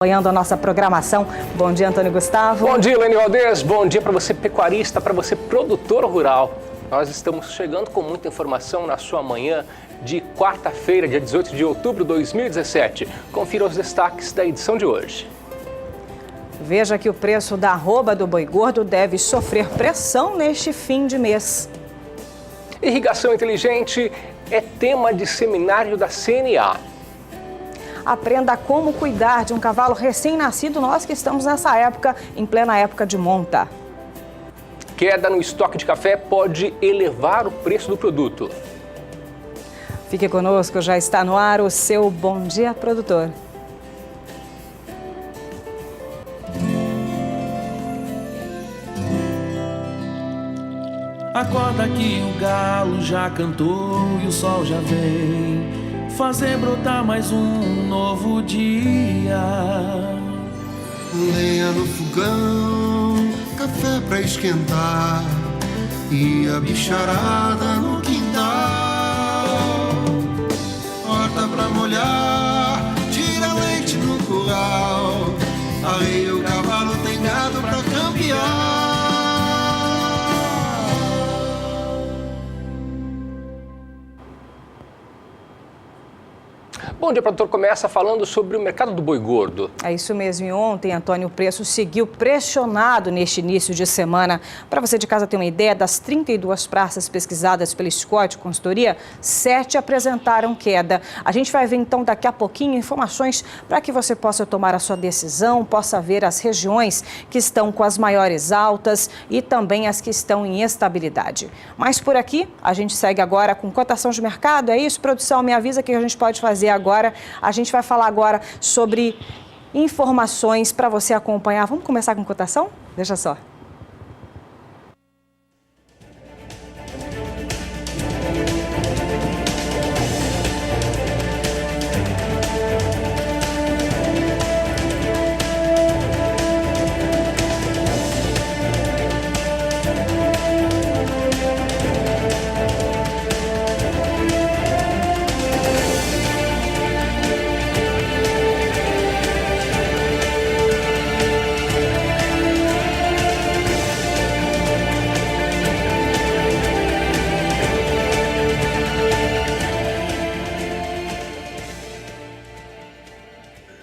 Acompanhando a nossa programação. Bom dia, Antônio Gustavo. Bom dia, Elaine Valdez. Bom dia para você, pecuarista, para você, produtor rural. Nós estamos chegando com muita informação na sua manhã de quarta-feira, dia 18 de outubro de 2017. Confira os destaques da edição de hoje. Veja que o preço da arroba do boi gordo deve sofrer pressão neste fim de mês. Irrigação inteligente é tema de seminário da CNA. Aprenda como cuidar de um cavalo recém-nascido, nós que estamos nessa época, em plena época de monta. Queda no estoque de café pode elevar o preço do produto. Fique conosco, já está no ar o seu Bom Dia Produtor. Acorda que o galo já cantou e o sol já vem fazer brotar mais um novo dia. Lenha no fogão, café pra esquentar e a bicharada no quintal. Horta pra molhar, tira leite no curral. Arreia o cavalo, tem gado pra campear. Bom dia, produtor. Começa falando sobre o mercado do boi gordo. É isso mesmo. E ontem, Antônio, o preço seguiu pressionado neste início de semana. Para você de casa ter uma ideia, das 32 praças pesquisadas pela Scott Consultoria, 7 apresentaram queda. A gente vai ver então daqui a pouquinho informações para que você possa tomar a sua decisão, possa ver as regiões que estão com as maiores altas e também as que estão em estabilidade. Mas por aqui, a gente segue agora com cotação de mercado. É isso, produção? Me avisa o que a gente pode fazer agora. A gente vai falar agora sobre informações para você acompanhar. Vamos começar com cotação? Veja só.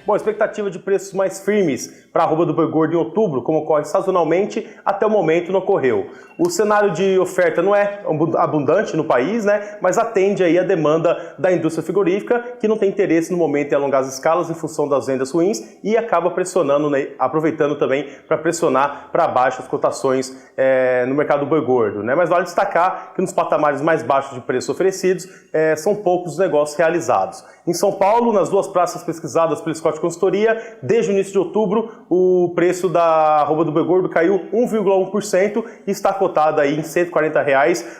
Bom, a expectativa de preços mais firmes para a arroba do boi gordo em outubro, como ocorre sazonalmente, até o momento não ocorreu. O cenário de oferta não é abundante no país, né? Mas atende aí a demanda da indústria frigorífica, que não tem interesse no momento em alongar as escalas em função das vendas ruins e acaba pressionando, né? Aproveitando também para pressionar para baixo as cotações no mercado do boi gordo, né? Mas vale destacar que nos patamares mais baixos de preços oferecidos, são poucos os negócios realizados. Em São Paulo, nas duas praças pesquisadas pela Scott Consultoria, desde o início de outubro, o preço da arroba do boi gordo caiu 1,1% e está cotado aí em R$ 140,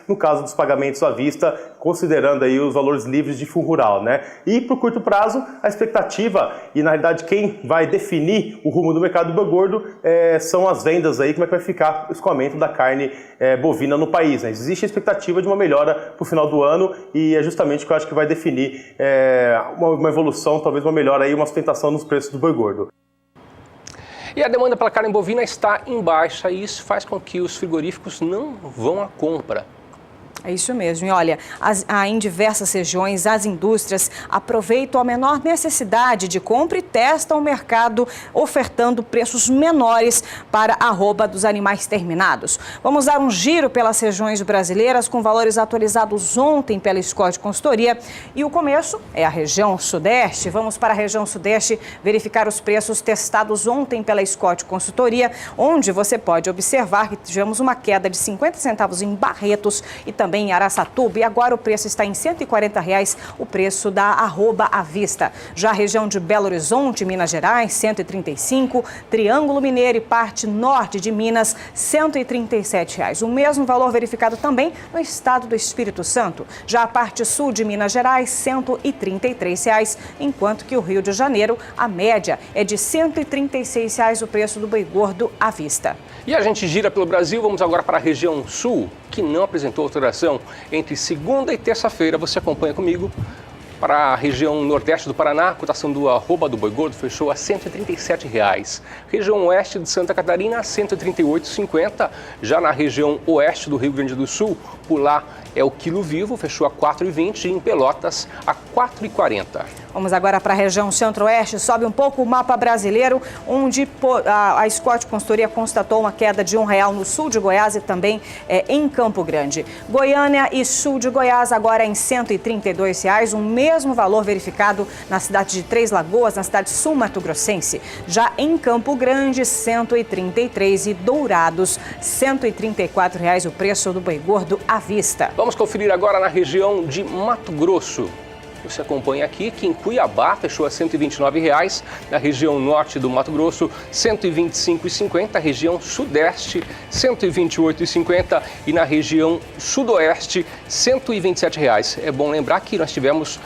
no caso dos pagamentos à vista, considerando aí os valores livres de fundo rural, né? E para o curto prazo, a expectativa, e na realidade quem vai definir o rumo do mercado do boi gordo são as vendas aí, como é que vai ficar o escoamento da carne bovina no país, né? Existe a expectativa de uma melhora para o final do ano e é justamente o que eu acho que vai definir uma evolução, talvez uma melhora aí, uma sustentação nos preços do boi gordo. E a demanda pela carne bovina está em baixa e isso faz com que os frigoríficos não vão à compra. É isso mesmo. E olha, em diversas regiões, as indústrias aproveitam a menor necessidade de compra e testam o mercado, ofertando preços menores para a arroba dos animais terminados. Vamos dar um giro pelas regiões brasileiras com valores atualizados ontem pela Scott Consultoria. E o começo é a região Sudeste. Vamos para a região Sudeste verificar os preços testados ontem pela Scott Consultoria, onde você pode observar que tivemos uma queda de 50 centavos em Barretos e também em Araçatuba, e agora o preço está em R$ 140, o preço da arroba à vista. Já a região de Belo Horizonte, Minas Gerais, 135, Triângulo Mineiro e parte norte de Minas, R$ 137. O mesmo valor verificado também no estado do Espírito Santo. Já a parte sul de Minas Gerais, R$ 133, enquanto que o Rio de Janeiro, a média é de R$ 136 o preço do boi gordo à vista. E a gente gira pelo Brasil, vamos agora para a região sul, que não apresentou alteração entre segunda e terça-feira. Você acompanha comigo Para a região nordeste do Paraná, a cotação do arroba do boi gordo fechou a R$ 137,00. Região oeste de Santa Catarina, R$ 138,50. Já na região oeste do Rio Grande do Sul, por lá é o quilo vivo, fechou a R$ 4,20 e em Pelotas a R$ 4,40. Vamos agora para a região centro-oeste, sobe um pouco o mapa brasileiro, onde a Scott Consultoria constatou uma queda de R$1 no sul de Goiás e também em Campo Grande. Goiânia e sul de Goiás agora em R$ 132,00, o mesmo valor verificado na cidade de Três Lagoas, na cidade sul-mato-grossense. Já em Campo Grande, R$ 133,00 e Dourados, R$ 134,00 o preço do boi gordo à vista. Vamos conferir agora na região de Mato Grosso. Você acompanha aqui que em Cuiabá fechou a R$ 129,00, na região norte do Mato Grosso, R$ 125,50, região sudeste, R$ 128,50 e na região sudoeste, R$ 127,00. É bom lembrar que nós tivemos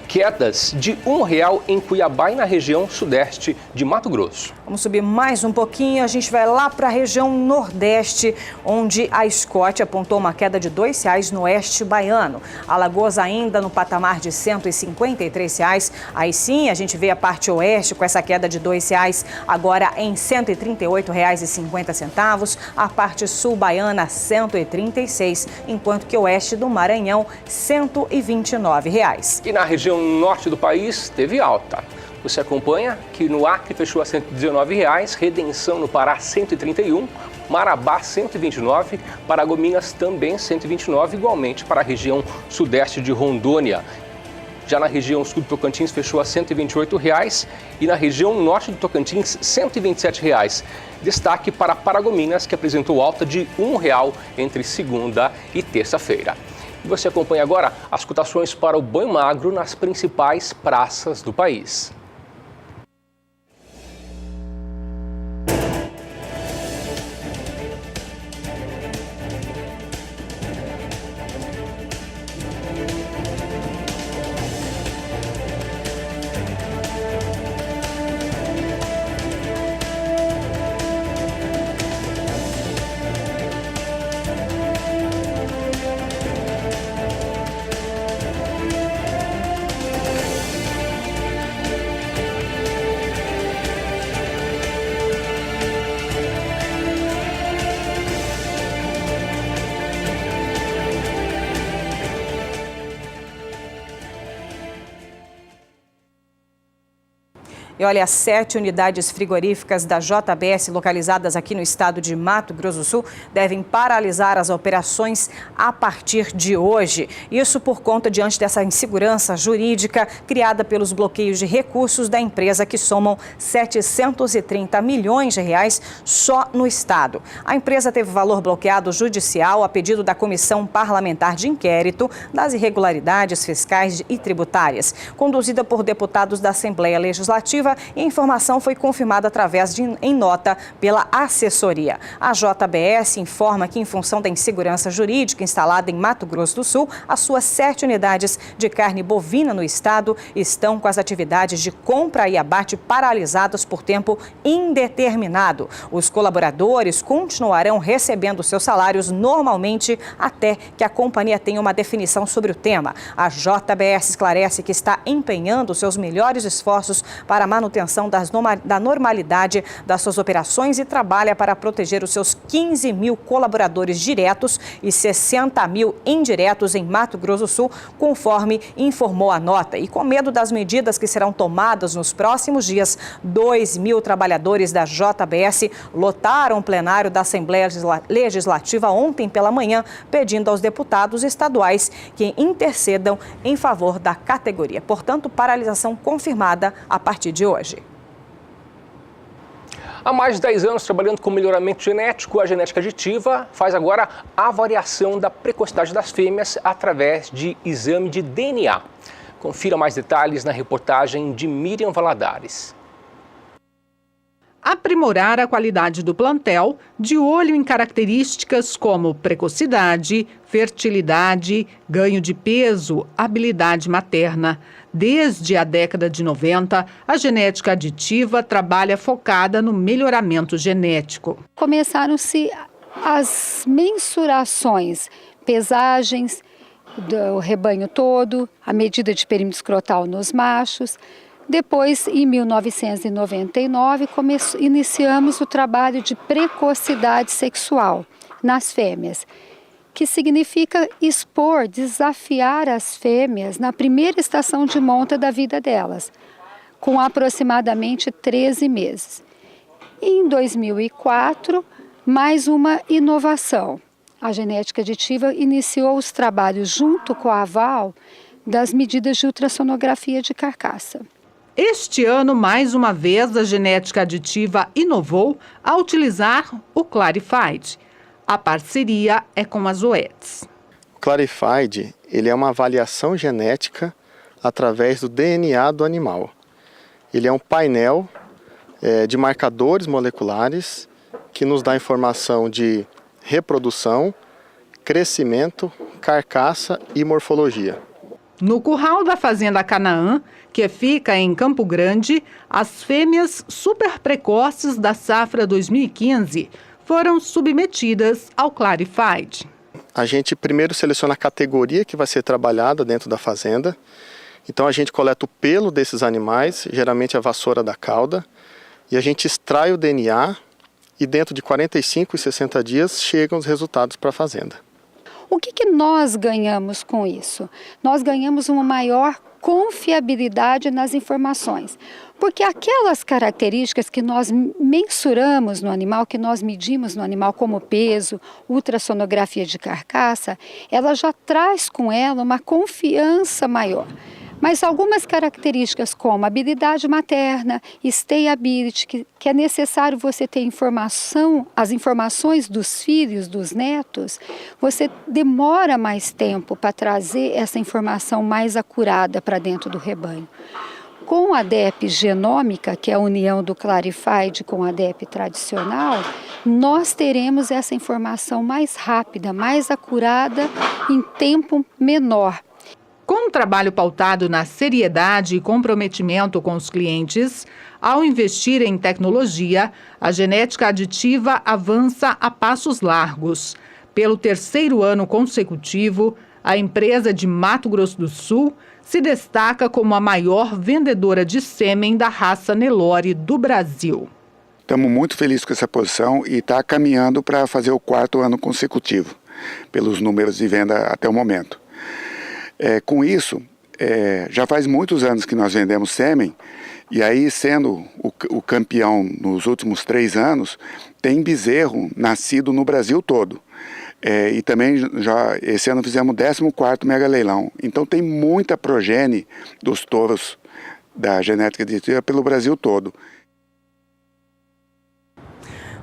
quedas de R$1 em Cuiabá e na região sudeste de Mato Grosso. Vamos subir mais um pouquinho, a gente vai lá para a região nordeste, onde a Scott apontou uma queda de R$2 no oeste baiano. Alagoas ainda no patamar de R$ 153,00. Aí sim, a gente vê a parte oeste com essa queda de R$2, agora em R$ 138,50. A parte sul baiana, R$ 136, enquanto que o oeste do Maranhão, R$ 129,00. E na região norte do país teve alta. Você acompanha que no Acre fechou a R$ 119,00, Redenção no Pará R$ 131, Marabá R$ 129, Paragominas também R$ 129, igualmente para a região sudeste de Rondônia. Já na região sul do Tocantins fechou a R$ 128,00 e na região norte do Tocantins R$ 127,00. Destaque para Paragominas, que apresentou alta de R$1 entre segunda e terça-feira. Você acompanha agora as cotações para o boi magro nas principais praças do país. E olha, 7 unidades frigoríficas da JBS localizadas aqui no estado de Mato Grosso do Sul devem paralisar as operações a partir de hoje. Isso por conta diante dessa insegurança jurídica criada pelos bloqueios de recursos da empresa que somam R$ 730 milhões só no estado. A empresa teve valor bloqueado judicial a pedido da Comissão Parlamentar de Inquérito das Irregularidades Fiscais e Tributárias, conduzida por deputados da Assembleia Legislativa. E a informação foi confirmada em nota pela assessoria. A JBS informa que, em função da insegurança jurídica instalada em Mato Grosso do Sul, as suas 7 unidades de carne bovina no estado estão com as atividades de compra e abate paralisadas por tempo indeterminado. Os colaboradores continuarão recebendo seus salários normalmente até que a companhia tenha uma definição sobre o tema. A JBS esclarece que está empenhando seus melhores esforços para a manutenção da normalidade das suas operações e trabalha para proteger os seus 15 mil colaboradores diretos e 60 mil indiretos em Mato Grosso do Sul, conforme informou a nota. E com medo das medidas que serão tomadas nos próximos dias, 2.000 trabalhadores da JBS lotaram o plenário da Assembleia Legislativa ontem pela manhã, pedindo aos deputados estaduais que intercedam em favor da categoria. Portanto, paralisação confirmada a partir de hoje. Há mais de 10 anos trabalhando com melhoramento genético, a genética aditiva faz agora a variação da precocidade das fêmeas através de exame de DNA. Confira mais detalhes na reportagem de Miriam Valadares. Aprimorar a qualidade do plantel, de olho em características como precocidade, fertilidade, ganho de peso, habilidade materna. Desde a década de 90, a genética aditiva trabalha focada no melhoramento genético. Começaram-se as mensurações, pesagens do rebanho todo, a medida de perímetro escrotal nos machos. Depois, em 1999, iniciamos o trabalho de precocidade sexual nas fêmeas, que significa expor, desafiar as fêmeas na primeira estação de monta da vida delas, com aproximadamente 13 meses. Em 2004, mais uma inovação. A genética aditiva iniciou os trabalhos junto com a Aval das medidas de ultrassonografia de carcaça. Este ano, mais uma vez, a genética aditiva inovou ao utilizar o Clarified. A parceria é com a Zoetis. O Clarified, ele é uma avaliação genética através do DNA do animal. Ele é um painel de marcadores moleculares que nos dá informação de reprodução, crescimento, carcaça e morfologia. No curral da Fazenda Canaã, que fica em Campo Grande, as fêmeas super precoces da safra 2015 foram submetidas ao Clarified. A gente primeiro seleciona a categoria que vai ser trabalhada dentro da fazenda. Então a gente coleta o pelo desses animais, geralmente a vassoura da cauda, e a gente extrai o DNA e dentro de 45 e 60 dias chegam os resultados para a fazenda. O que nós ganhamos com isso? Nós ganhamos uma maior confiabilidade nas informações, porque aquelas características que nós mensuramos no animal, que nós medimos no animal, como peso, ultrassonografia de carcaça, ela já traz com ela uma confiança maior. Mas algumas características como habilidade materna, stayability, que é necessário você ter informação, as informações dos filhos, dos netos, você demora mais tempo para trazer essa informação mais acurada para dentro do rebanho. Com a DEP genômica, que é a união do Clarified com a DEP tradicional, nós teremos essa informação mais rápida, mais acurada, em tempo menor. Com um trabalho pautado na seriedade e comprometimento com os clientes, ao investir em tecnologia, a genética aditiva avança a passos largos. Pelo terceiro ano consecutivo, a empresa de Mato Grosso do Sul se destaca como a maior vendedora de sêmen da raça Nelore do Brasil. Estamos muito felizes com essa posição e está caminhando para fazer o 4º ano consecutivo, pelos números de venda até o momento. Com isso, já faz muitos anos que nós vendemos sêmen, e aí sendo o campeão nos últimos 3 anos, tem bezerro nascido no Brasil todo. E também já esse ano fizemos o 14º mega leilão. Então tem muita progenie dos touros da genética aditiva pelo Brasil todo.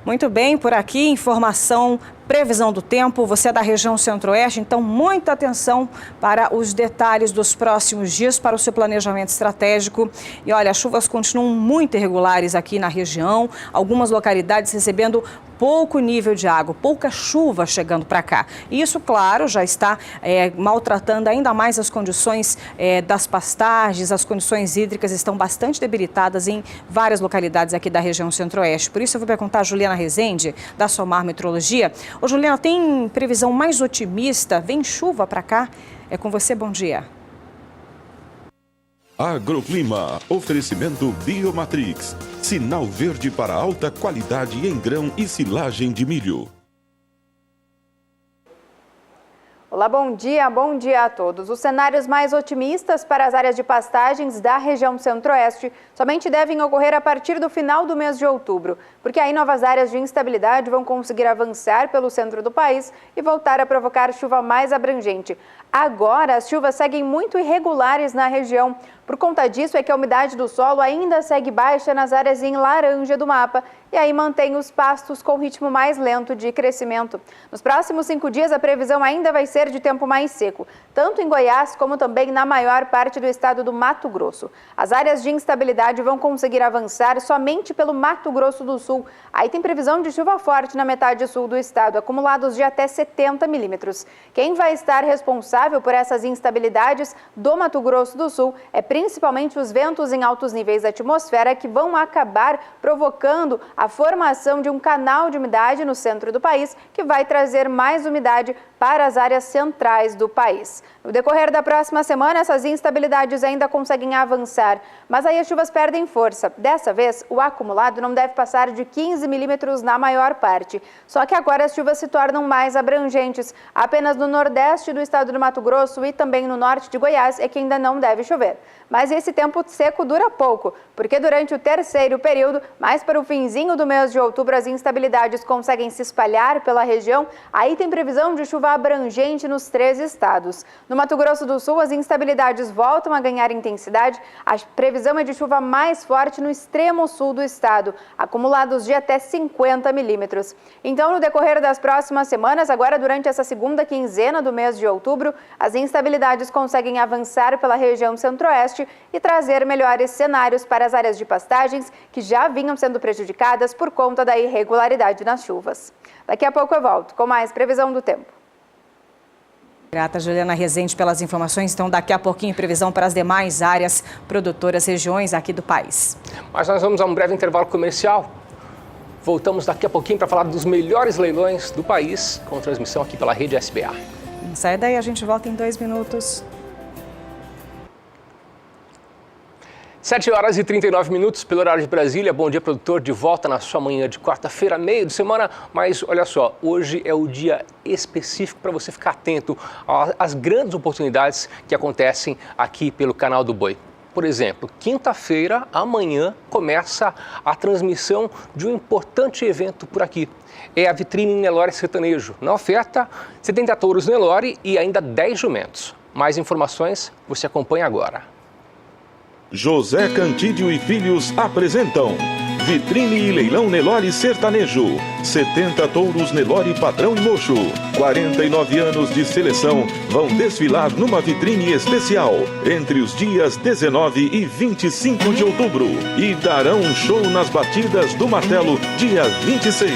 Muito bem, por aqui, informação, previsão do tempo. Você é da região centro-oeste, então muita atenção para os detalhes dos próximos dias, para o seu planejamento estratégico. E olha, as chuvas continuam muito irregulares aqui na região, algumas localidades recebendo pouco nível de água, pouca chuva chegando para cá. E isso, claro, já está maltratando ainda mais as condições das pastagens, as condições hídricas estão bastante debilitadas em várias localidades aqui da região centro-oeste. Por isso eu vou perguntar a Juliana Rezende, da Somar Metrologia. Ô Juliana, tem previsão mais otimista? Vem chuva para cá? É com você, bom dia. Agroclima, oferecimento Biomatrix, sinal verde para alta qualidade em grão e silagem de milho. Olá, bom dia a todos. Os cenários mais otimistas para as áreas de pastagens da região centro-oeste somente devem ocorrer a partir do final do mês de outubro, porque aí novas áreas de instabilidade vão conseguir avançar pelo centro do país e voltar a provocar chuva mais abrangente. Agora, as chuvas seguem muito irregulares na região. Por conta disso é que a umidade do solo ainda segue baixa nas áreas em laranja do mapa e aí mantém os pastos com ritmo mais lento de crescimento. Nos próximos 5 dias, a previsão ainda vai ser de tempo mais seco, tanto em Goiás como também na maior parte do estado do Mato Grosso. As áreas de instabilidade vão conseguir avançar somente pelo Mato Grosso do Sul. Aí tem previsão de chuva forte na metade sul do estado, acumulados de até 70 milímetros. Quem vai estar responsável por essas instabilidades do Mato Grosso do Sul é principalmente os ventos em altos níveis da atmosfera, que vão acabar provocando a formação de um canal de umidade no centro do país, que vai trazer mais umidade para as áreas centrais do país. No decorrer da próxima semana, essas instabilidades ainda conseguem avançar, mas aí as chuvas perdem força. Dessa vez, o acumulado não deve passar de 15 milímetros na maior parte. Só que agora as chuvas se tornam mais abrangentes. Apenas no nordeste do estado do Mato Grosso e também no norte de Goiás é que ainda não deve chover. Mas esse tempo seco dura pouco, porque durante o terceiro período, mais para o finzinho do mês de outubro, as instabilidades conseguem se espalhar pela região. Aí tem previsão de chuva abrangente nos 3 estados. No Mato Grosso do Sul, as instabilidades voltam a ganhar intensidade. A previsão é de chuva mais forte no extremo sul do estado, acumulados de até 50 milímetros. Então, no decorrer das próximas semanas, agora durante essa segunda quinzena do mês de outubro, as instabilidades conseguem avançar pela região centro-oeste e trazer melhores cenários para as áreas de pastagens que já vinham sendo prejudicadas por conta da irregularidade nas chuvas. Daqui a pouco eu volto com mais previsão do tempo. Grata, Juliana Rezende, pelas informações. Então, daqui a pouquinho, previsão para as demais áreas produtoras, regiões aqui do país. Mas nós vamos a um breve intervalo comercial. Voltamos daqui a pouquinho para falar dos melhores leilões do país, com transmissão aqui pela Rede SBA. Não sai daí, a gente volta em 2 minutos. 7h39 pelo horário de Brasília. Bom dia, produtor, de volta na sua manhã de quarta-feira, meio de semana. Mas olha só, hoje é o dia específico para você ficar atento às grandes oportunidades que acontecem aqui pelo Canal do Boi. Por exemplo, quinta-feira, amanhã, começa a transmissão de um importante evento por aqui. É a vitrine Nelore Sertanejo. Na oferta, 70 touros Nelore e ainda 10 jumentos. Mais informações você acompanha agora. José Cantídio e Filhos apresentam Vitrine e Leilão Nelore Sertanejo. 70 touros Nelore padrão e mocho. 49 anos de seleção vão desfilar numa vitrine especial entre os dias 19 e 25 de outubro e darão um show nas batidas do martelo dia 26.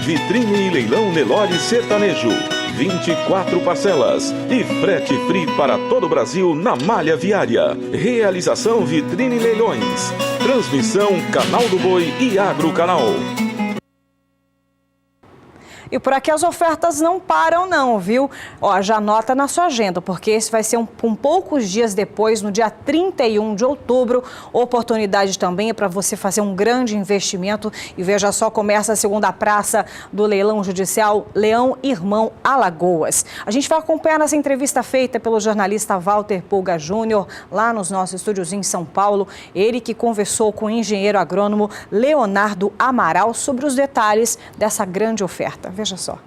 Vitrine e Leilão Nelore Sertanejo. 24 parcelas e frete free para todo o Brasil na malha viária. Realização Vitrine Leilões. Transmissão Canal do Boi e Agro Canal. E por aqui as ofertas não param não, viu? Ó, já anota na sua agenda, porque esse vai ser um poucos dias depois, no dia 31 de outubro. Oportunidade também é para você fazer um grande investimento. E veja só, começa a segunda praça do leilão judicial Leão Irmão Alagoas. A gente vai acompanhar nessa entrevista feita pelo jornalista Walter Pulga Júnior, lá nos nossos estúdios em São Paulo. Ele que conversou com o engenheiro agrônomo Leonardo Amaral sobre os detalhes dessa grande oferta. Veja só.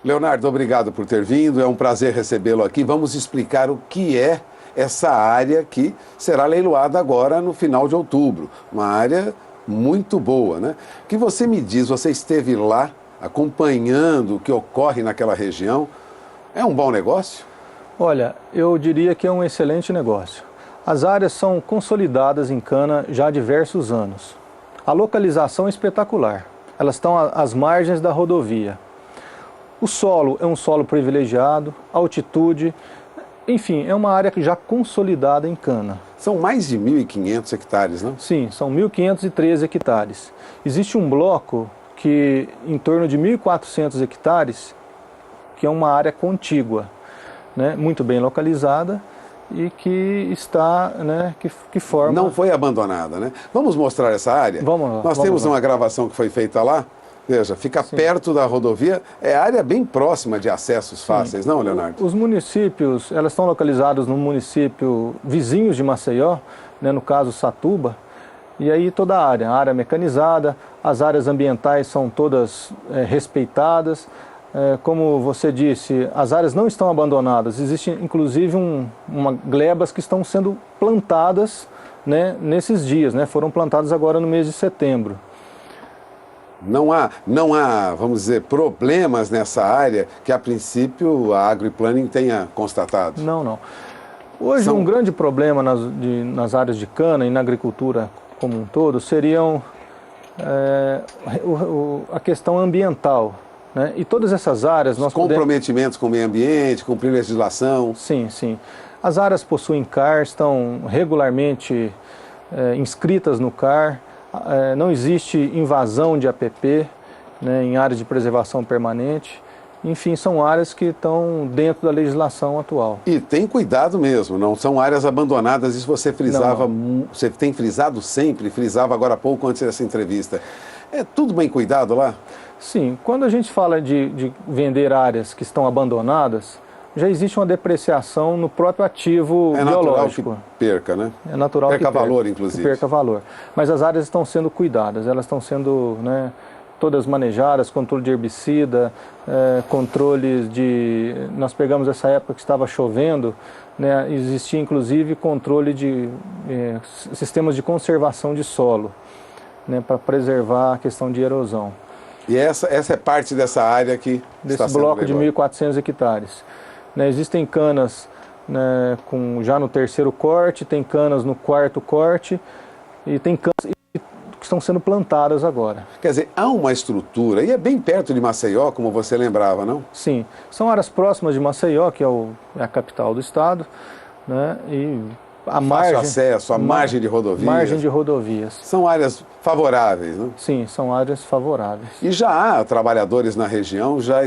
Leonardo, obrigado por ter vindo. É um prazer recebê-lo aqui. Vamos explicar o que é essa área que será leiloada agora no final de outubro. Uma área muito boa, né? O que você me diz? Você esteve lá acompanhando o que ocorre naquela região. É um bom negócio? Olha, eu diria que é um excelente negócio. As áreas são consolidadas em cana já há diversos anos. A localização é espetacular. Elas estão às margens da rodovia. O solo é um solo privilegiado, altitude, enfim, é uma área já consolidada em cana. São mais de 1.500 hectares, não? Sim, são 1.513 hectares. Existe um bloco que, em torno de 1.400 hectares, que é uma área contígua, né, muito bem localizada, e que está, né, que forma... Não foi abandonada, né? Vamos mostrar essa área? Vamos lá. Nós temos uma gravação que foi feita lá. Veja, fica perto da rodovia. É área bem próxima de acessos fáceis, não, Leonardo? Os municípios, elas estão localizados no município vizinhos de Maceió, né, no caso Satuba, e aí toda a área mecanizada, as áreas ambientais são todas respeitadas. Como você disse, as áreas não estão abandonadas, existem inclusive glebas que estão sendo plantadas, né, nesses dias, né, foram plantadas agora no mês de setembro. Não há, vamos dizer, problemas nessa área que a princípio a AgriPlanning tenha constatado? Não. Hoje um grande problema nas áreas de cana e na agricultura como um todo seriam a questão ambiental. Né? E todas essas áreas... comprometimentos com o meio ambiente, cumprir legislação. Sim. As áreas possuem CAR, estão regularmente inscritas no CAR, não existe invasão de APP, né, em áreas de preservação permanente. Enfim, são áreas que estão dentro da legislação atual. E tem cuidado mesmo, não são áreas abandonadas, isso você frisava, você tem frisado sempre, frisava agora há pouco antes dessa entrevista. É tudo bem cuidado lá? Sim, quando a gente fala de vender áreas que estão abandonadas, já existe uma depreciação no próprio ativo biológico. É natural que perca, né? É natural que perca valor, inclusive. Que perca valor. Mas as áreas estão sendo cuidadas, elas estão sendo, né, todas manejadas, controle de herbicida, controles de... Nós pegamos essa época que estava chovendo, né, existia inclusive controle de sistemas de conservação de solo, né, para preservar a questão de erosão. E essa é parte dessa área que desse bloco de 1.400 hectares. Né, existem canas, né, já no terceiro corte, tem canas no quarto corte e tem canas que estão sendo plantadas agora. Quer dizer, há uma estrutura, e é bem perto de Maceió, como você lembrava, não? Sim, são áreas próximas de Maceió, que é a capital do estado, né, e a fácil acesso, a margem de rodovias. Margem de rodovias. São áreas favoráveis, não? Sim, são áreas favoráveis. E já há trabalhadores na região já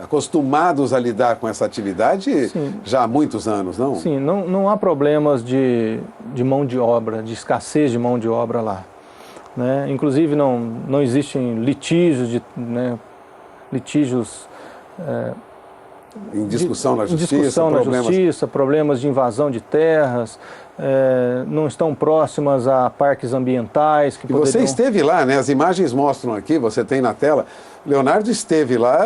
acostumados a lidar com essa atividade já há muitos anos, não? Sim, não há problemas de mão de obra, de escassez de mão de obra lá. Né? Inclusive não existem litígios, em discussão na justiça, problemas de invasão de terras, não estão próximas a parques ambientais. E você esteve lá, né? As imagens mostram aqui, você tem na tela. Leonardo esteve lá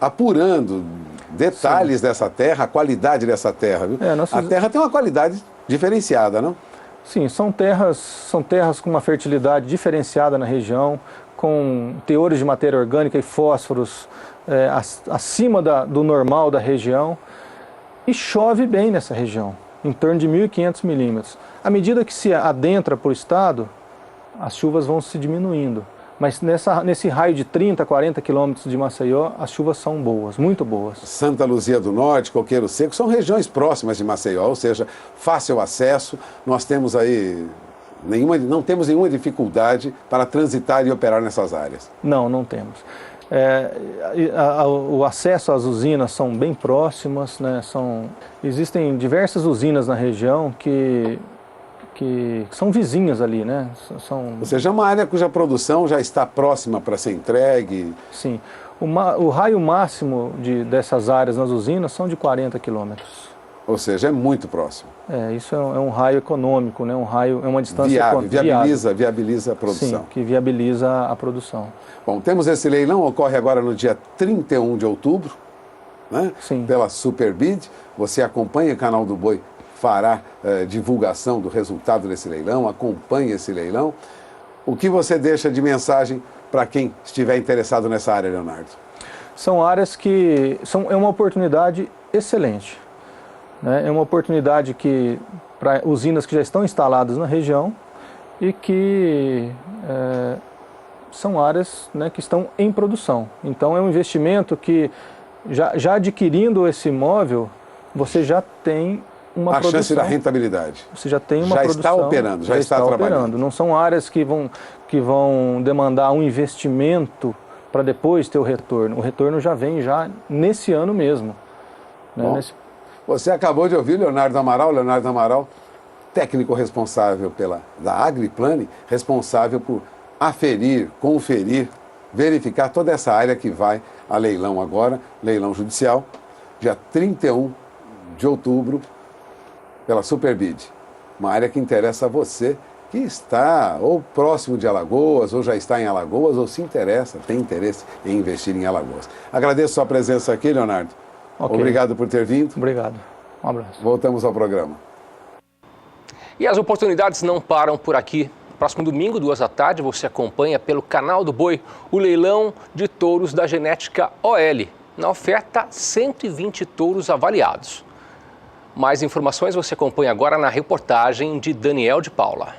apurando detalhes dessa terra, a qualidade dessa terra. Viu? A terra tem uma qualidade diferenciada, não? Sim, são terras com uma fertilidade diferenciada na região, com teores de matéria orgânica e fósforos acima do normal da região, e chove bem nessa região, em torno de 1.500 milímetros. À medida que se adentra para o estado, as chuvas vão se diminuindo, mas nesse raio de 30, 40 quilômetros de Maceió, as chuvas são boas, muito boas. Santa Luzia do Norte, Coqueiro Seco, são regiões próximas de Maceió, ou seja, fácil acesso, nós temos aí... não temos nenhuma dificuldade para transitar e operar nessas áreas. Não temos. O acesso às usinas são bem próximas, né? Existem diversas usinas na região que são vizinhas ali, né? Ou seja, é uma área cuja produção já está próxima para ser entregue. Sim. O raio máximo dessas áreas nas usinas são de 40 quilômetros. Ou seja, é muito próximo. Isso é um raio econômico, né? É uma distância viabiliza a produção. Sim, que viabiliza a produção. Bom, temos esse leilão, ocorre agora no dia 31 de outubro, né? Sim. Pela Superbid. Você acompanha o Canal do Boi, fará divulgação do resultado desse leilão, acompanhe esse leilão. O que você deixa de mensagem para quem estiver interessado nessa área, Leonardo? São áreas que é uma oportunidade excelente. É uma oportunidade para usinas que já estão instaladas na região e que são áreas, né, que estão em produção. Então é um investimento que, já adquirindo esse imóvel, você já tem uma produção. A chance da rentabilidade. Você já tem uma produção. Já está operando, já está trabalhando. Não são áreas que vão demandar um investimento para depois ter o retorno. O retorno já vem nesse ano mesmo. Né? Você acabou de ouvir Leonardo Amaral, técnico responsável da Agriplane, responsável por aferir, conferir, verificar toda essa área que vai a leilão agora, leilão judicial, dia 31 de outubro, pela Superbid. Uma área que interessa a você que está ou próximo de Alagoas, ou já está em Alagoas, ou se interessa, tem interesse em investir em Alagoas. Agradeço a sua presença aqui, Leonardo. Okay. Obrigado por ter vindo. Obrigado. Um abraço. Voltamos ao programa. E as oportunidades não param por aqui. Próximo domingo, 14h, você acompanha pelo Canal do Boi o leilão de touros da genética OL. Na oferta, 120 touros avaliados. Mais informações você acompanha agora na reportagem de Daniel de Paula.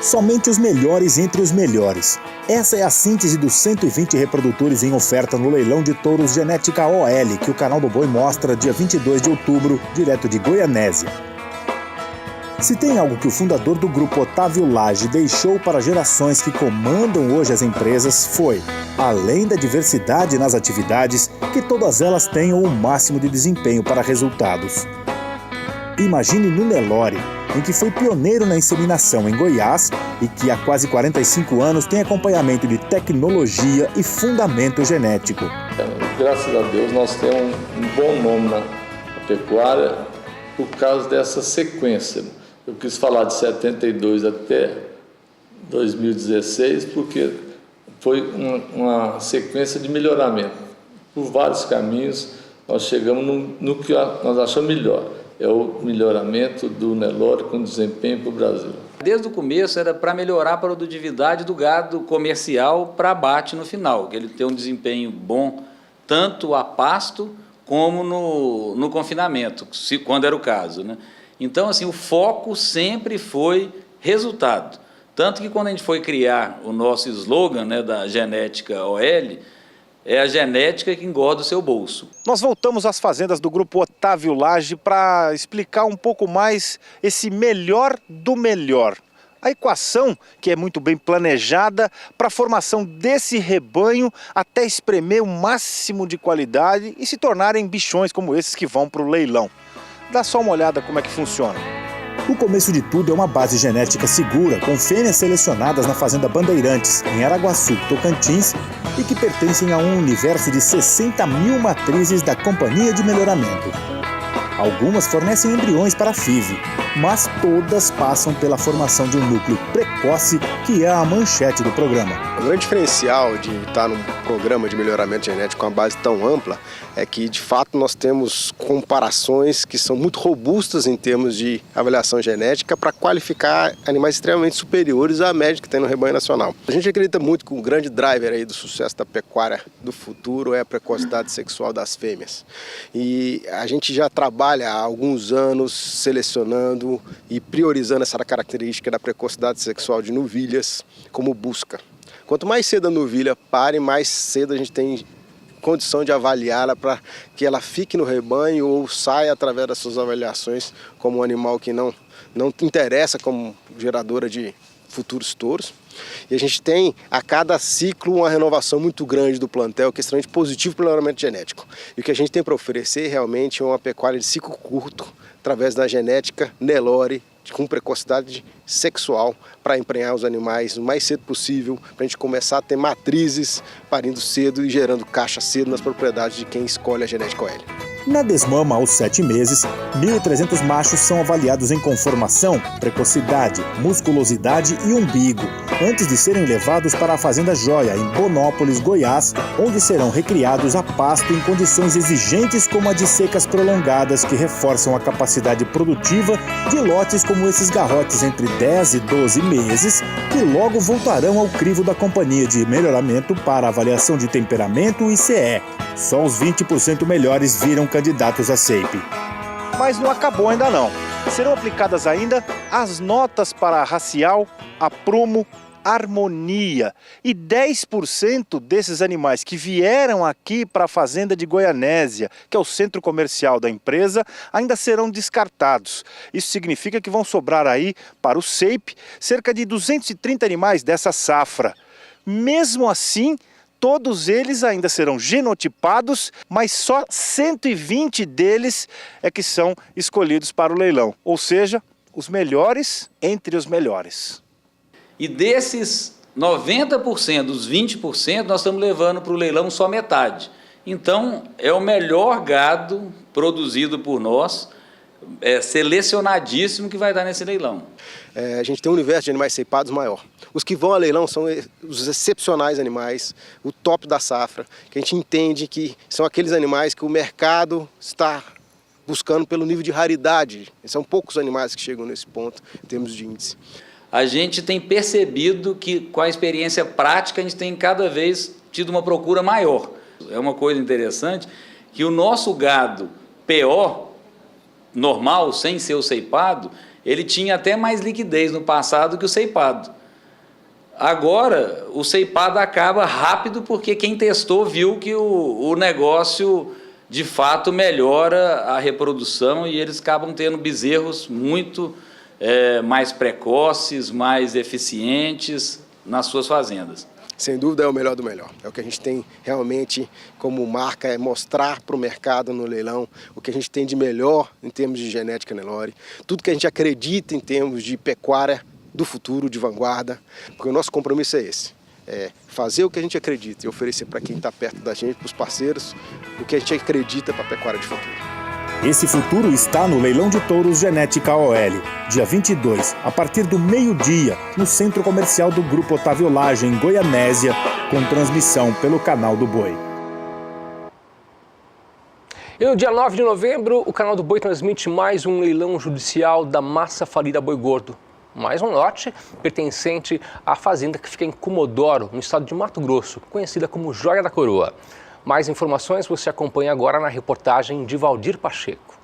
Somente os melhores entre os melhores. Essa é a síntese dos 120 reprodutores em oferta no leilão de touros genética OL, que o Canal do Boi mostra dia 22 de outubro, direto de Goianésia. Se tem algo que o fundador do grupo Otávio Lage deixou para gerações que comandam hoje as empresas foi, além da diversidade nas atividades, que todas elas tenham o máximo de desempenho para resultados. Imagine no Nelore, em que foi pioneiro na inseminação em Goiás e que há quase 45 anos tem acompanhamento de tecnologia e fundamento genético. Graças a Deus nós temos um bom nome na pecuária por causa dessa sequência. Eu quis falar de 72 até 2016 porque foi uma sequência de melhoramento. Por vários caminhos nós chegamos no que nós achamos melhor. É o melhoramento do Nelore com desempenho para o Brasil. Desde o começo era para melhorar a produtividade do gado comercial para abate no final, que ele tem um desempenho bom tanto a pasto como no confinamento, quando era o caso, né? Então, assim, o foco sempre foi resultado. Tanto que quando a gente foi criar o nosso slogan, né, da genética OL, é a genética que engorda o seu bolso. Nós voltamos às fazendas do grupo Otávio Lage para explicar um pouco mais esse melhor do melhor. A equação, que é muito bem planejada para a formação desse rebanho até espremer o máximo de qualidade e se tornarem bichões como esses que vão para o leilão. Dá só uma olhada como é que funciona. O começo de tudo é uma base genética segura, com fêmeas selecionadas na Fazenda Bandeirantes, em Araguaçu, Tocantins, e que pertencem a um universo de 60 mil matrizes da Companhia de Melhoramento. Algumas fornecem embriões para a FIV, mas todas passam pela formação de um núcleo precoce, que é a manchete do programa. O grande diferencial de estar num programa de melhoramento genético com uma base tão ampla é que, de fato, nós temos comparações que são muito robustas em termos de avaliação genética para qualificar animais extremamente superiores à média que tem no rebanho nacional. A gente acredita muito que o grande driver aí do sucesso da pecuária do futuro é a precocidade sexual das fêmeas. E a gente já trabalha há alguns anos selecionando e priorizando essa característica da precocidade sexual de novilhas como busca. Quanto mais cedo a novilha pare, mais cedo a gente tem condição de avaliá-la para que ela fique no rebanho ou saia através das suas avaliações como um animal que não interessa como geradora de futuros touros. E a gente tem a cada ciclo uma renovação muito grande do plantel, que é extremamente positivo para o melhoramento genético. E o que a gente tem para oferecer realmente é uma pecuária de ciclo curto, através da genética Nelore, com precocidade sexual, para emprenhar os animais o mais cedo possível, para a gente começar a ter matrizes parindo cedo e gerando caixa cedo nas propriedades de quem escolhe a genética OL. Na desmama, aos 7 meses, 1.300 machos são avaliados em conformação, precocidade, musculosidade e umbigo, antes de serem levados para a Fazenda Joia, em Bonópolis, Goiás, onde serão recriados a pasto em condições exigentes como a de secas prolongadas, que reforçam a capacidade produtiva de lotes como esses garrotes entre 10 e 12 meses, que logo voltarão ao crivo da Companhia de Melhoramento para avaliação de temperamento e CE. Só os 20% melhores viram candidatos a SEIP. Mas não acabou ainda não. Serão aplicadas ainda as notas para racial, aprumo, harmonia. E 10% desses animais que vieram aqui para a Fazenda de Goianésia, que é o centro comercial da empresa, ainda serão descartados. Isso significa que vão sobrar aí para o SEIP cerca de 230 animais dessa safra. Mesmo assim, todos eles ainda serão genotipados, mas só 120 deles é que são escolhidos para o leilão. Ou seja, os melhores entre os melhores. E desses 90%, dos 20%, nós estamos levando para o leilão só metade. Então, é o melhor gado produzido por nós, selecionadíssimo, que vai dar nesse leilão. A gente tem um universo de animais ceipados maior. Os que vão a leilão são os excepcionais animais, o top da safra, que a gente entende que são aqueles animais que o mercado está buscando pelo nível de raridade. São poucos animais que chegam nesse ponto em termos de índice. A gente tem percebido que, com a experiência prática, a gente tem cada vez tido uma procura maior. É uma coisa interessante que o nosso gado PO, normal, sem ser o ceipado, ele tinha até mais liquidez no passado que o ceipado. Agora, o ceipado acaba rápido porque quem testou viu que o negócio, de fato, melhora a reprodução e eles acabam tendo bezerros muito mais precoces, mais eficientes nas suas fazendas. Sem dúvida é o melhor do melhor. É o que a gente tem realmente como marca, é mostrar para o mercado no leilão o que a gente tem de melhor em termos de genética Nelore, tudo que a gente acredita em termos de pecuária do futuro, de vanguarda, porque o nosso compromisso é esse. É fazer o que a gente acredita e oferecer para quem está perto da gente, para os parceiros, o que a gente acredita para a pecuária de futuro. Esse futuro está no Leilão de Touros Genética OL, dia 22, a partir do meio-dia, no Centro Comercial do Grupo Otávio Lage, em Goianésia, com transmissão pelo Canal do Boi. E no dia 9 de novembro, o Canal do Boi transmite mais um leilão judicial da massa falida Boi Gordo. Mais um lote pertencente à fazenda que fica em Comodoro, no estado de Mato Grosso, conhecida como Joia da Coroa. Mais informações você acompanha agora na reportagem de Valdir Pacheco.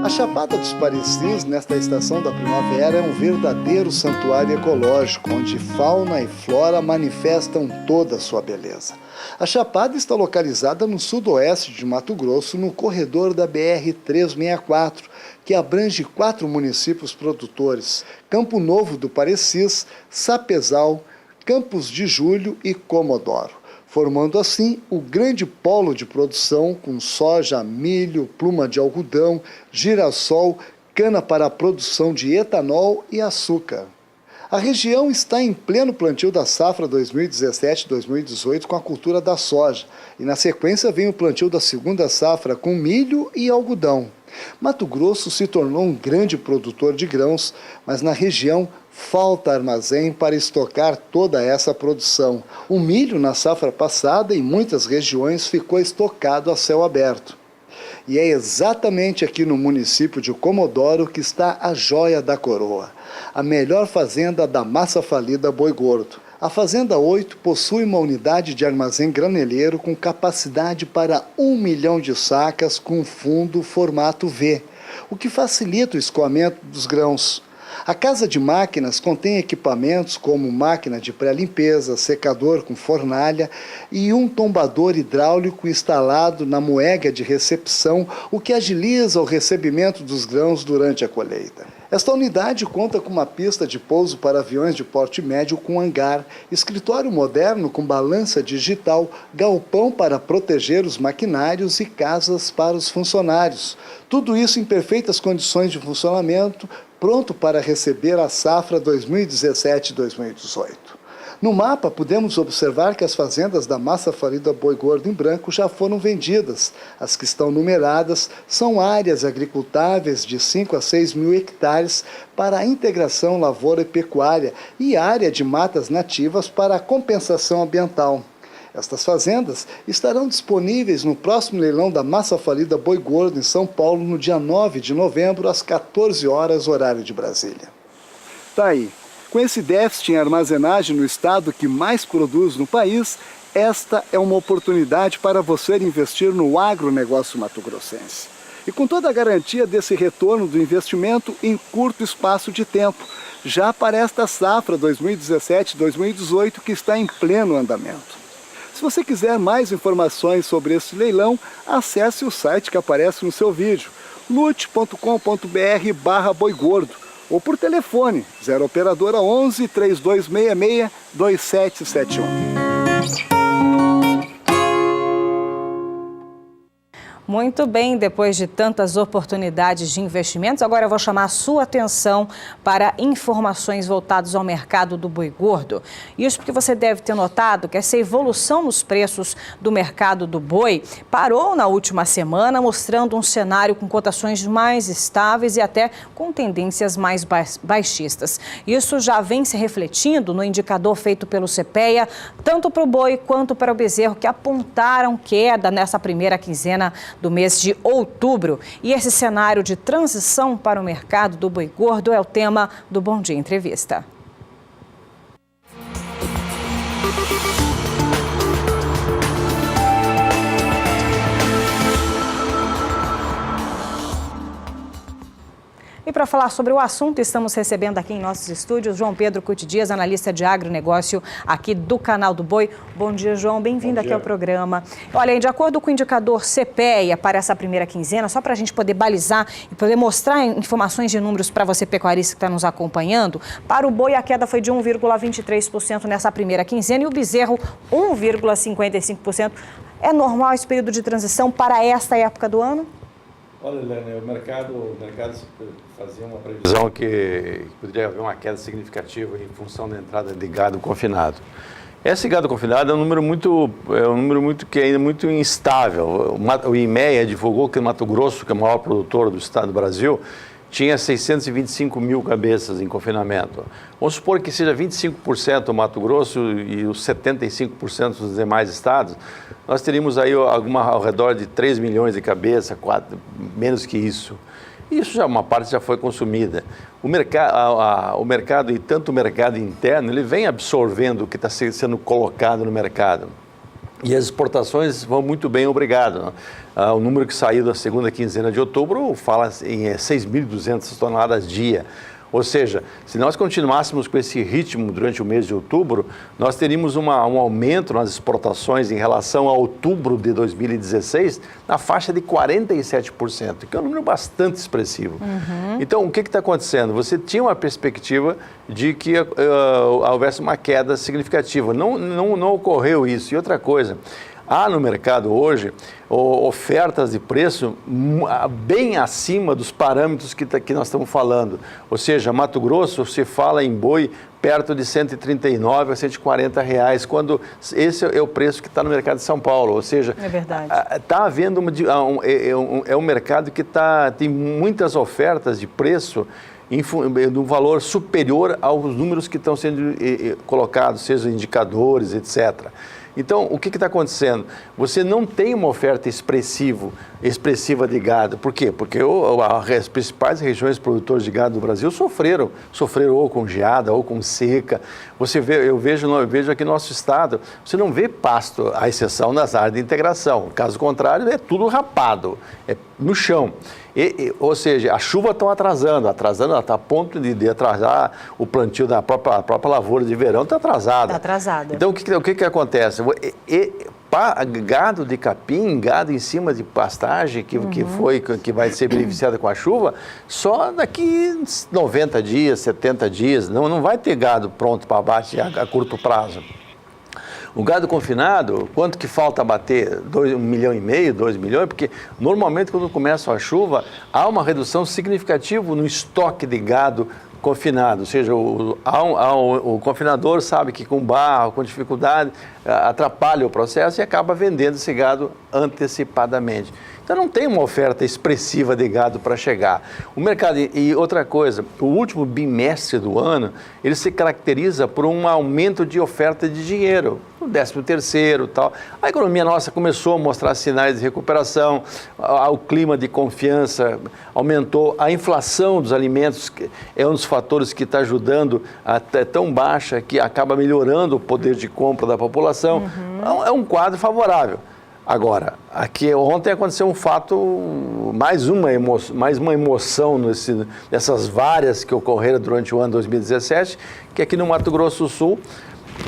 A Chapada dos Parecis, nesta estação da primavera, é um verdadeiro santuário ecológico, onde fauna e flora manifestam toda a sua beleza. A Chapada está localizada no sudoeste de Mato Grosso, no corredor da BR-364, que abrange 4 municípios produtores: Campo Novo do Parecis, Sapezal, Campos de Julho e Comodoro, formando assim o grande polo de produção com soja, milho, pluma de algodão, girassol, cana para a produção de etanol e açúcar. A região está em pleno plantio da safra 2017-2018 com a cultura da soja, e na sequência vem o plantio da segunda safra com milho e algodão. Mato Grosso se tornou um grande produtor de grãos, mas na região falta armazém para estocar toda essa produção. O milho na safra passada em muitas regiões ficou estocado a céu aberto. E é exatamente aqui no município de Comodoro que está a Joia da Coroa, a melhor fazenda da massa falida Boi Gordo. A Fazenda 8 possui uma unidade de armazém graneleiro com capacidade para 1 milhão de sacas com fundo formato V, o que facilita o escoamento dos grãos. A casa de máquinas contém equipamentos como máquina de pré-limpeza, secador com fornalha e um tombador hidráulico instalado na moega de recepção, o que agiliza o recebimento dos grãos durante a colheita. Esta unidade conta com uma pista de pouso para aviões de porte médio com hangar, escritório moderno com balança digital, galpão para proteger os maquinários e casas para os funcionários. Tudo isso em perfeitas condições de funcionamento, pronto para receber a safra 2017-2018. No mapa, podemos observar que as fazendas da massa falida Boi Gordo em branco já foram vendidas. As que estão numeradas são áreas agricultáveis de 5 a 6 mil hectares para a integração lavoura e pecuária e área de matas nativas para a compensação ambiental. Estas fazendas estarão disponíveis no próximo leilão da massa falida Boi Gordo em São Paulo no dia 9 de novembro, às 14 horas, horário de Brasília. Tá aí. Com esse déficit em armazenagem no estado que mais produz no país, esta é uma oportunidade para você investir no agronegócio mato-grossense. E com toda a garantia desse retorno do investimento em curto espaço de tempo, já para esta safra 2017-2018 que está em pleno andamento. Se você quiser mais informações sobre esse leilão, acesse o site que aparece no seu vídeo, lute.com.br/boigordo, ou por telefone 0 operadora 11 3266 2771. Muito bem, depois de tantas oportunidades de investimentos, agora eu vou chamar a sua atenção para informações voltadas ao mercado do boi gordo. Isso porque você deve ter notado que essa evolução nos preços do mercado do boi parou na última semana, mostrando um cenário com cotações mais estáveis e até com tendências mais baixistas. Isso já vem se refletindo no indicador feito pelo CPEA, tanto para o boi quanto para o bezerro, que apontaram queda nessa primeira quinzena do mês de outubro. E esse cenário de transição para o mercado do boi gordo é o tema do Bom Dia Entrevista. E para para falar sobre o assunto, estamos recebendo aqui em nossos estúdios João Pedro Cuti Dias, analista de agronegócio aqui do Canal do Boi. Bom dia, João. Bem-vindo aqui ao programa. Olha, de acordo com o indicador CPEA para essa primeira quinzena, só para a gente poder balizar e poder mostrar informações de números para você, pecuarista que está nos acompanhando, para o boi a queda foi de 1,23% nessa primeira quinzena e o bezerro 1,55%. É normal esse período de transição para esta época do ano? Olha, Helena, o mercado fazia uma previsão que poderia haver uma queda significativa em função da entrada de gado confinado. Esse gado confinado é um número muito que ainda muito instável. O IMEA divulgou que o Mato Grosso, que é o maior produtor do estado do Brasil, tinha 625 mil cabeças em confinamento. Vamos supor que seja 25% o Mato Grosso e os 75% dos demais estados, nós teríamos aí ao redor de 3 milhões de cabeças, menos que isso. Isso uma parte já foi consumida. O mercado, e tanto o mercado interno, ele vem absorvendo o que está sendo colocado no mercado. E as exportações vão muito bem, obrigado. O número que saiu da segunda quinzena de outubro fala em 6.200 toneladas dia. Ou seja, se nós continuássemos com esse ritmo durante o mês de outubro, nós teríamos um aumento nas exportações em relação a outubro de 2016 na faixa de 47%, que é um número bastante expressivo. Então, o que está acontecendo? Você tinha uma perspectiva de que houvesse uma queda significativa. Não ocorreu isso. E outra coisa, há no mercado hoje ofertas de preço bem acima dos parâmetros que nós estamos falando. Ou seja, Mato Grosso se fala em boi perto de R$ 139 a R$ 140 reais, quando esse é o preço que está no mercado de São Paulo. Ou seja, é verdade. Está havendo um mercado que tem muitas ofertas de preço de um valor superior aos números que estão sendo colocados, sejam indicadores, etc. Então, o que está acontecendo? Você não tem uma oferta expressiva de gado. Por quê? Porque as principais regiões produtoras de gado do Brasil sofreram ou com geada ou com seca. Eu vejo aqui no nosso estado, você não vê pasto, à exceção nas áreas de integração. Caso contrário, é tudo rapado, é no chão. Ou seja, a chuva está atrasando, está a ponto de atrasar o plantio da própria lavoura de verão, está atrasada. Está atrasada. Então, o que acontece? Gado de capim, gado em cima de pastagem, que vai ser beneficiada com a chuva, só daqui 90 dias, 70 dias, não vai ter gado pronto para abate a curto prazo. O gado confinado, quanto que falta bater? 1,5 milhão, 2 milhões? Porque normalmente quando começa a chuva, há uma redução significativa no estoque de gado confinado, ou seja, o confinador sabe que com barro, com dificuldade, atrapalha o processo e acaba vendendo esse gado antecipadamente. Então não tem uma oferta expressiva de gado para chegar. O mercado, e outra coisa, o último bimestre do ano, ele se caracteriza por um aumento de oferta de dinheiro, o 13º e tal. A economia nossa começou a mostrar sinais de recuperação, o clima de confiança aumentou, a inflação dos alimentos é um dos fatores que está ajudando, até tão baixa que acaba melhorando o poder de compra da população. É um quadro favorável. Agora, aqui ontem aconteceu um fato, mais uma emoção nessas várias que ocorreram durante o ano 2017, que aqui no Mato Grosso do Sul,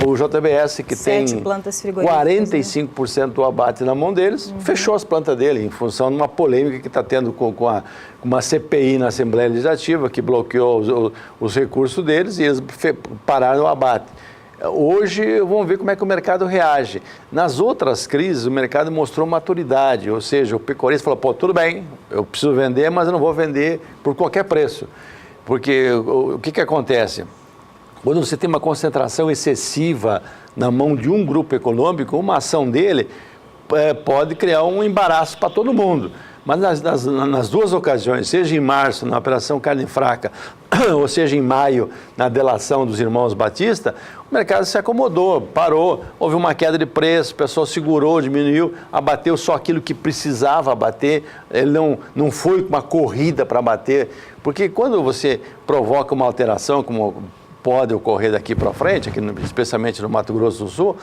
o JBS, que tem 45% do abate na mão deles, fechou as plantas dele, em função de uma polêmica que está tendo com uma CPI na Assembleia Legislativa, que bloqueou os recursos deles e eles pararam o abate. Hoje, vamos ver como é que o mercado reage. Nas outras crises, o mercado mostrou maturidade, ou seja, o pecuarista falou, tudo bem, eu preciso vender, mas eu não vou vender por qualquer preço. Porque o que acontece? Quando você tem uma concentração excessiva na mão de um grupo econômico, uma ação dele pode criar um embaraço para todo mundo. Mas nas duas ocasiões, seja em março, na Operação Carne Fraca, ou seja em maio, na delação dos irmãos Batista, o mercado se acomodou, parou, houve uma queda de preço, o pessoal segurou, diminuiu, abateu só aquilo que precisava abater, ele não foi uma corrida para abater, porque quando você provoca uma alteração, como pode ocorrer daqui para frente, especialmente no Mato Grosso do Sul,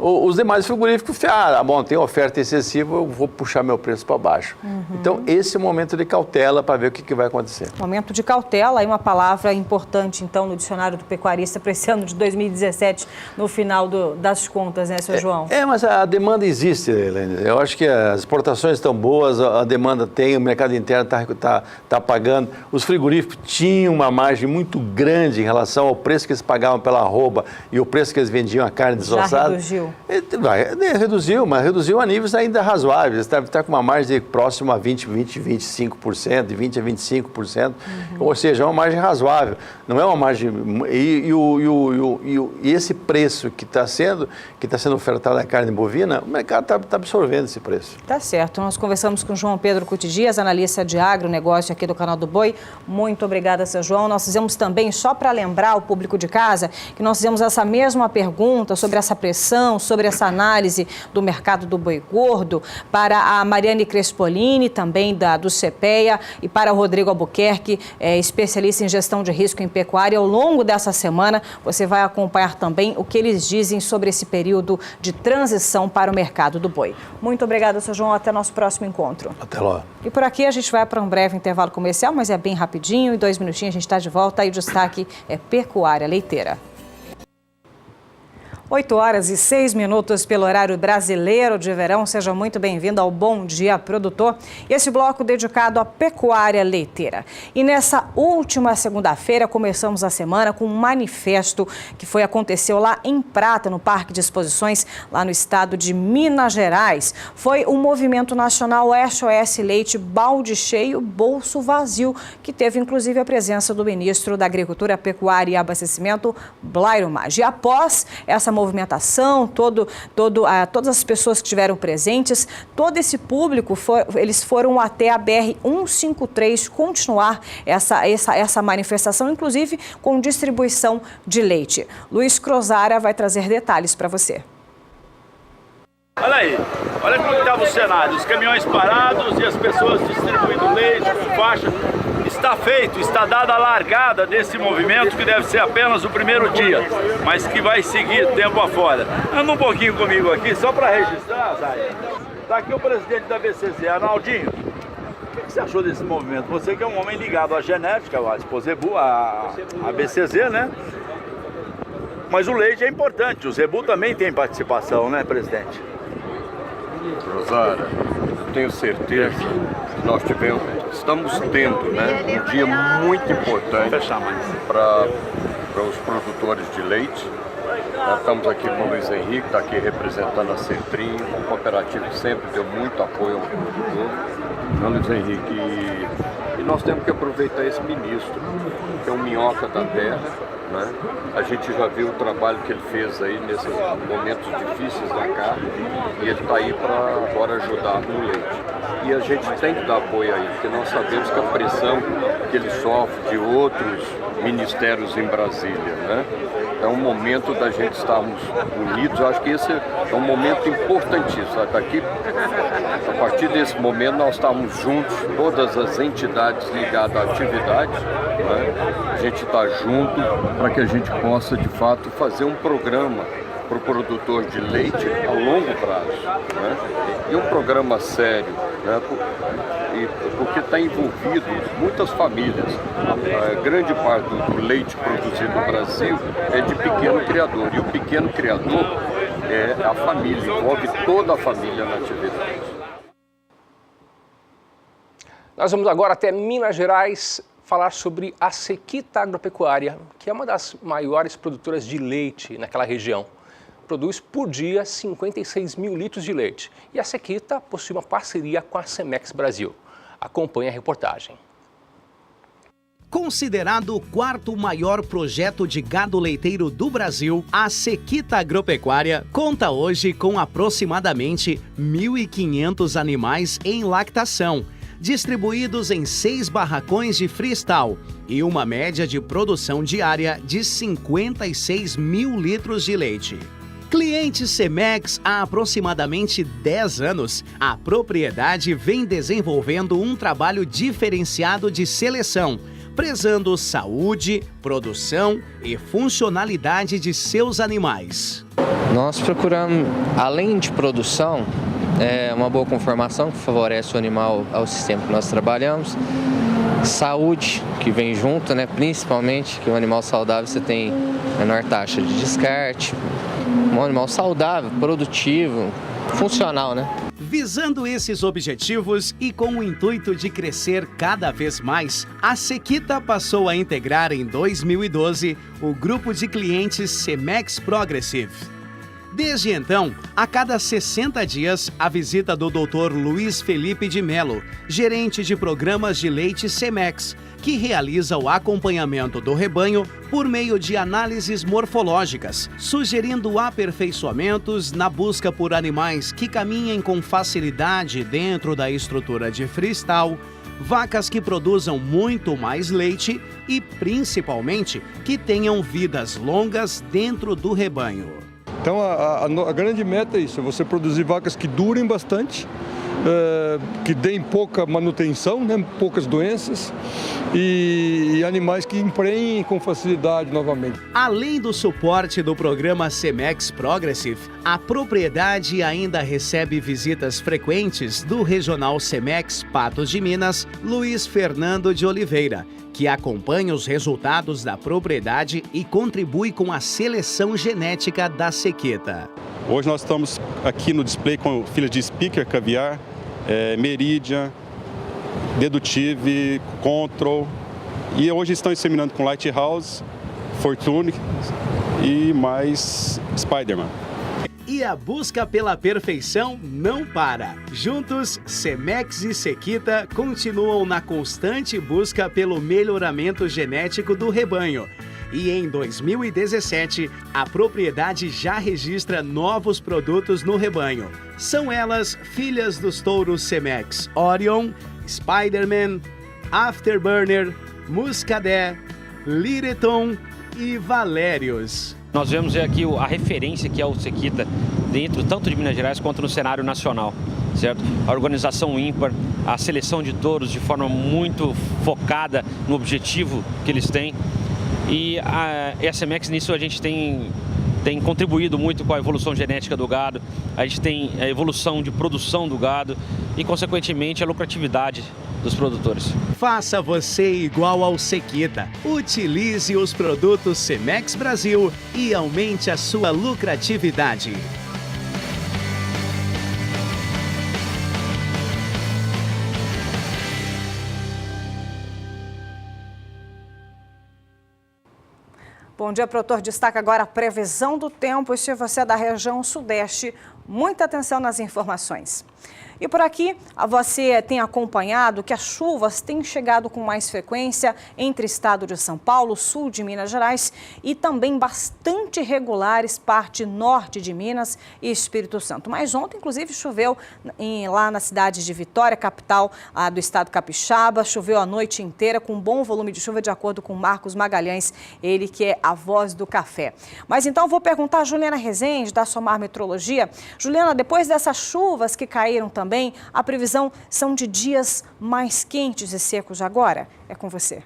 Os demais frigoríficos, bom, tem oferta excessiva, eu vou puxar meu preço para baixo. Então, esse é o momento de cautela para ver o que vai acontecer. Momento de cautela, aí uma palavra importante, então, no dicionário do pecuarista para esse ano de 2017, no final das contas, né, seu João? Mas a demanda existe, Helene. Eu acho que as exportações estão boas, a demanda tem, o mercado interno está pagando. Os frigoríficos tinham uma margem muito grande em relação ao preço que eles pagavam pela arroba e o preço que eles vendiam a carne desossada. Já reduziu? Reduziu, mas reduziu a níveis ainda razoáveis. Está com uma margem próxima a 25%, de 20% a 25%. Ou seja, é uma margem razoável. Não é uma margem... E esse preço que está sendo ofertado na carne bovina, o mercado está absorvendo esse preço. Tá certo. Nós conversamos com o João Pedro Cuti Dias, analista de agronegócio aqui do Canal do Boi. Muito obrigada, seu João. Nós fizemos também, só para lembrar o público de casa, que nós fizemos essa mesma pergunta sobre essa pressão, sobre essa análise do mercado do boi gordo para a Mariane Crespolini, também do CPEA, e para o Rodrigo Albuquerque, especialista em gestão de risco em pecuária. Ao longo dessa semana, você vai acompanhar também o que eles dizem sobre esse período de transição para o mercado do boi. Muito obrigada, seu João. Até nosso próximo encontro. Até lá. E por aqui a gente vai para um breve intervalo comercial, mas é bem rapidinho. Em 2 minutinhos a gente está de volta e o destaque é Pecuária Leiteira. 8h06 pelo horário brasileiro de verão. Seja muito bem-vindo ao Bom Dia Produtor. Esse bloco dedicado à pecuária leiteira. E nessa última segunda-feira começamos a semana com um manifesto que aconteceu lá em Prata, no Parque de Exposições, lá no estado de Minas Gerais. Foi o movimento nacional SOS Leite Balde Cheio, Bolso Vazio, que teve inclusive a presença do ministro da Agricultura, Pecuária e Abastecimento, Blairo Maggi. E após essa movimentação, todas as pessoas que estiveram presentes, todo esse público, eles foram até a BR-153 continuar essa manifestação, inclusive com distribuição de leite. Luiz Crozara vai trazer detalhes para você. Olha aí, olha como estava o cenário, os caminhões parados e as pessoas distribuindo leite com faixa. Está feito, está dada a largada desse movimento que deve ser apenas o primeiro dia, mas que vai seguir tempo afora. Anda um pouquinho comigo aqui, só para registrar, Zay. Está aqui o presidente da BCZ, Arnaldinho. O que você achou desse movimento? Você que é um homem ligado à genética, à Zebu, à BCZ, né? Mas o leite é importante, o Zebu também tem participação, né, presidente? Rosara, eu tenho certeza que nós estamos tendo, né, um dia muito importante para os produtores de leite. Nós estamos aqui com o Luiz Henrique, está aqui representando a Cetrim, uma cooperativa que sempre deu muito apoio ao produtor. Não, Luiz Henrique, e nós temos que aproveitar esse ministro, que é um minhoca da terra, né? A gente já viu o trabalho que ele fez aí nesses momentos difíceis da carne e ele está aí para agora ajudar no leite. E a gente tem que dar apoio aí, porque nós sabemos que a pressão que ele sofre de outros ministérios em Brasília, né? É um momento da gente estarmos unidos. Eu acho que esse é um momento importantíssimo. Daqui, a partir desse momento, nós estamos juntos, todas as entidades ligadas à atividade, né? A gente está junto para que a gente possa, de fato, fazer um programa para o produtor de leite a longo prazo, né? E um programa sério, né? Porque está envolvido muitas famílias. A grande parte do leite produzido no Brasil é de pequeno criador, e o pequeno criador é a família, envolve toda a família na atividade. Nós vamos agora até Minas Gerais falar sobre a Sequita Agropecuária, que é uma das maiores produtoras de leite naquela região. Produz por dia 56 mil litros de leite. E a Sequita possui uma parceria com a Cemex Brasil. Acompanhe a reportagem. Considerado o 4º maior projeto de gado leiteiro do Brasil, a Sequita Agropecuária conta hoje com aproximadamente 1.500 animais em lactação, distribuídos em 6 barracões de freestyle e uma média de produção diária de 56 mil litros de leite. Cliente Cemex há aproximadamente 10 anos, a propriedade vem desenvolvendo um trabalho diferenciado de seleção, prezando saúde, produção e funcionalidade de seus animais. Nós procuramos, além de produção, uma boa conformação que favorece o animal ao sistema que nós trabalhamos, saúde que vem junto, né? Principalmente que um animal saudável você tem menor taxa de descarte, um animal saudável, produtivo, funcional, né? Visando esses objetivos e com o intuito de crescer cada vez mais, a Sequita passou a integrar em 2012 o grupo de clientes Cemex Progressive. Desde então, a cada 60 dias, a visita do Dr. Luiz Felipe de Mello, gerente de programas de leite Cemex, que realiza o acompanhamento do rebanho por meio de análises morfológicas, sugerindo aperfeiçoamentos na busca por animais que caminhem com facilidade dentro da estrutura de freestyle, vacas que produzam muito mais leite e, principalmente, que tenham vidas longas dentro do rebanho. Então a grande meta é isso, é você produzir vacas que durem bastante, que deem pouca manutenção, né, poucas doenças e animais que emprenhem com facilidade novamente. Além do suporte do programa Cemex Progressive, a propriedade ainda recebe visitas frequentes do regional Cemex Patos de Minas, Luiz Fernando de Oliveira, que acompanha os resultados da propriedade e contribui com a seleção genética da Sequita. Hoje nós estamos aqui no display com filhas de Speaker, Caviar, Meridian, Dedutive, Control, e hoje estão inseminando com Lighthouse, Fortune e mais Spiderman. E a busca pela perfeição não para. Juntos, Cemex e Sequita continuam na constante busca pelo melhoramento genético do rebanho. E em 2017, a propriedade já registra novos produtos no rebanho. São elas filhas dos touros Cemex Orion, Spiderman, Afterburner, Muscadet, Lireton e Valérios. Nós vemos aqui a referência que é o Sequita dentro tanto de Minas Gerais quanto no cenário nacional, certo? A organização ímpar, a seleção de touros de forma muito focada no objetivo que eles têm. E a Cemex, nisso a gente tem contribuído muito com a evolução genética do gado, a gente tem a evolução de produção do gado e, consequentemente, a lucratividade dos produtores. Faça você igual ao Sequita. Utilize os produtos Cemex Brasil e aumente a sua lucratividade. Bom dia, produtor. Destaca agora a previsão do tempo. E se você é da região sudeste, muita atenção nas informações. E por aqui, você tem acompanhado que as chuvas têm chegado com mais frequência entre o estado de São Paulo, sul de Minas Gerais e também bastante regulares parte norte de Minas e Espírito Santo. Mas ontem, inclusive, choveu lá na cidade de Vitória, capital do estado capixaba. Choveu a noite inteira com um bom volume de chuva, de acordo com Marcos Magalhães, ele que é a voz do café. Mas então vou perguntar a Juliana Rezende, da Somar Metrologia. Juliana, depois dessas chuvas que caíram também, a previsão são de dias mais quentes e secos agora. É com você.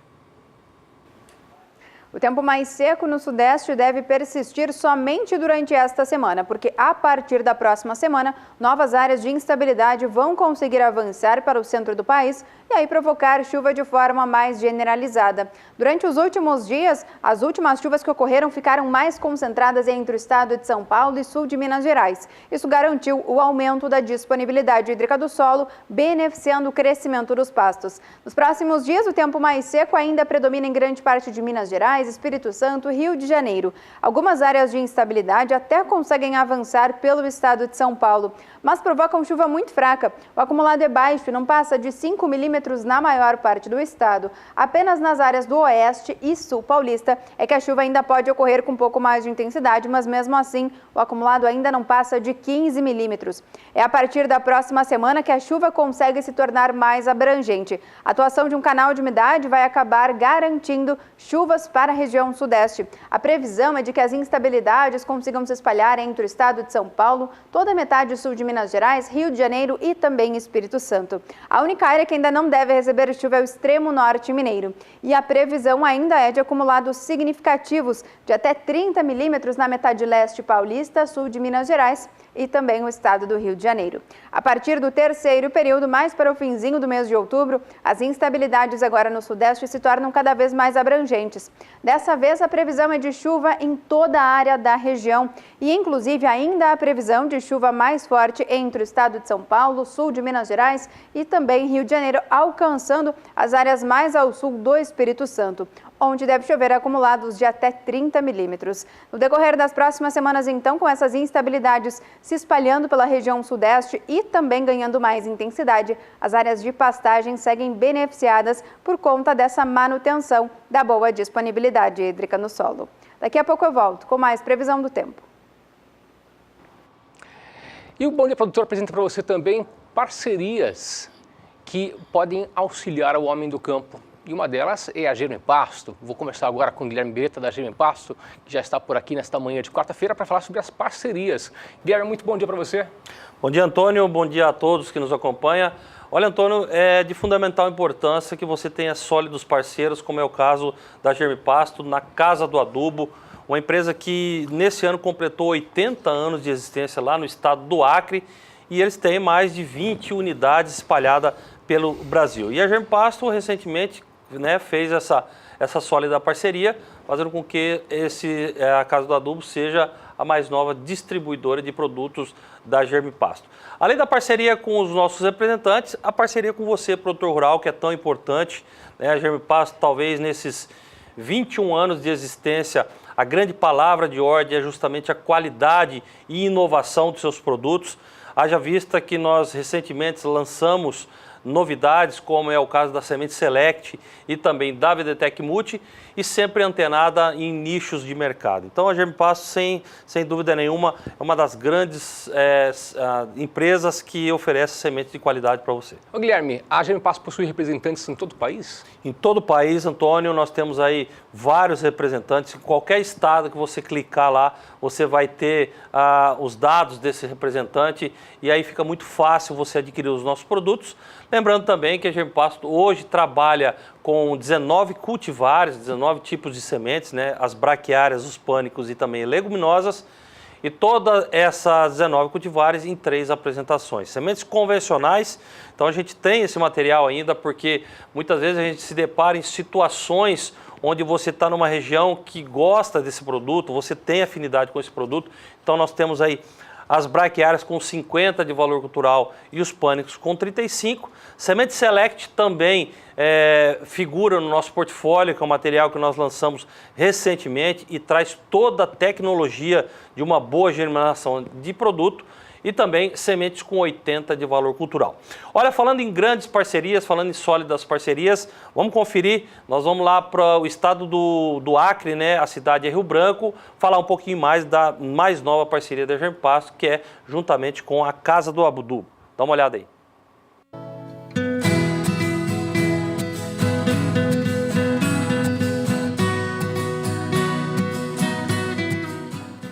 O tempo mais seco no Sudeste deve persistir somente durante esta semana, porque a partir da próxima semana, novas áreas de instabilidade vão conseguir avançar para o centro do país e aí provocar chuva de forma mais generalizada. Durante os últimos dias, as últimas chuvas que ocorreram ficaram mais concentradas entre o estado de São Paulo e sul de Minas Gerais. Isso garantiu o aumento da disponibilidade hídrica do solo, beneficiando o crescimento dos pastos. Nos próximos dias, o tempo mais seco ainda predomina em grande parte de Minas Gerais, Espírito Santo e Rio de Janeiro. Algumas áreas de instabilidade até conseguem avançar pelo estado de São Paulo, mas provocam chuva muito fraca. O acumulado é baixo, não passa de 5 milímetros na maior parte do estado. Apenas nas áreas do oeste e sul paulista é que a chuva ainda pode ocorrer com um pouco mais de intensidade, mas mesmo assim o acumulado ainda não passa de 15 milímetros. É a partir da próxima semana que a chuva consegue se tornar mais abrangente. A atuação de um canal de umidade vai acabar garantindo chuvas para a região sudeste. A previsão é de que as instabilidades consigam se espalhar entre o estado de São Paulo, toda a metade sul de Minas Gerais, Rio de Janeiro e também Espírito Santo. A única área que ainda não deve receber chuva é o extremo norte mineiro. E a previsão ainda é de acumulados significativos de até 30 milímetros na metade leste paulista, sul de Minas Gerais e também o estado do Rio de Janeiro. A partir do terceiro período, mais para o finzinho do mês de outubro, as instabilidades agora no sudeste se tornam cada vez mais abrangentes. Dessa vez, a previsão é de chuva em toda a área da região e, inclusive, ainda há previsão de chuva mais forte entre o estado de São Paulo, sul de Minas Gerais e também Rio de Janeiro, alcançando as áreas mais ao sul do Espírito Santo, onde deve chover acumulados de até 30 milímetros. No decorrer das próximas semanas, então, com essas instabilidades se espalhando pela região sudeste e também ganhando mais intensidade, as áreas de pastagem seguem beneficiadas por conta dessa manutenção da boa disponibilidade hídrica no solo. Daqui a pouco eu volto com mais previsão do tempo. E o Bom Dia Produtor apresenta para você também parcerias que podem auxiliar o homem do campo. E uma delas é a Germipasto. Vou conversar agora com o Guilherme Beretta da Germipasto, que já está por aqui nesta manhã de quarta-feira para falar sobre as parcerias. Guilherme, muito bom dia para você. Bom dia, Antônio. Bom dia a todos que nos acompanham. Olha, Antônio, é de fundamental importância que você tenha sólidos parceiros, como é o caso da Germipasto, na Casa do Adubo, uma empresa que nesse ano completou 80 anos de existência lá no estado do Acre e eles têm mais de 20 unidades espalhadas pelo Brasil. E a Germipasto recentemente fez essa sólida parceria, fazendo com que a Casa do Adubo seja a mais nova distribuidora de produtos da Germipasto. Além da parceria com os nossos representantes, a parceria com você, produtor rural, que é tão importante. A Germipasto, talvez nesses 21 anos de existência, a grande palavra de ordem é justamente a qualidade e inovação dos seus produtos. Haja vista que nós recentemente lançamos novidades, como é o caso da Semente Select e também da VDTech Multi, e sempre antenada em nichos de mercado. Então a Germipasto, sem dúvida nenhuma, é uma das grandes empresas que oferece semente de qualidade para você. Ô Guilherme, a Germipasto possui representantes em todo o país? Em todo o país, Antônio, nós temos aí vários representantes. Em qualquer estado que você clicar lá, você vai ter os dados desse representante e aí fica muito fácil você adquirir os nossos produtos. Lembrando também que a Germipasto hoje trabalha com 19 cultivares, 19 tipos de sementes, as braquiárias, os pânicos e também leguminosas, e todas essas 19 cultivares em 3 apresentações. Sementes convencionais, então a gente tem esse material ainda porque muitas vezes a gente se depara em situações onde você está numa região que gosta desse produto, você tem afinidade com esse produto, então nós temos aí as braquiárias com 50 de valor cultural e os pânicos com 35. Semente Select também figura no nosso portfólio, que é um material que nós lançamos recentemente e traz toda a tecnologia de uma boa germinação de produto e também sementes com 80 de valor cultural. Olha, falando em grandes parcerias, falando em sólidas parcerias, vamos conferir, nós vamos lá para o estado do Acre, a cidade é Rio Branco, falar um pouquinho mais da mais nova parceria da Germipasto, que é juntamente com a Casa do Adubo. Dá uma olhada aí.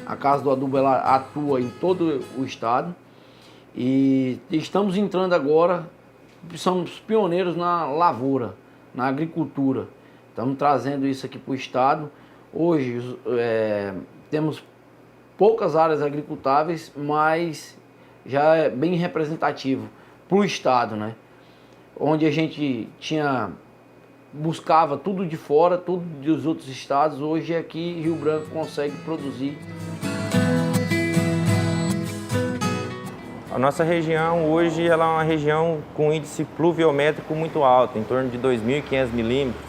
A Casa do Adubo ela atua em todo o estado e estamos entrando agora, somos pioneiros na lavoura, na agricultura. Estamos trazendo isso aqui para o estado. Hoje temos poucas áreas agricultáveis, mas já é bem representativo para o estado, onde a gente buscava tudo de fora, tudo dos outros estados. Hoje aqui Rio Branco consegue produzir. A nossa região hoje ela é uma região com índice pluviométrico muito alto, em torno de 2.500 milímetros.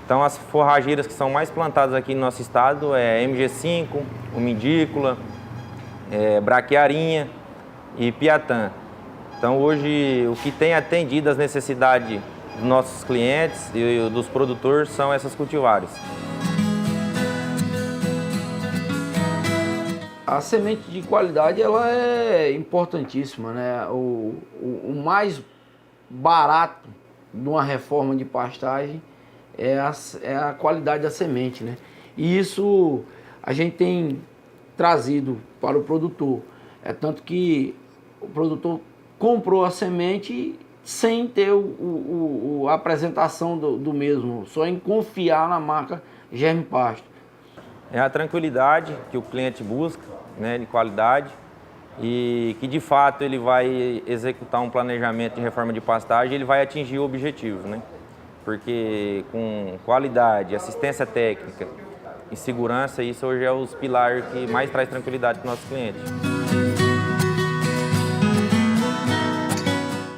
Então as forrageiras que são mais plantadas aqui no nosso estado é MG5, umidícola, braquiarinha e piatã. Então hoje o que tem atendido as necessidades dos nossos clientes e dos produtores são essas cultivares. A semente de qualidade ela é importantíssima, O mais barato de uma reforma de pastagem é a qualidade da semente, né? E isso a gente tem trazido para o produtor. É tanto que o produtor comprou a semente sem ter a apresentação do mesmo, só em confiar na marca Germipasto. É a tranquilidade que o cliente busca, né, de qualidade, e que de fato ele vai executar um planejamento de reforma de pastagem, ele vai atingir o objetivo, né? Porque com qualidade, assistência técnica e segurança, isso hoje é os pilares que mais traz tranquilidade para os nossos clientes.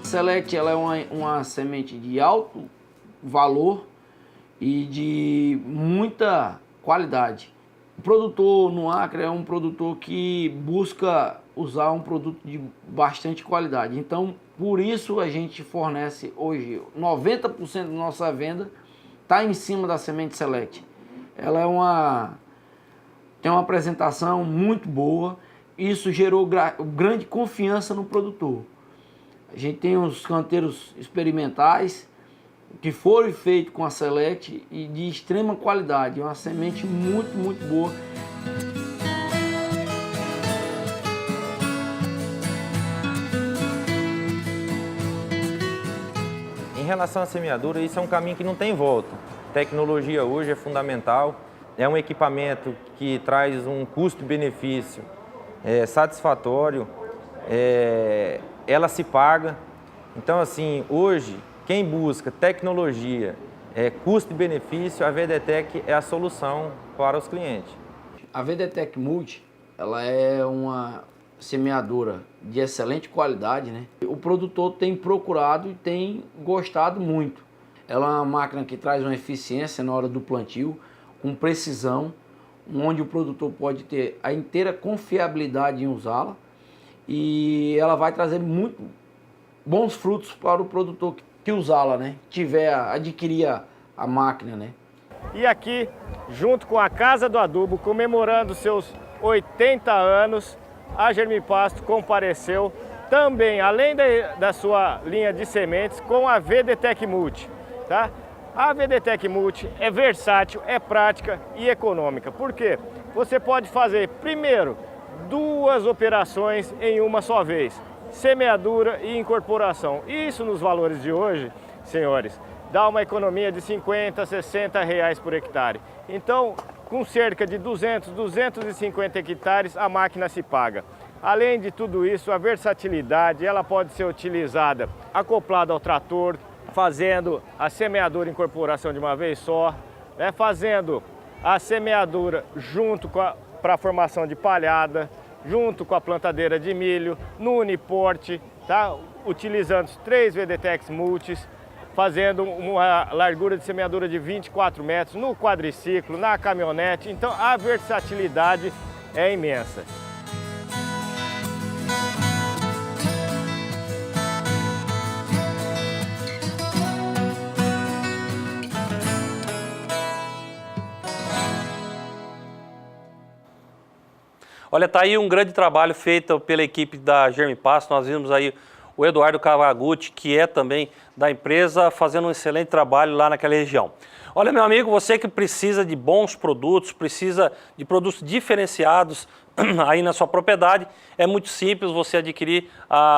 Select ela é uma semente de alto valor e de muita qualidade. O produtor no Acre é um produtor que busca usar um produto de bastante qualidade. Então, por isso a gente fornece hoje 90% da nossa venda está em cima da semente Select. Ela tem uma apresentação muito boa. Isso gerou grande confiança no produtor. A gente tem os canteiros experimentais que foram feitos com a Select e de extrema qualidade. É uma semente muito, muito boa. Em relação à semeadura, isso é um caminho que não tem volta. Tecnologia hoje é fundamental. É um equipamento que traz um custo-benefício satisfatório. Ela se paga. Então, assim, hoje, quem busca tecnologia, custo e benefício, a VDTEC é a solução para os clientes. A VDTEC Multi, ela é uma semeadora de excelente qualidade, né? O produtor tem procurado e tem gostado muito. Ela é uma máquina que traz uma eficiência na hora do plantio, com precisão, onde o produtor pode ter a inteira confiabilidade em usá-la, e ela vai trazer muito bons frutos para o produtor que usá-la, né? Adquirir a máquina, né? E aqui, junto com a Casa do Adubo, comemorando seus 80 anos, a Germipasto compareceu também, além da sua linha de sementes, com a VDTEC Multi, tá? A VDTEC Multi é versátil, é prática e econômica. Por quê? Você pode fazer, primeiro, 2 operações em uma só vez, semeadura e incorporação. Isso nos valores de hoje, senhores, dá uma economia de 50, 60 reais por hectare. Então, com cerca de 200, 250 hectares, a máquina se paga. Além de tudo isso, a versatilidade, ela pode ser utilizada acoplada ao trator, fazendo a semeadura e incorporação de uma vez só, né? Fazendo a semeadura junto para a formação de palhada, junto com a plantadeira de milho, no uniporte, tá? Utilizando os 3 VDTECs Multis, fazendo uma largura de semeadura de 24 metros no quadriciclo, na caminhonete. Então a versatilidade é imensa. Olha, tá aí um grande trabalho feito pela equipe da Germipasto. Nós vimos aí o Eduardo Cavagutti, que é também da empresa, fazendo um excelente trabalho lá naquela região. Olha, meu amigo, você que precisa de bons produtos, precisa de produtos diferenciados aí na sua propriedade, é muito simples você adquirir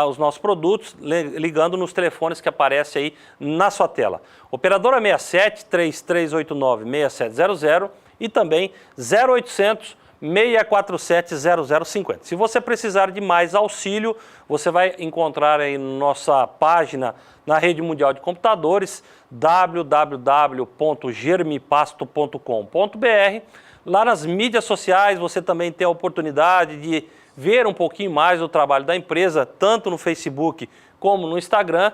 os nossos produtos ligando nos telefones que aparecem aí na sua tela. Operadora 67 3389 6700 e também 0800 647 0050. Se você precisar de mais auxílio, você vai encontrar aí na nossa página na Rede Mundial de Computadores, www.germipasto.com.br. Lá nas mídias sociais você também tem a oportunidade de ver um pouquinho mais do trabalho da empresa, tanto no Facebook como no Instagram.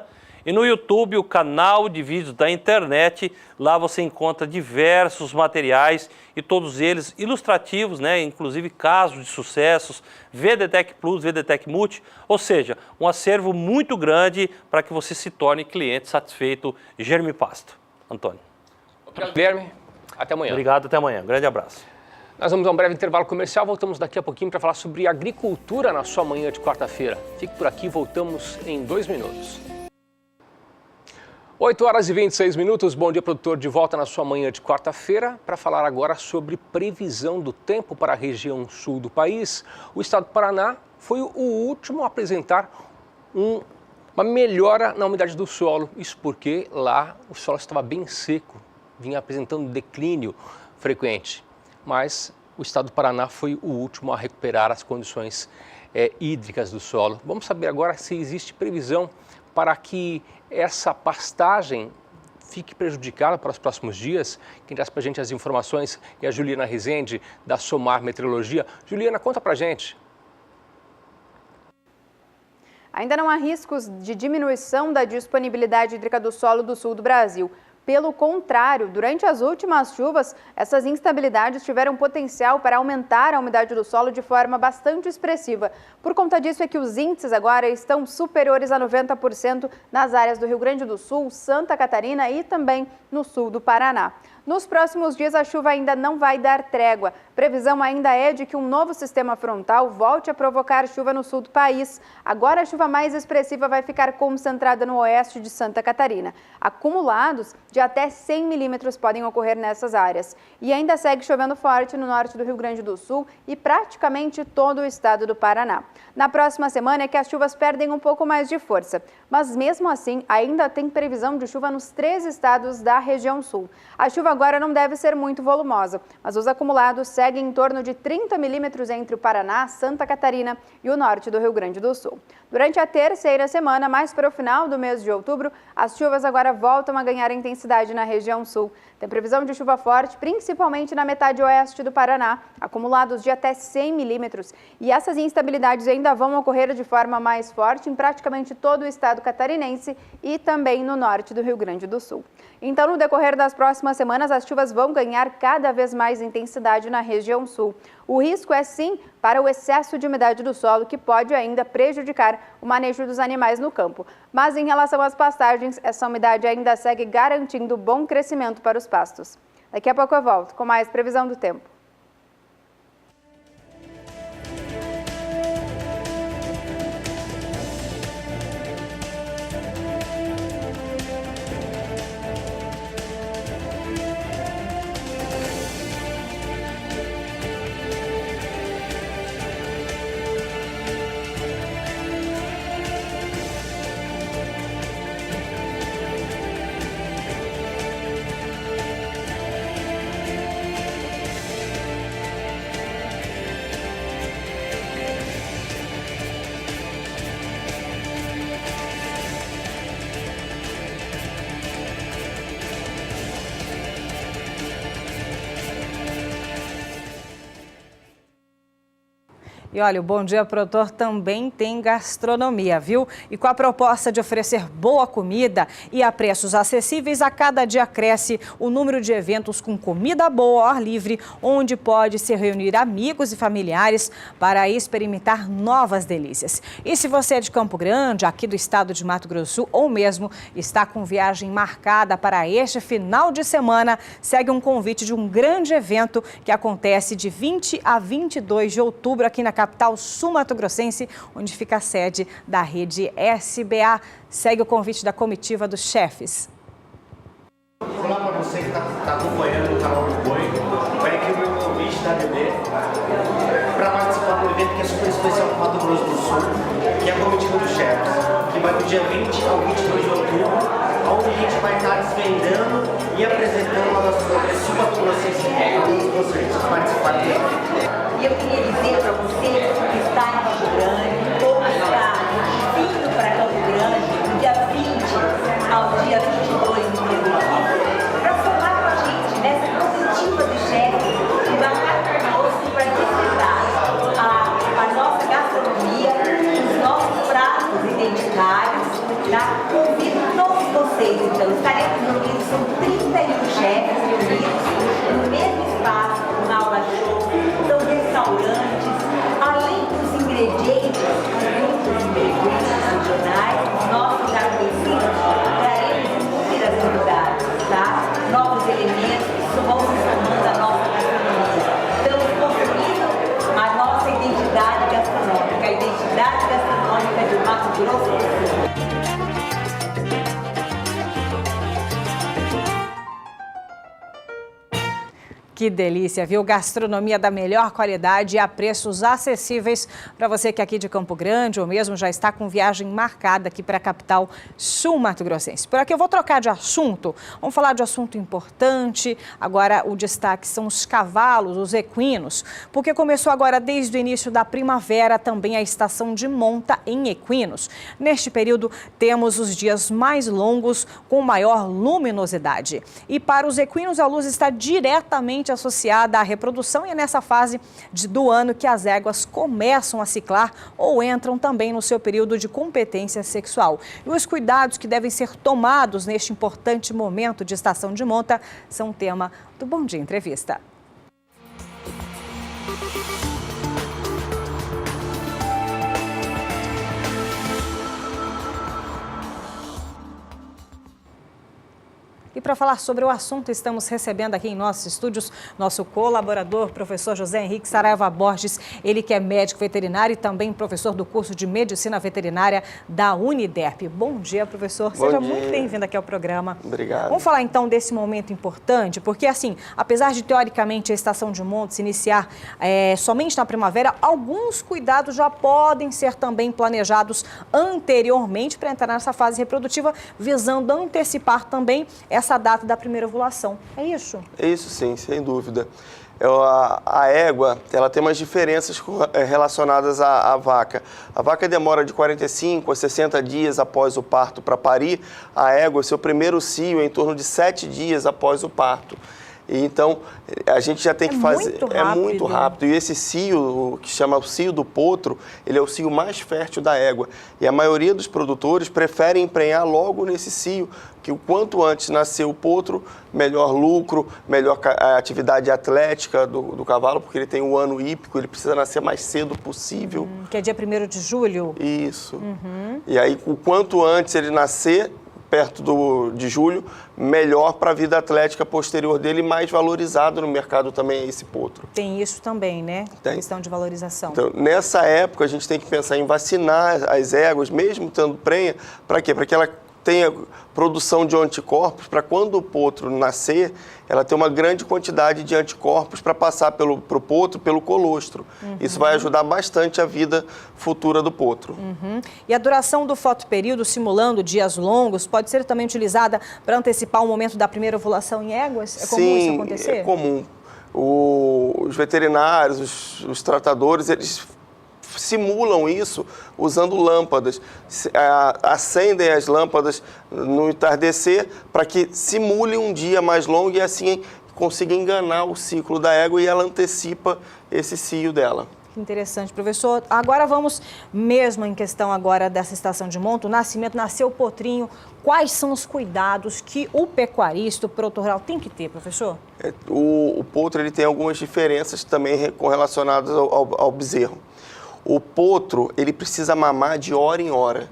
E no YouTube, o canal de vídeos da internet, lá você encontra diversos materiais e todos eles ilustrativos, né? Inclusive casos de sucessos, VDTEC Plus, VDTEC Multi, ou seja, um acervo muito grande para que você se torne cliente satisfeito Germipasto. Antônio. Obrigado, Guilherme. Até amanhã. Obrigado, até amanhã. Grande abraço. Nós vamos a um breve intervalo comercial, voltamos daqui a pouquinho para falar sobre agricultura na sua manhã de quarta-feira. Fique por aqui, voltamos em 2 minutos. 8 horas e 26 minutos. Bom dia, produtor, de volta na sua manhã de quarta-feira para falar agora sobre previsão do tempo para a região sul do país. O estado do Paraná foi o último a apresentar uma melhora na umidade do solo. Isso porque lá o solo estava bem seco, vinha apresentando declínio frequente. Mas o estado do Paraná foi o último a recuperar as condições hídricas do solo. Vamos saber agora se existe previsão para que essa pastagem fique prejudicada para os próximos dias. Quem traz para a gente as informações é a Juliana Rezende, da Somar Meteorologia. Juliana, conta para a gente. Ainda não há riscos de diminuição da disponibilidade hídrica do solo do sul do Brasil. Pelo contrário, durante as últimas chuvas, essas instabilidades tiveram potencial para aumentar a umidade do solo de forma bastante expressiva. Por conta disso é que os índices agora estão superiores a 90% nas áreas do Rio Grande do Sul, Santa Catarina e também no sul do Paraná. Nos próximos dias, a chuva ainda não vai dar trégua. Previsão ainda é de que um novo sistema frontal volte a provocar chuva no sul do país. Agora, a chuva mais expressiva vai ficar concentrada no oeste de Santa Catarina. Acumulados de até 100 milímetros podem ocorrer nessas áreas. E ainda segue chovendo forte no norte do Rio Grande do Sul e praticamente todo o estado do Paraná. Na próxima semana é que as chuvas perdem um pouco mais de força. Mas mesmo assim, ainda tem previsão de chuva nos 3 estados da região sul. A chuva agora não deve ser muito volumosa, mas os acumulados seguem em torno de 30 milímetros entre o Paraná, Santa Catarina e o norte do Rio Grande do Sul. Durante a terceira semana, mais para o final do mês de outubro, as chuvas agora voltam a ganhar intensidade na região sul. Tem previsão de chuva forte, principalmente na metade oeste do Paraná, acumulados de até 100 milímetros. E essas instabilidades ainda vão ocorrer de forma mais forte em praticamente todo o estado catarinense e também no norte do Rio Grande do Sul. Então, no decorrer das próximas semanas, as chuvas vão ganhar cada vez mais intensidade na região sul. O risco é, sim, para o excesso de umidade do solo, que pode ainda prejudicar o manejo dos animais no campo. Mas, em relação às pastagens, essa umidade ainda segue garantindo bom crescimento para os pastos. Daqui a pouco eu volto com mais previsão do tempo. E olha, o Bom Dia Produtor também tem gastronomia, viu? E com a proposta de oferecer boa comida e a preços acessíveis, a cada dia cresce o número de eventos com comida boa ao ar livre, onde pode se reunir amigos e familiares para experimentar novas delícias. E se você é de Campo Grande, aqui do estado de Mato Grosso do Sul, ou mesmo está com viagem marcada para este final de semana, segue um convite de um grande evento que acontece de 20 a 22 de outubro aqui na capital sul-mato-grossense, onde fica a sede da rede SBA. Segue o convite da comitiva dos chefes. Vou falar para você que está acompanhando o canal do Boi, vai aqui o meu convite da BB para participar do evento que é super especial para o Mato Grosso do Sul, que é a comitiva dos chefes, que vai do dia 20 ao 22 de outubro, onde a gente vai estar desvendando e apresentando uma das coisas sul-mato-grossense para todos vocês participarem do evento. E eu queria dizer para você que está em Campo Grande, ou está vindo para Campo Grande, do dia 20 ao dia 22 de outubro, para formar com a gente nessa comitiva de chefes que vai estar conosco para desfrutar a nossa gastronomia, os nossos pratos identitários. Tá? Convido todos vocês, então, estaremos reunidos, são 31 chefes reunidos no mesmo espaço, na aula show. São restaurantes, além dos ingredientes, muitos ingredientes regionais, nossos já conhecidos, traremos inúmeras novidades, tá? Novos elementos que vão se somando à nossa gastronomia. Estamos construindo a nossa identidade gastronômica, a identidade gastronômica de Mato Grosso do Sul. Que delícia, viu? Gastronomia da melhor qualidade e a preços acessíveis para você que é aqui de Campo Grande ou mesmo já está com viagem marcada aqui para a capital sul-mato-grossense. Por aqui eu vou trocar de assunto, vamos falar de assunto importante. Agora o destaque são os cavalos, os equinos, porque começou agora desde o início da primavera também a estação de monta em equinos. Neste período temos os dias mais longos com maior luminosidade. E para os equinos a luz está diretamente associada à reprodução e é nessa fase do ano que as éguas começam a ciclar ou entram também no seu período de competência sexual. E os cuidados que devem ser tomados neste importante momento de estação de monta são tema do Bom Dia Entrevista. E para falar sobre o assunto, estamos recebendo aqui em nossos estúdios nosso colaborador, professor José Henrique Saraiva Borges, ele que é médico veterinário e também professor do curso de Medicina Veterinária da Uniderp. Bom dia, professor. Seja muito bem-vindo aqui ao programa. Obrigado. Vamos falar então desse momento importante, porque assim, apesar de teoricamente a estação de monta se iniciar somente na primavera, alguns cuidados já podem ser também planejados anteriormente para entrar nessa fase reprodutiva, visando antecipar também essa data da primeira ovulação. É isso? É isso sim, sem dúvida. A égua, ela tem umas diferenças relacionadas à vaca. A vaca demora de 45 a 60 dias após o parto para parir. A égua, seu primeiro cio é em torno de 7 dias após o parto. E então, a gente já tem que fazer... É muito rápido. E esse cio, que chama o cio do potro, ele é o cio mais fértil da égua. E a maioria dos produtores preferem emprenhar logo nesse cio, que o quanto antes nascer o potro, melhor lucro, melhor atividade atlética do cavalo, porque ele tem um ano hípico, ele precisa nascer mais cedo possível. Que é dia 1º de julho? Isso. E aí, o quanto antes ele nascer, perto de julho, melhor para a vida atlética posterior dele, mais valorizado no mercado também é esse potro. Tem isso também, né? Tem. Questão de valorização. Então, nessa época, a gente tem que pensar em vacinar as éguas, mesmo tendo prenha, para quê? Para que ela tenha produção de anticorpos, para quando o potro nascer, ela ter uma grande quantidade de anticorpos para passar para o potro, pelo colostro. Isso vai ajudar bastante a vida futura do potro. E a duração do fotoperíodo, simulando dias longos, pode ser também utilizada para antecipar o momento da primeira ovulação em éguas? É comum isso acontecer? É comum. Os veterinários, os tratadores, eles simulam isso usando lâmpadas. Acendem as lâmpadas no entardecer para que simule um dia mais longo e assim consiga enganar o ciclo da égua e ela antecipa esse cio dela. Que interessante, professor. Agora vamos mesmo em questão agora dessa estação de monta, o nascimento, nasceu o potrinho. Quais são os cuidados que o pecuarista, o produtor rural tem que ter, professor? O potro ele tem algumas diferenças também relacionadas ao bezerro. O potro, ele precisa mamar de hora em hora.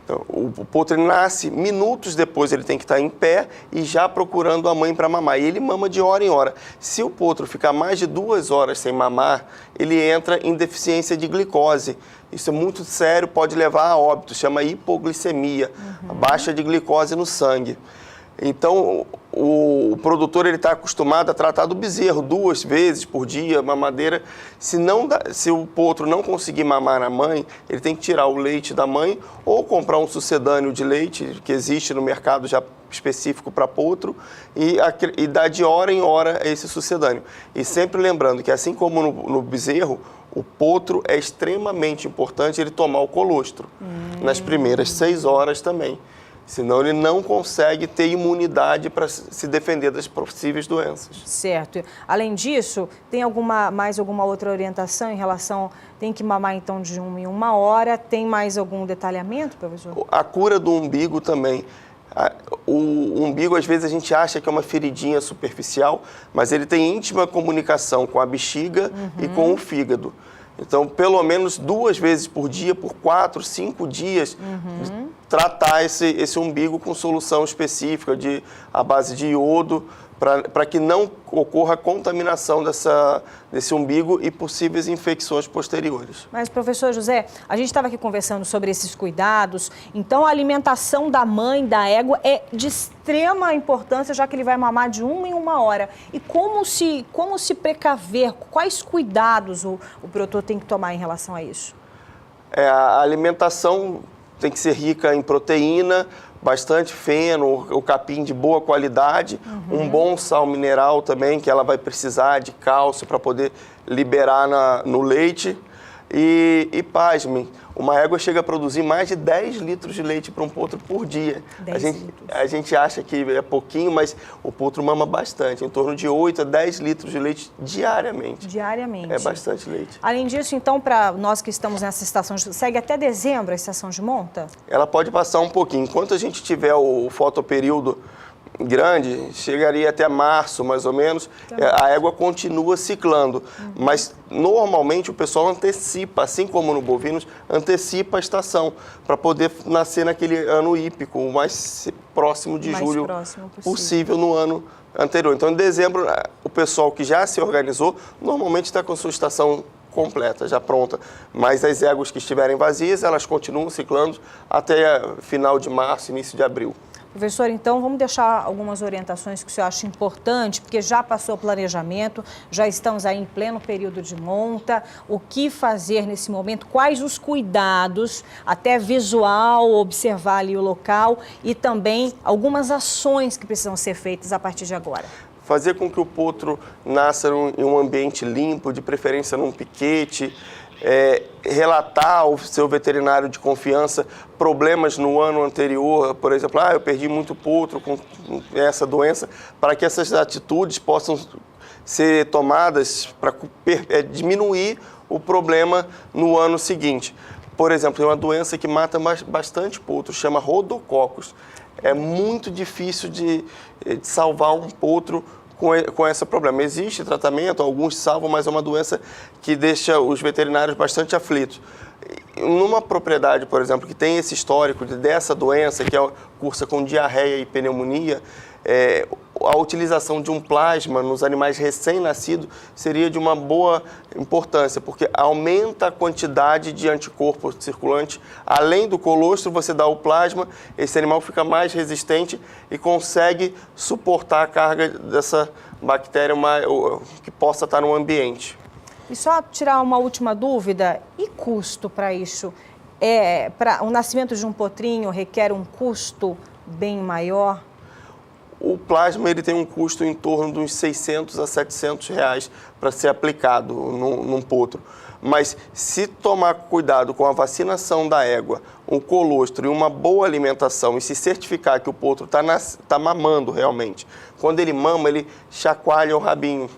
Então, o potro ele nasce, minutos depois ele tem que estar em pé e já procurando a mãe para mamar. E ele mama de hora em hora. Se o potro ficar mais de 2 horas sem mamar, ele entra em deficiência de glicose. Isso é muito sério, pode levar a óbito, chama hipoglicemia, a baixa de glicose no sangue. Então, o produtor está acostumado a tratar do bezerro 2 vezes por dia, mamadeira. Se o potro não conseguir mamar na mãe, ele tem que tirar o leite da mãe ou comprar um sucedâneo de leite, que existe no mercado já específico para potro, e dar de hora em hora esse sucedâneo. E sempre lembrando que, assim como no bezerro, o potro é extremamente importante ele tomar o colostro nas primeiras 6 horas também. Senão ele não consegue ter imunidade para se defender das possíveis doenças. Certo. Além disso, tem mais alguma outra orientação em relação... Tem que mamar então de 1 em 1 hora? Tem mais algum detalhamento, professor? A cura do umbigo também. O umbigo, às vezes, a gente acha que é uma feridinha superficial, mas ele tem íntima comunicação com a bexiga e com o fígado. Então, pelo menos 2 vezes por dia, por 4, 5 dias, tratar esse umbigo com solução específica à base de iodo para que não ocorra a contaminação desse umbigo e possíveis infecções posteriores. Mas, professor José, a gente estava aqui conversando sobre esses cuidados, então a alimentação da mãe, da égua, é de extrema importância, já que ele vai mamar de 1 em 1 hora. E como se precaver? Quais cuidados o produtor tem que tomar em relação a isso? A alimentação tem que ser rica em proteína, bastante feno, o capim de boa qualidade, um bom sal mineral também, que ela vai precisar de cálcio para poder liberar no leite. E pasmem, uma égua chega a produzir mais de 10 litros de leite para um potro por dia. A gente acha que é pouquinho, mas o potro mama bastante, em torno de 8 a 10 litros de leite diariamente. Diariamente. É bastante leite. Além disso, então, para nós que estamos nessa estação, segue até dezembro a estação de monta? Ela pode passar um pouquinho. Enquanto a gente tiver o fotoperíodo grande, chegaria até março, mais ou menos, a égua continua ciclando. Mas, normalmente, o pessoal antecipa, assim como no bovinos, antecipa a estação, para poder nascer naquele ano hípico, o mais próximo de julho possível no ano anterior. Então, em dezembro, o pessoal que já se organizou, normalmente está com a sua estação completa, já pronta. Mas as éguas que estiverem vazias, elas continuam ciclando até final de março, início de abril. Professor, então vamos deixar algumas orientações que o senhor acha importante, porque já passou o planejamento, já estamos aí em pleno período de monta, o que fazer nesse momento, quais os cuidados, até visual, observar ali o local e também algumas ações que precisam ser feitas a partir de agora. Fazer com que o potro nasça em um ambiente limpo, de preferência num piquete, relatar ao seu veterinário de confiança problemas no ano anterior, por exemplo, eu perdi muito potro com essa doença, para que essas atitudes possam ser tomadas para diminuir o problema no ano seguinte. Por exemplo, tem uma doença que mata bastante potro, chama rodococos. É muito difícil de salvar um potro com esse problema. Existe tratamento, alguns salvam, mas é uma doença que deixa os veterinários bastante aflitos. Numa propriedade, por exemplo, que tem esse histórico dessa doença, que cursa com diarreia e pneumonia, a utilização de um plasma nos animais recém-nascidos seria de uma boa importância, porque aumenta a quantidade de anticorpo circulante. Além do colostro, você dá o plasma, esse animal fica mais resistente e consegue suportar a carga dessa bactéria que possa estar no ambiente. E só tirar uma última dúvida, e custo para isso? O nascimento de um potrinho requer um custo bem maior? O plasma ele tem um custo em torno de uns 600 a 700 reais para ser aplicado num potro. Mas se tomar cuidado com a vacinação da égua, o colostro e uma boa alimentação e se certificar que o potro está mamando realmente, quando ele mama, ele chacoalha o rabinho.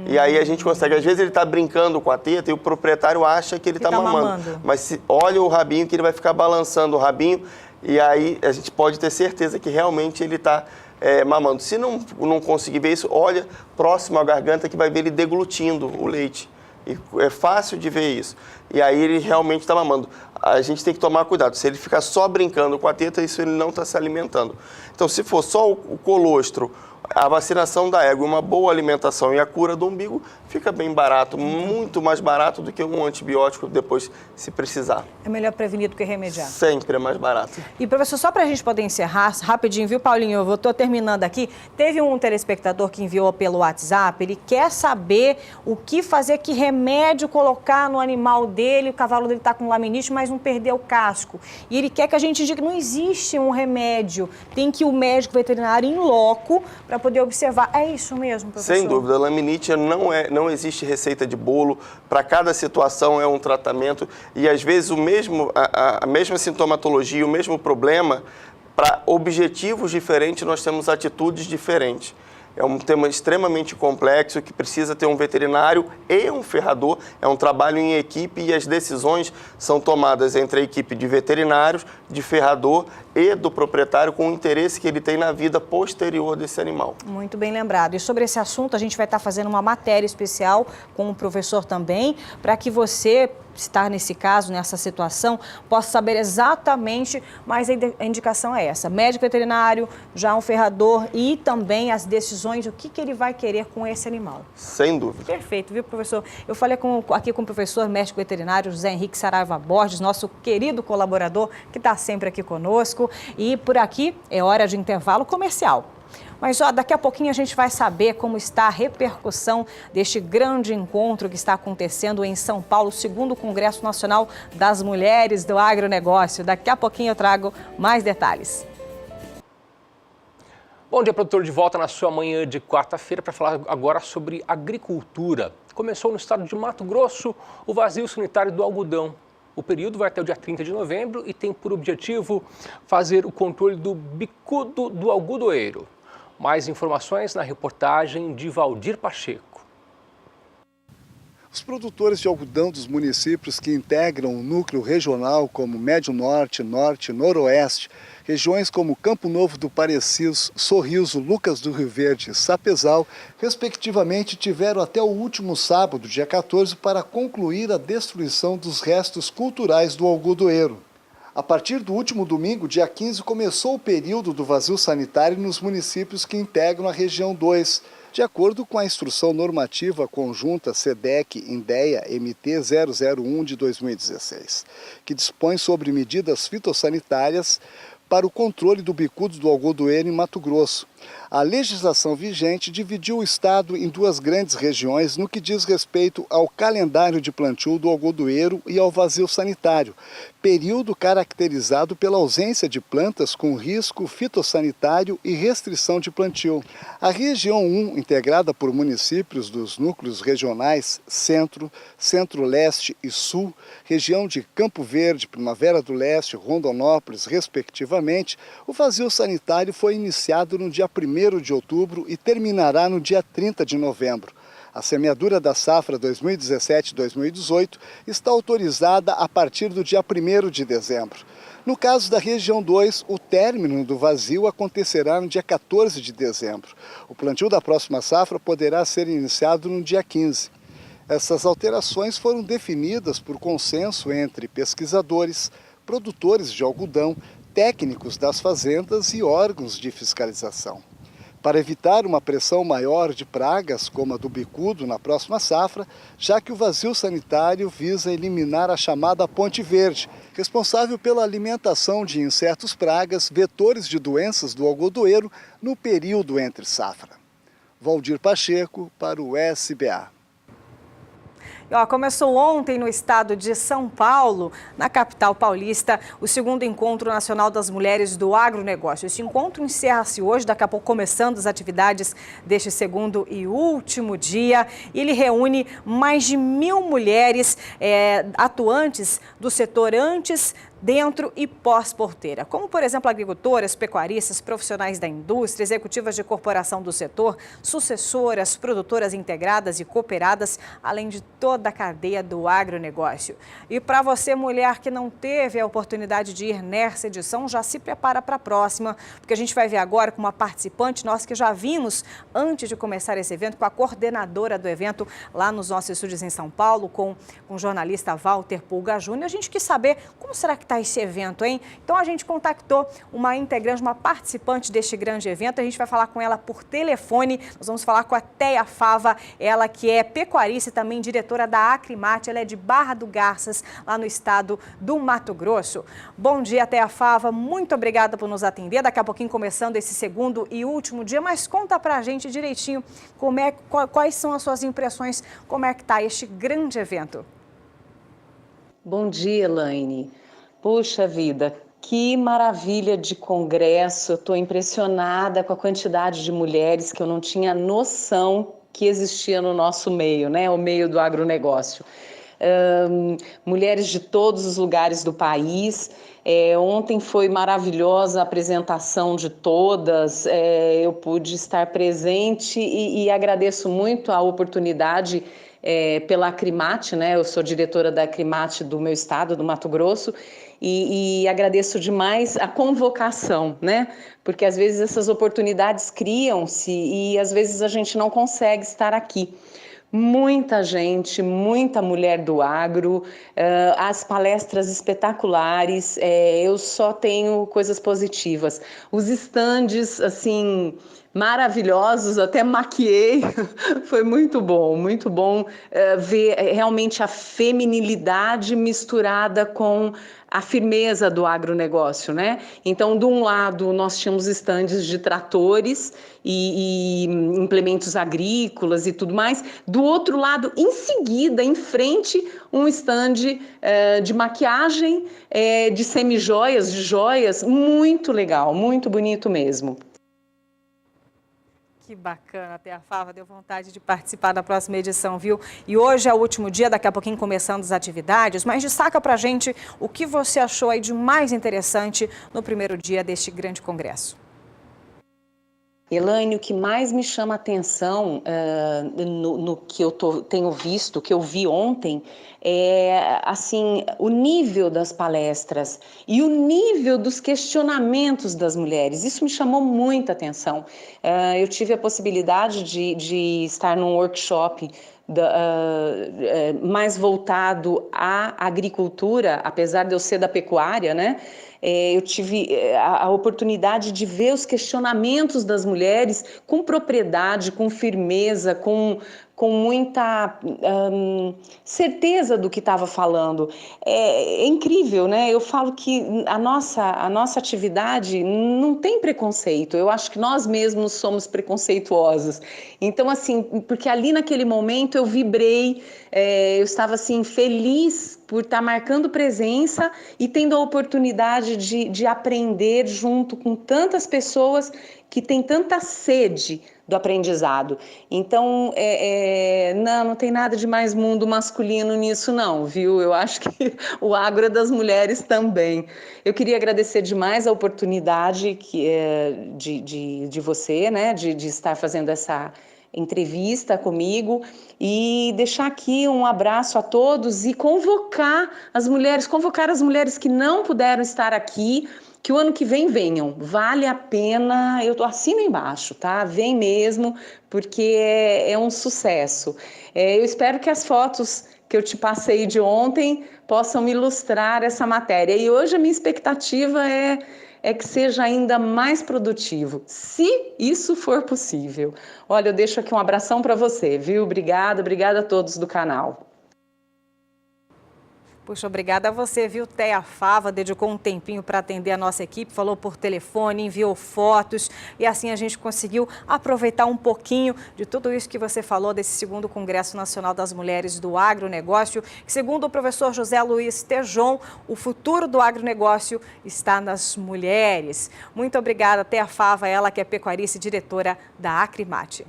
E aí a gente consegue, às vezes ele está brincando com a teta e o proprietário acha que ele está mamando. Mas olha o rabinho que ele vai ficar balançando o rabinho e aí a gente pode ter certeza que realmente ele está mamando. Se não conseguir ver isso, olha próximo à garganta que vai ver ele deglutindo o leite. E é fácil de ver isso. E aí ele realmente está mamando. A gente tem que tomar cuidado. Se ele ficar só brincando com a teta, isso ele não está se alimentando. Então, se for só o colostro, a vacinação da égua, uma boa alimentação e a cura do umbigo, fica bem barato, muito mais barato do que um antibiótico depois, se precisar. É melhor prevenir do que remediar. Sempre é mais barato. E, professor, só para a gente poder encerrar, rapidinho, viu, Paulinho? Eu estou terminando aqui. Teve um telespectador que enviou pelo WhatsApp, ele quer saber o que fazer, que remédio colocar no animal dele, o cavalo dele está com laminite, mas não perdeu o casco. E ele quer que a gente diga que não existe um remédio, tem que ir o médico veterinário em loco para poder observar. É isso mesmo, professor? Sem dúvida, a laminite não existe receita de bolo, para cada situação é um tratamento e às vezes a mesma sintomatologia, o mesmo problema, para objetivos diferentes nós temos atitudes diferentes. É um tema extremamente complexo que precisa ter um veterinário e um ferrador. É um trabalho em equipe e as decisões são tomadas entre a equipe de veterinários, de ferrador e do proprietário com o interesse que ele tem na vida posterior desse animal. Muito bem lembrado. E sobre esse assunto a gente vai estar fazendo uma matéria especial com o professor também, para que você está nesse caso, nessa situação, possa saber exatamente, mas a indicação é essa, médico veterinário, já um ferrador e também as decisões, o que ele vai querer com esse animal. Sem dúvida. Perfeito, viu, professor? Eu falei aqui com o professor médico veterinário José Henrique Saraiva Borges, nosso querido colaborador, que está sempre aqui conosco. E por aqui é hora de intervalo comercial. Mas daqui a pouquinho a gente vai saber como está a repercussão deste grande encontro que está acontecendo em São Paulo, segundo Congresso Nacional das Mulheres do Agronegócio. Daqui a pouquinho eu trago mais detalhes. Bom dia, produtor, de volta na sua manhã de quarta-feira para falar agora sobre agricultura. Começou no estado de Mato Grosso o vazio sanitário do algodão. O período vai até o dia 30 de novembro e tem por objetivo fazer o controle do bicudo do algodoeiro. Mais informações na reportagem de Valdir Pacheco. Os produtores de algodão dos municípios que integram o núcleo regional, como Médio Norte, Norte e Noroeste, regiões como Campo Novo do Parecis, Sorriso, Lucas do Rio Verde e Sapezal, respectivamente, tiveram até o último sábado, dia 14, para concluir a destruição dos restos culturais do algodoeiro. A partir do último domingo, dia 15, começou o período do vazio sanitário nos municípios que integram a região 2, de acordo com a Instrução Normativa Conjunta SEDEC-INDEA MT 001 de 2016, que dispõe sobre medidas fitossanitárias para o controle do bicudo do algodoeiro em Mato Grosso. A legislação vigente dividiu o estado em duas grandes regiões no que diz respeito ao calendário de plantio do algodoeiro e ao vazio sanitário, período caracterizado pela ausência de plantas com risco fitossanitário e restrição de plantio. A região 1, integrada por municípios dos núcleos regionais Centro, Centro-Leste e Sul, região de Campo Verde, Primavera do Leste, Rondonópolis, respectivamente, o vazio sanitário foi iniciado no dia 1º de outubro e terminará no dia 30 de novembro. A semeadura da safra 2017-2018 está autorizada a partir do dia 1º de dezembro. No caso da região 2, o término do vazio acontecerá no dia 14 de dezembro. O plantio da próxima safra poderá ser iniciado no dia 15. Essas alterações foram definidas por consenso entre pesquisadores, produtores de algodão, técnicos das fazendas e órgãos de fiscalização. Para evitar uma pressão maior de pragas como a do bicudo na próxima safra, já que o vazio sanitário visa eliminar a chamada ponte verde, responsável pela alimentação de insetos pragas, vetores de doenças do algodoeiro no período entre safra. Valdir Pacheco para o SBA. Começou ontem no estado de São Paulo, na capital paulista, o segundo Encontro Nacional das Mulheres do Agronegócio. Esse encontro encerra-se hoje, daqui a pouco começando as atividades deste segundo e último dia. Ele reúne mais de 1.000 mulheres atuantes do setor antes, dentro e pós-porteira, como, por exemplo, agricultoras, pecuaristas, profissionais da indústria, executivas de corporação do setor, sucessoras, produtoras integradas e cooperadas, além de toda a cadeia do agronegócio. E para você, mulher que não teve a oportunidade de ir nessa edição, já se prepara para a próxima, porque a gente vai ver agora com uma participante, nós que já vimos antes de começar esse evento, com a coordenadora do evento lá nos nossos estúdios em São Paulo, com o jornalista Walter Pulga Júnior. A gente quis saber como será que está esse evento, hein? Então a gente contactou uma integrante, uma participante deste grande evento. A gente vai falar com ela por telefone. Nós vamos falar com a Teia Fava, ela que é pecuarista e também diretora da Acrimate. Ela é de Barra do Garças, lá no estado do Mato Grosso. Bom dia, Teia Fava. Muito obrigada por nos atender. Daqui a pouquinho começando esse segundo e último dia, mas conta pra gente direitinho quais são as suas impressões, como é que tá este grande evento. Bom dia, Elaine. Puxa vida, que maravilha de congresso. Eu estou impressionada com a quantidade de mulheres que eu não tinha noção que existia no nosso meio, né? O meio do agronegócio. Mulheres de todos os lugares do país. Ontem foi maravilhosa a apresentação de todas. Eu pude estar presente e agradeço muito a oportunidade pela Acrimate, né? Eu sou diretora da Acrimate do meu estado, do Mato Grosso, e agradeço demais a convocação, né? Porque às vezes essas oportunidades criam-se e às vezes a gente não consegue estar aqui. muita gente, muita mulher do agro, as palestras espetaculares, eu só tenho coisas positivas. Os estandes, assim, maravilhosos, até maquiei, foi muito bom ver realmente a feminilidade misturada com a firmeza do agronegócio, né? Então, de um lado, nós tínhamos estandes de tratores e implementos agrícolas e tudo mais. Do outro lado, em seguida, em frente, um estande de maquiagem, de semijoias, de joias, muito legal, muito bonito mesmo. Que bacana, Thea Fava, deu vontade de participar da próxima edição, viu? E hoje é o último dia, daqui a pouquinho começando as atividades, mas destaca pra gente o que você achou aí de mais interessante no primeiro dia deste grande congresso. Elaine, o que mais me chama a atenção no que eu tenho visto, que eu vi ontem, é assim, o nível das palestras e o nível dos questionamentos das mulheres. Isso me chamou muita atenção. Eu tive a possibilidade de estar num workshop mais voltado à agricultura, apesar de eu ser da pecuária, né? Eu tive a oportunidade de ver os questionamentos das mulheres com propriedade, com firmeza, com muita certeza do que estava falando. É incrível, né? Eu falo que a nossa atividade não tem preconceito. Eu acho que nós mesmos somos preconceituosos. Então, assim, porque ali naquele momento eu vibrei, eu estava assim feliz por estar marcando presença e tendo a oportunidade de aprender junto com tantas pessoas que têm tanta sede do aprendizado. Então, não tem nada de mais mundo masculino nisso não, viu? Eu acho que o agro é das mulheres também. Eu queria agradecer demais a oportunidade de você, né, de estar fazendo essa entrevista comigo e deixar aqui um abraço a todos e convocar as mulheres que não puderam estar aqui, que o ano que vem venham, vale a pena, eu assino embaixo, tá? Vem mesmo, porque é um sucesso. Eu espero que as fotos que eu te passei de ontem possam ilustrar essa matéria. E hoje a minha expectativa é que seja ainda mais produtivo, se isso for possível. Olha, eu deixo aqui um abração para você, viu? Obrigada a todos do canal. Puxa, obrigada a você, viu? Thea Fava dedicou um tempinho para atender a nossa equipe, falou por telefone, enviou fotos e assim a gente conseguiu aproveitar um pouquinho de tudo isso que você falou desse segundo Congresso Nacional das Mulheres do Agronegócio, que segundo o professor José Luiz Tejon, o futuro do agronegócio está nas mulheres. Muito obrigada, Thea Fava, ela que é pecuarista e diretora da Acrimate.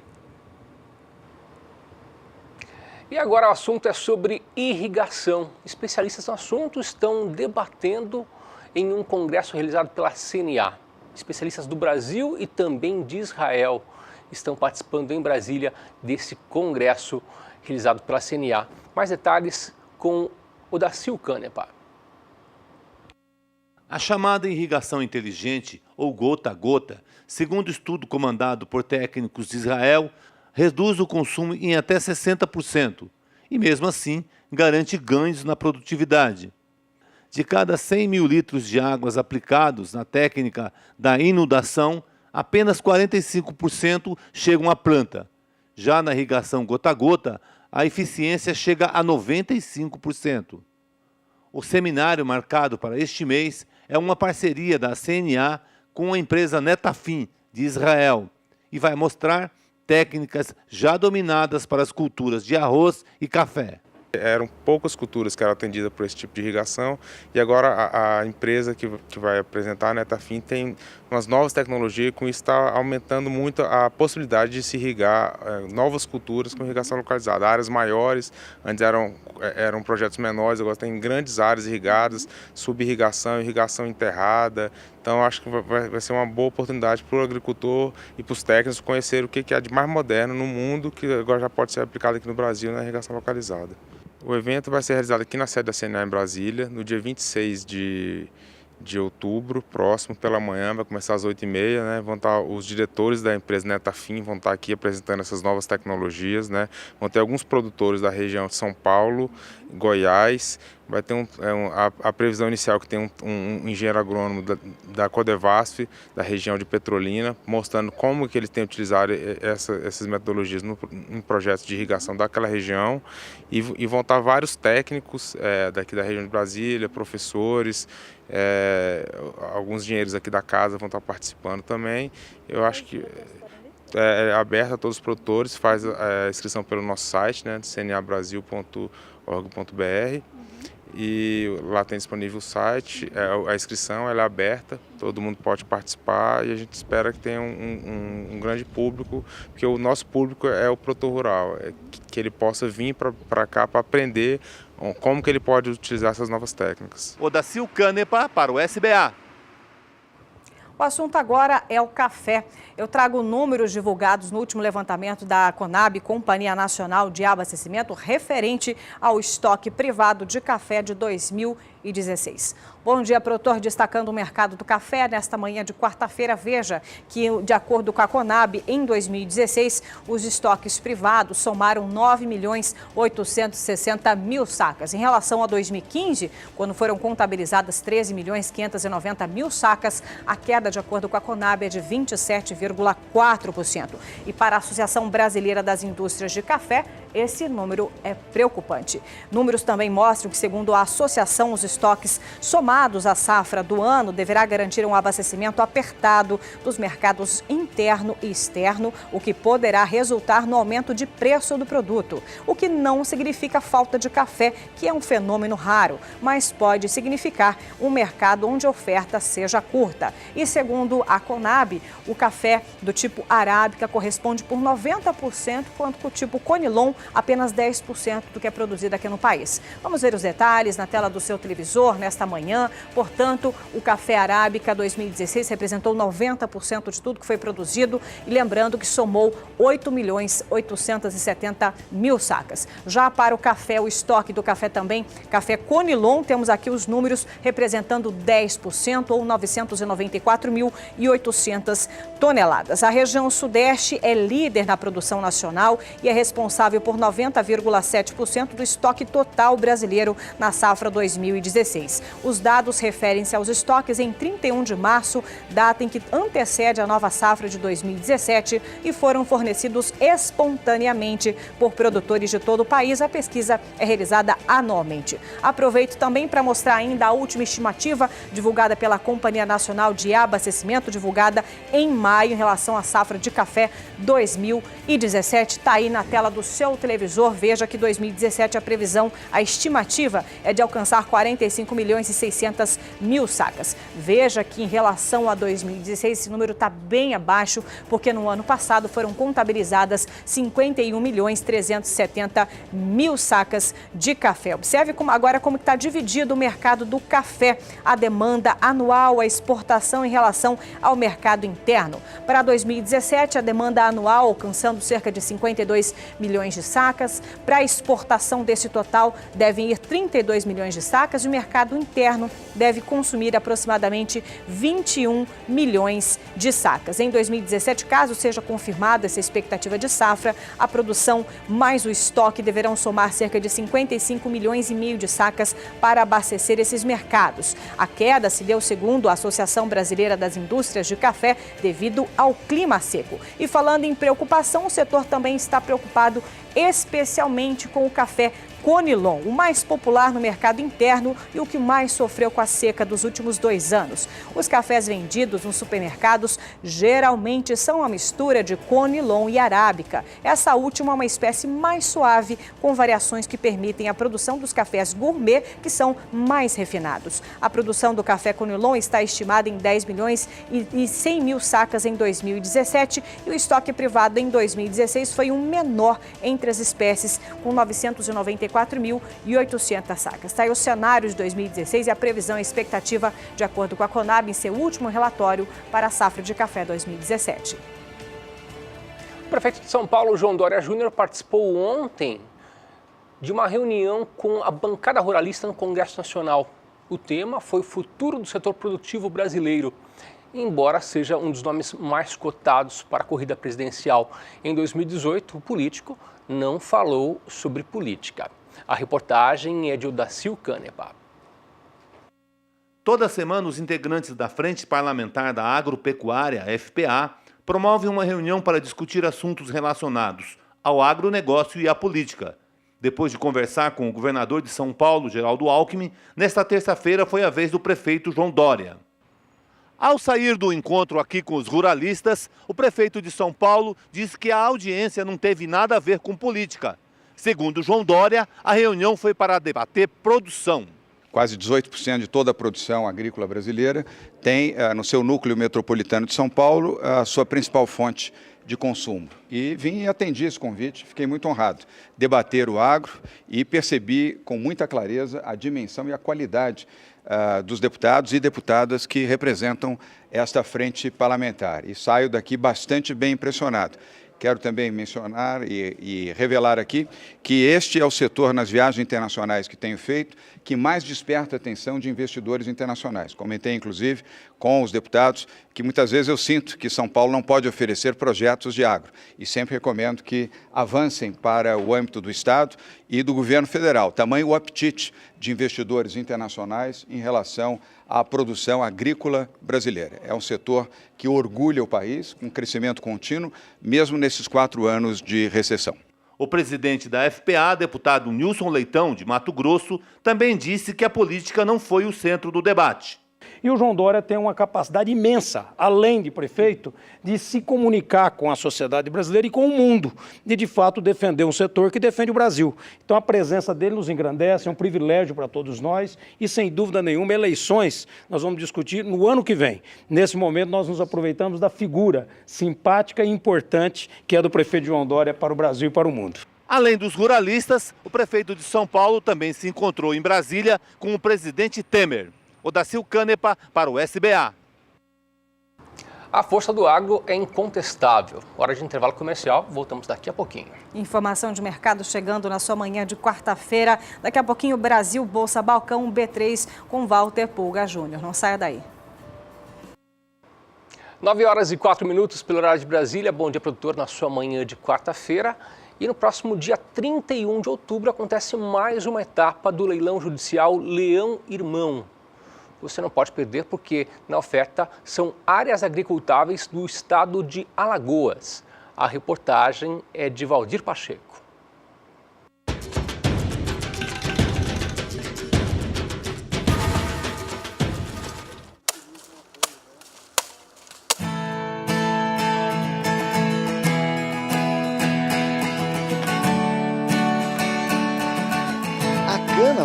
E agora o assunto é sobre irrigação. Especialistas no assunto estão debatendo em um congresso realizado pela CNA. Especialistas do Brasil e também de Israel estão participando em Brasília desse congresso realizado pela CNA. Mais detalhes com o Dacil Canepa. A chamada irrigação inteligente, ou gota a gota, segundo estudo comandado por técnicos de Israel, reduz o consumo em até 60% e, mesmo assim, garante ganhos na produtividade. De cada 100 mil litros de águas aplicados na técnica da inundação, apenas 45% chegam à planta. Já na irrigação gota a gota, a eficiência chega a 95%. O seminário marcado para este mês é uma parceria da CNA com a empresa Netafim, de Israel, e vai mostrar técnicas já dominadas para as culturas de arroz e café. Eram poucas culturas que eram atendidas por esse tipo de irrigação e agora a empresa que vai apresentar, a Netafim, tem umas novas tecnologias e com isso está aumentando muito a possibilidade de se irrigar novas culturas com irrigação localizada. Áreas maiores, antes eram projetos menores, agora tem grandes áreas irrigadas, subirrigação, irrigação enterrada. Então acho que vai ser uma boa oportunidade para o agricultor e para os técnicos conhecer o que há de mais moderno no mundo, que agora já pode ser aplicado aqui no Brasil na irrigação localizada. O evento vai ser realizado aqui na sede da CNA em Brasília, no dia 26 de de outubro, próximo, pela manhã, vai começar às 8h30, né? Vão estar os diretores da empresa Netafim, vão estar aqui apresentando essas novas tecnologias, né? Vão ter alguns produtores da região de São Paulo, Goiás, vai ter a previsão inicial que tem um engenheiro agrônomo da Codevasf, da região de Petrolina, mostrando como que eles têm utilizado essas metodologias em projetos de irrigação daquela região, e vão estar vários técnicos daqui da região de Brasília, professores, alguns engenheiros aqui da casa vão estar participando também. Eu acho que é aberto a todos os produtores, faz a inscrição pelo nosso site, né, cnabrasil.org.br, e lá tem disponível o site, a inscrição ela é aberta, todo mundo pode participar, e a gente espera que tenha um grande público, porque o nosso público é o produtor rural, que ele possa vir para cá para aprender como que ele pode utilizar essas novas técnicas. Odacil Canepa para o SBA. O assunto agora é o café. Eu trago números divulgados no último levantamento da Conab, Companhia Nacional de Abastecimento, referente ao estoque privado de café de 2016. Bom dia, produtor. Destacando o mercado do café nesta manhã de quarta-feira, veja que, de acordo com a Conab, em 2016, os estoques privados somaram 9.860.000 sacas. Em relação a 2015, quando foram contabilizadas 13.590.000 sacas, a queda, de acordo com a Conab, é de 27,4%. E para a Associação Brasileira das Indústrias de Café, esse número é preocupante. Números também mostram que, segundo a associação, os estoques somados à safra do ano deverá garantir um abastecimento apertado dos mercados interno e externo, o que poderá resultar no aumento de preço do produto. O que não significa falta de café, que é um fenômeno raro, mas pode significar um mercado onde a oferta seja curta. E segundo a Conab, o café do tipo arábica corresponde por 90%, enquanto que o tipo conilon apenas 10% do que é produzido aqui no país. Vamos ver os detalhes na tela do seu televisor nesta manhã. Portanto, o café arábica 2016 representou 90% de tudo que foi produzido, e lembrando que somou 8.870.000 sacas. Já para o café, o estoque do café também, café conilon, temos aqui os números representando 10% ou 994.800 toneladas. A região sudeste é líder na produção nacional e é responsável por 90,7% do estoque total brasileiro na safra 2016. Os dados referem-se aos estoques em 31 de março, data em que antecede a nova safra de 2017, e foram fornecidos espontaneamente por produtores de todo o país. A pesquisa é realizada anualmente. Aproveito também para mostrar ainda a última estimativa divulgada pela Companhia Nacional de Abastecimento, divulgada em maio, em relação à safra de café 2017. Está aí na tela do seu televisor. Veja que 2017 a previsão, a estimativa é de alcançar 45.600.000 sacas. Veja que em relação a 2016 esse número está bem abaixo, porque no ano passado foram contabilizadas 51.370.000 sacas de café. Observe agora como está dividido o mercado do café, a demanda anual, a exportação em relação ao mercado interno. Para 2017, a demanda anual alcançando cerca de 52 milhões de sacas. Para a exportação desse total, devem ir 32 milhões de sacas, e o mercado interno deve consumir aproximadamente 21 milhões de sacas. Em 2017, caso seja confirmada essa expectativa de safra, a produção mais o estoque deverão somar cerca de 55 milhões e meio de sacas para abastecer esses mercados. A queda se deu, segundo a Associação Brasileira das Indústrias de Café, devido ao clima seco. E falando em preocupação, o setor também está preocupado especialmente com o café conilon, o mais popular no mercado interno e o que mais sofreu com a seca dos últimos 2 anos. Os cafés vendidos nos supermercados geralmente são uma mistura de conilon e arábica. Essa última é uma espécie mais suave, com variações que permitem a produção dos cafés gourmet, que são mais refinados. A produção do café conilon está estimada em 10 milhões e 100 mil sacas em 2017, e o estoque privado em 2016 foi o menor entre as espécies, com 994.800 sacas. Está aí o cenário de 2016 e a previsão e expectativa, de acordo com a Conab, em seu último relatório para a safra de café 2017. O prefeito de São Paulo, João Dória Júnior, participou ontem de uma reunião com a bancada ruralista no Congresso Nacional. O tema foi o futuro do setor produtivo brasileiro. Embora seja um dos nomes mais cotados para a corrida presidencial, em 2018 o político não falou sobre política. A reportagem é de Odacil Canepa. Toda semana, os integrantes da Frente Parlamentar da Agropecuária, FPA, promovem uma reunião para discutir assuntos relacionados ao agronegócio e à política. Depois de conversar com o governador de São Paulo, Geraldo Alckmin, nesta terça-feira foi a vez do prefeito João Dória. Ao sair do encontro aqui com os ruralistas, o prefeito de São Paulo disse que a audiência não teve nada a ver com política. Segundo João Dória, a reunião foi para debater produção. Quase 18% de toda a produção agrícola brasileira tem no seu núcleo metropolitano de São Paulo a sua principal fonte de consumo. E vim e atendi esse convite, fiquei muito honrado. Debater o agro e percebi com muita clareza a dimensão e a qualidade dos deputados e deputadas que representam esta frente parlamentar. E saio daqui bastante bem impressionado. Quero também mencionar e revelar aqui que este é o setor nas viagens internacionais que tenho feito que mais desperta a atenção de investidores internacionais. Comentei, inclusive, com os deputados que muitas vezes eu sinto que São Paulo não pode oferecer projetos de agro e sempre recomendo que avancem para o âmbito do Estado e do governo federal. Tamanho o apetite de investidores internacionais em relação à produção agrícola brasileira. É um setor que orgulha o país, com crescimento contínuo, mesmo nesses 4 anos de recessão. O presidente da FPA, deputado Nilson Leitão, de Mato Grosso, também disse que a política não foi o centro do debate. E o João Dória tem uma capacidade imensa, além de prefeito, de se comunicar com a sociedade brasileira e com o mundo, de fato defender um setor que defende o Brasil. Então a presença dele nos engrandece, é um privilégio para todos nós e, sem dúvida nenhuma, eleições nós vamos discutir no ano que vem. Nesse momento nós nos aproveitamos da figura simpática e importante que é do prefeito João Dória para o Brasil e para o mundo. Além dos ruralistas, o prefeito de São Paulo também se encontrou em Brasília com o presidente Temer. Odacil Canepa para o SBA. A força do agro é incontestável. Hora de intervalo comercial, voltamos daqui a pouquinho. Informação de mercado chegando na sua manhã de quarta-feira. Daqui a pouquinho, Brasil Bolsa Balcão B3 com Walter Pulga Júnior. Não saia daí. 9h04 pelo horário de Brasília. Bom dia, produtor, na sua manhã de quarta-feira. E no próximo dia 31 de outubro acontece mais uma etapa do leilão judicial Leão Irmão. Você não pode perder porque na oferta são áreas agricultáveis do estado de Alagoas. A reportagem é de Valdir Pacheco.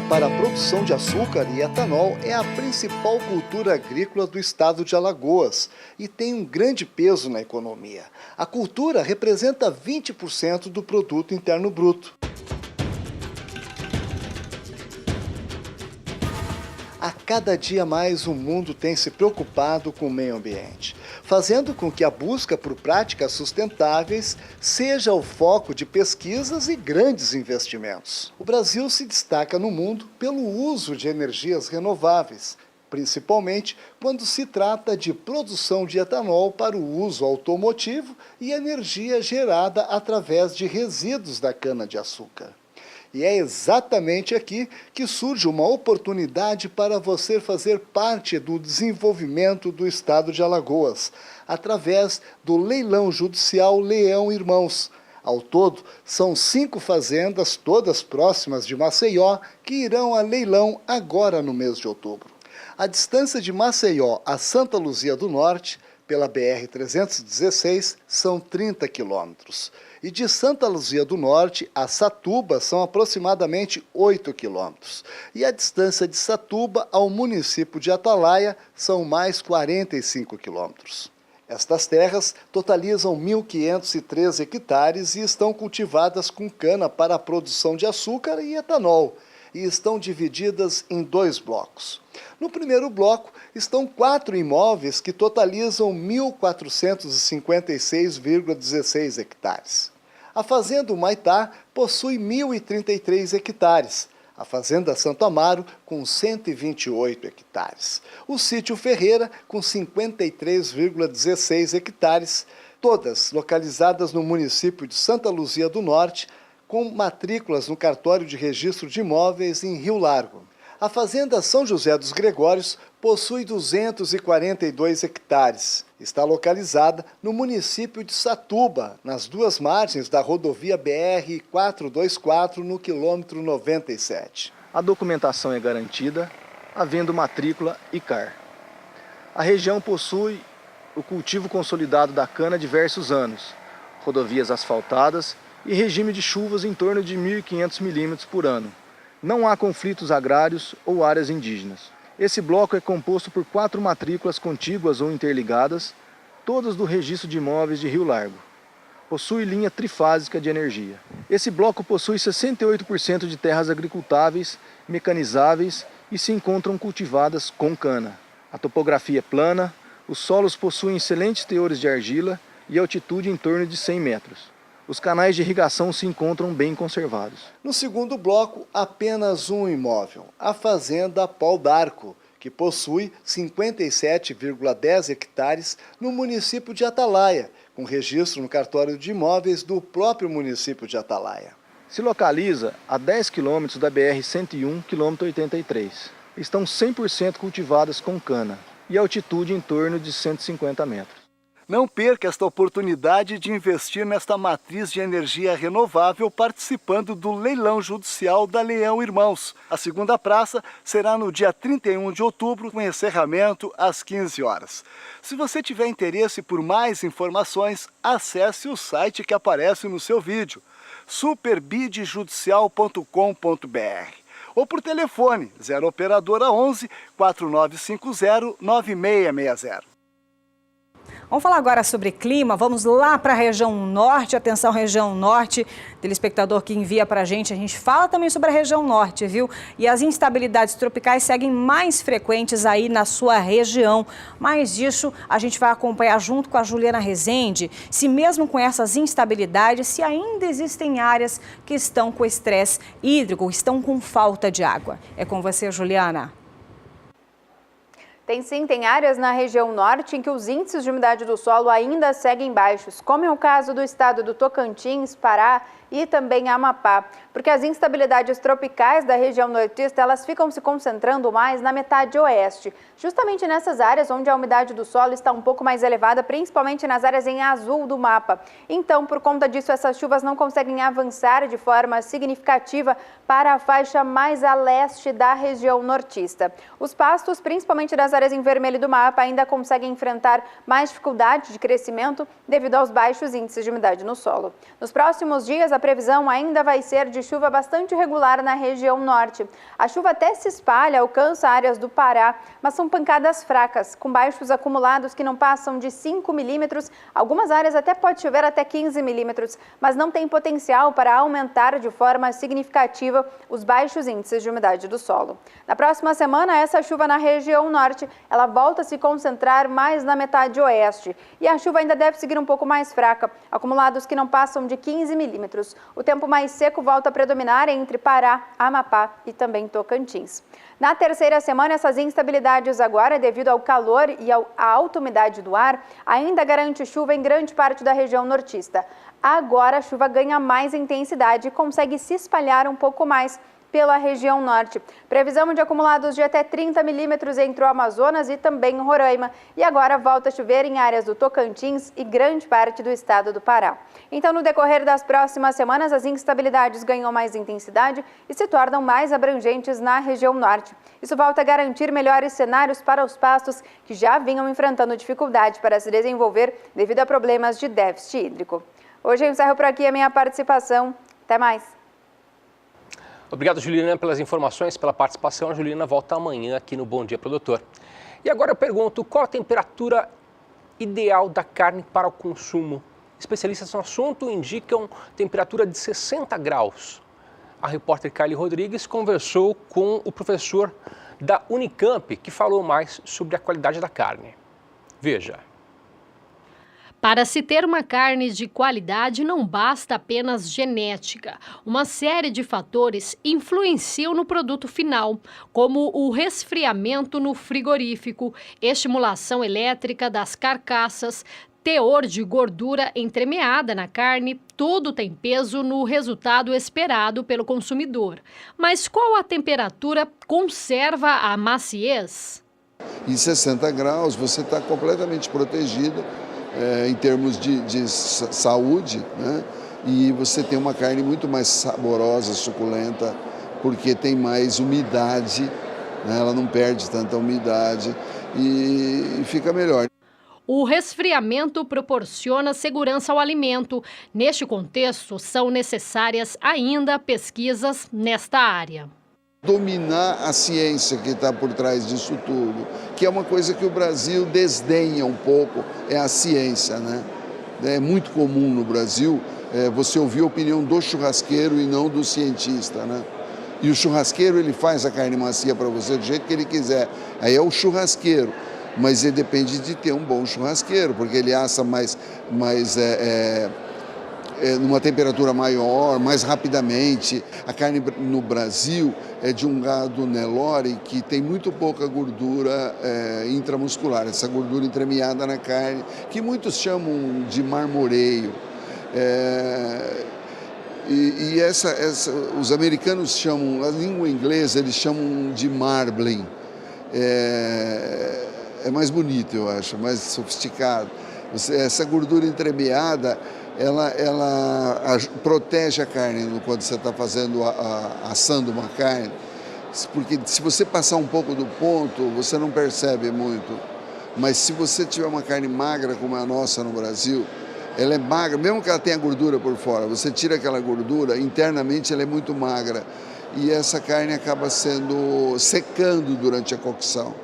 Para a produção de açúcar e etanol é a principal cultura agrícola do estado de Alagoas e tem um grande peso na economia. A cultura representa 20% do produto interno bruto. A cada dia mais o mundo tem se preocupado com o meio ambiente, fazendo com que a busca por práticas sustentáveis seja o foco de pesquisas e grandes investimentos. O Brasil se destaca no mundo pelo uso de energias renováveis, principalmente quando se trata de produção de etanol para o uso automotivo e energia gerada através de resíduos da cana-de-açúcar. E é exatamente aqui que surge uma oportunidade para você fazer parte do desenvolvimento do estado de Alagoas, através do leilão judicial Leão Irmãos. Ao todo, são 5 fazendas, todas próximas de Maceió, que irão a leilão agora no mês de outubro. A distância de Maceió a Santa Luzia do Norte, pela BR-316, são 30 quilômetros. E de Santa Luzia do Norte a Satuba são aproximadamente 8 quilômetros. E a distância de Satuba ao município de Atalaia são mais 45 quilômetros. Estas terras totalizam 1.513 hectares e estão cultivadas com cana para a produção de açúcar e etanol, e estão divididas em 2 blocos. No primeiro bloco estão 4 imóveis que totalizam 1.456,16 hectares. A fazenda Humaitá possui 1.033 hectares. A Fazenda Santo Amaro, com 128 hectares. O Sítio Ferreira, com 53,16 hectares, todas localizadas no município de Santa Luzia do Norte, com matrículas no cartório de registro de imóveis em Rio Largo. A Fazenda São José dos Gregórios possui 242 hectares. Está localizada no município de Satuba, nas duas margens da rodovia BR-424, no quilômetro 97. A documentação é garantida, havendo matrícula e CAR. A região possui o cultivo consolidado da cana há diversos anos, rodovias asfaltadas e regime de chuvas em torno de 1.500 milímetros por ano. Não há conflitos agrários ou áreas indígenas. Esse bloco é composto por 4 matrículas contíguas ou interligadas, todas do Registro de Imóveis de Rio Largo. Possui linha trifásica de energia. Esse bloco possui 68% de terras agricultáveis, mecanizáveis e se encontram cultivadas com cana. A topografia é plana, os solos possuem excelentes teores de argila e altitude em torno de 100 metros. Os canais de irrigação se encontram bem conservados. No segundo bloco, apenas um imóvel, a Fazenda Pau d'Arco, que possui 57,10 hectares no município de Atalaia, com registro no cartório de imóveis do próprio município de Atalaia. Se localiza a 10 quilômetros da BR-101, quilômetro 83. Estão 100% cultivadas com cana e altitude em torno de 150 metros. Não perca esta oportunidade de investir nesta matriz de energia renovável participando do leilão judicial da Leão Irmãos. A segunda praça será no dia 31 de outubro, com encerramento às 15 horas. Se você tiver interesse por mais informações, acesse o site que aparece no seu vídeo, superbidjudicial.com.br, ou por telefone 0 operadora 11 4950 9660. Vamos falar agora sobre clima, vamos lá para a região norte, atenção região norte, telespectador que envia para a gente fala também sobre a região norte, viu? E as instabilidades tropicais seguem mais frequentes aí na sua região, mas disso a gente vai acompanhar junto com a Juliana Rezende, se mesmo com essas instabilidades, se ainda existem áreas que estão com estresse hídrico, estão com falta de água. É com você, Juliana. Tem sim, tem áreas na região norte em que os índices de umidade do solo ainda seguem baixos, como é o caso do estado do Tocantins, Pará e também Amapá, porque as instabilidades tropicais da região nortista, elas ficam se concentrando mais na metade oeste, justamente nessas áreas onde a umidade do solo está um pouco mais elevada, principalmente nas áreas em azul do mapa. Então, por conta disso, essas chuvas não conseguem avançar de forma significativa para a faixa mais a leste da região nortista. Os pastos, principalmente das áreas em vermelho do mapa, ainda conseguem enfrentar mais dificuldade de crescimento devido aos baixos índices de umidade no solo. Nos próximos dias, a previsão ainda vai ser de chuva bastante regular na região norte. A chuva até se espalha, alcança áreas do Pará, mas são pancadas fracas, com baixos acumulados que não passam de 5 milímetros. Algumas áreas até pode chover até 15 milímetros, mas não tem potencial para aumentar de forma significativa os baixos índices de umidade do solo. Na próxima semana, essa chuva na região norte, ela volta a se concentrar mais na metade oeste. E a chuva ainda deve seguir um pouco mais fraca, acumulados que não passam de 15 milímetros. O tempo mais seco volta a predominar entre Pará, Amapá e também Tocantins. Na terceira semana, essas instabilidades agora, devido ao calor e à alta umidade do ar, ainda garante chuva em grande parte da região nortista. Agora a chuva ganha mais intensidade e consegue se espalhar um pouco mais pela região norte. Previsão de acumulados de até 30 milímetros entre o Amazonas e também Roraima. E agora volta a chover em áreas do Tocantins e grande parte do estado do Pará. Então, no decorrer das próximas semanas, as instabilidades ganham mais intensidade e se tornam mais abrangentes na região norte. Isso volta a garantir melhores cenários para os pastos que já vinham enfrentando dificuldade para se desenvolver devido a problemas de déficit hídrico. Hoje eu encerro por aqui a minha participação. Até mais! Obrigado, Juliana, pelas informações, pela participação. A Juliana volta amanhã aqui no Bom Dia Produtor. E agora eu pergunto, qual a temperatura ideal da carne para o consumo? Especialistas no assunto indicam temperatura de 60 graus. A repórter Kylie Rodrigues conversou com o professor da Unicamp, que falou mais sobre a qualidade da carne. Veja. Para se ter uma carne de qualidade, não basta apenas genética. Uma série de fatores influenciam no produto final, como o resfriamento no frigorífico, estimulação elétrica das carcaças, teor de gordura entremeada na carne, tudo tem peso no resultado esperado pelo consumidor. Mas qual a temperatura conserva a maciez? Em 60 graus você está completamente protegido em termos de saúde, né? E você tem uma carne muito mais saborosa, suculenta, porque tem mais umidade, né? Ela não perde tanta umidade e fica melhor. O resfriamento proporciona segurança ao alimento. Neste contexto, são necessárias ainda pesquisas nesta área. Dominar a ciência que está por trás disso tudo, que é uma coisa que o Brasil desdenha um pouco, é a ciência, né? É muito comum no Brasil você ouvir a opinião do churrasqueiro e não do cientista, né? E o churrasqueiro, ele faz a carne macia para você do jeito que ele quiser. Aí é o churrasqueiro. Mas ele depende de ter um bom churrasqueiro, porque ele assa numa temperatura maior, mais rapidamente. A carne no Brasil é de um gado Nelore que tem muito pouca gordura intramuscular, essa gordura entremeada na carne, que muitos chamam de marmoreio. Os americanos chamam, a língua inglesa, eles chamam de marbling. É mais bonito, eu acho, mais sofisticado. Essa gordura entremeada, ela protege a carne quando você está assando uma carne, porque se você passar um pouco do ponto, você não percebe muito. Mas se você tiver uma carne magra como a nossa no Brasil, ela é magra, mesmo que ela tenha gordura por fora, você tira aquela gordura, internamente ela é muito magra. E essa carne acaba secando durante a cocção.